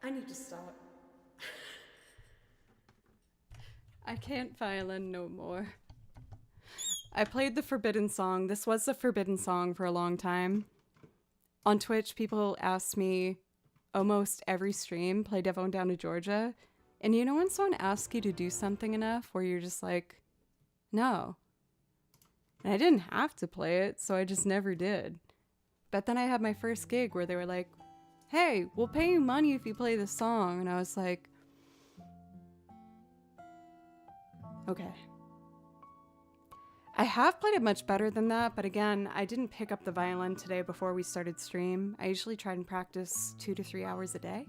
Speaker 1: I need to stop. I can't violin no more. I played the forbidden song. This was the forbidden song for a long time. On Twitch, people ask me almost every stream, play Devil Down to Georgia. And you know when someone asks you to do something enough where you're just like, no. And I didn't have to play it, so I just never did. But then I had my first gig where they were like, hey, we'll pay you money if you play this song. And I was like, okay. I have played it much better than that, but again, I didn't pick up the violin today before we started stream. I usually try and practice 2 to 3 hours a day.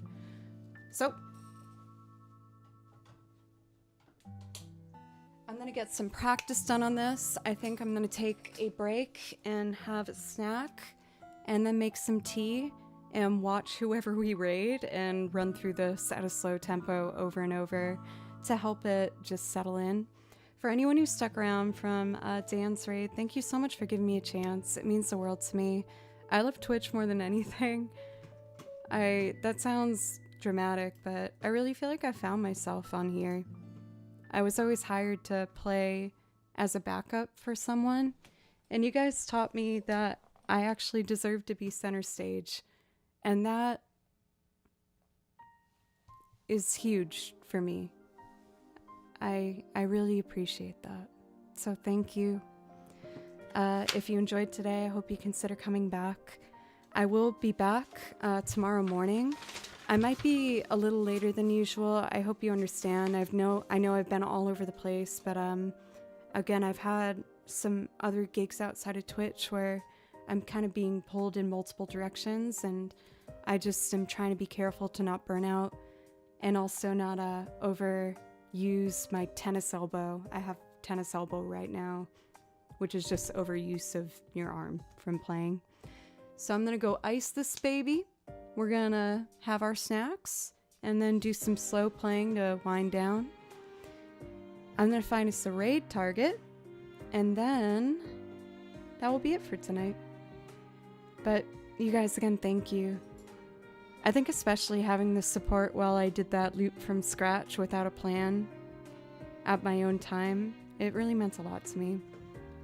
Speaker 1: So, I'm gonna get some practice done on this. I think I'm gonna take a break and have a snack, and then make some tea and watch whoever we raid and run through this at a slow tempo over and over to help it just settle in. For anyone who stuck around from Dan's raid, thank you so much for giving me a chance. It means the world to me. I love Twitch more than anything. That sounds dramatic, but I really feel like I found myself on here. I was always hired to play as a backup for someone, and you guys taught me that I actually deserve to be center stage, and that is huge for me. I really appreciate that. So thank you. If you enjoyed today, I hope you consider coming back. I will be back tomorrow morning. I might be a little later than usual. I hope you understand. I know I've been all over the place, but again, I've had some other gigs outside of Twitch where I'm kind of being pulled in multiple directions, and I just am trying to be careful to not burn out and also not overuse my tennis elbow. I have tennis elbow right now, which is just overuse of your arm from playing. So I'm gonna go ice this baby. We're gonna have our snacks and then do some slow playing to wind down. I'm gonna find us a raid target, and then that will be it for tonight. But you guys, again, thank you. I think especially having the support while I did that loop from scratch without a plan at my own time, it really meant a lot to me.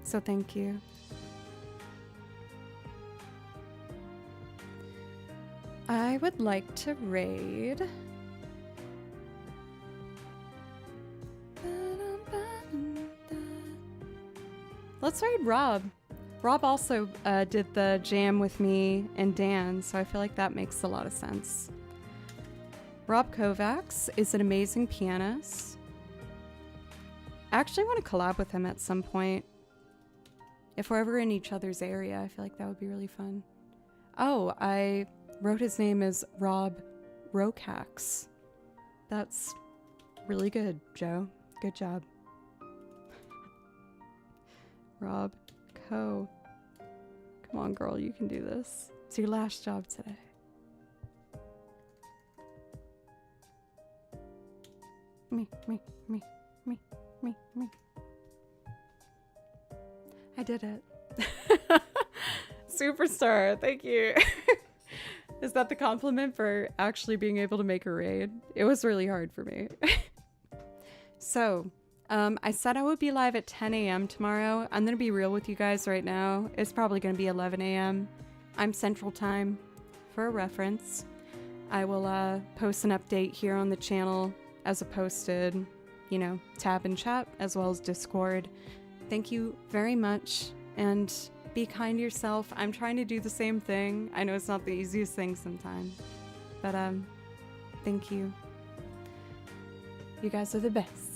Speaker 1: So thank you. I would like to raid. Let's raid Rob. Rob also did the jam with me and Dan, so I feel like that makes a lot of sense. Rob Kovacs is an amazing pianist. I actually want to collab with him at some point. If we're ever in each other's area, I feel like that would be really fun. Oh, I wrote his name as Rob Rokax. That's really good, Joe. Good job. Rob Co. Come on, girl, you can do this. It's your last job today. Me. I did it. Superstar, thank you. Is that the compliment for actually being able to make a raid? It was really hard for me. So, I said I would be live at 10 a.m. tomorrow. I'm going to be real with you guys right now. It's probably going to be 11 a.m. I'm Central Time, for a reference. I will post an update here on the channel as a posted, tab and chat, as well as Discord. Thank you very much, and be kind to yourself. I'm trying to do the same thing. I know it's not the easiest thing sometimes, but thank you. You guys are the best.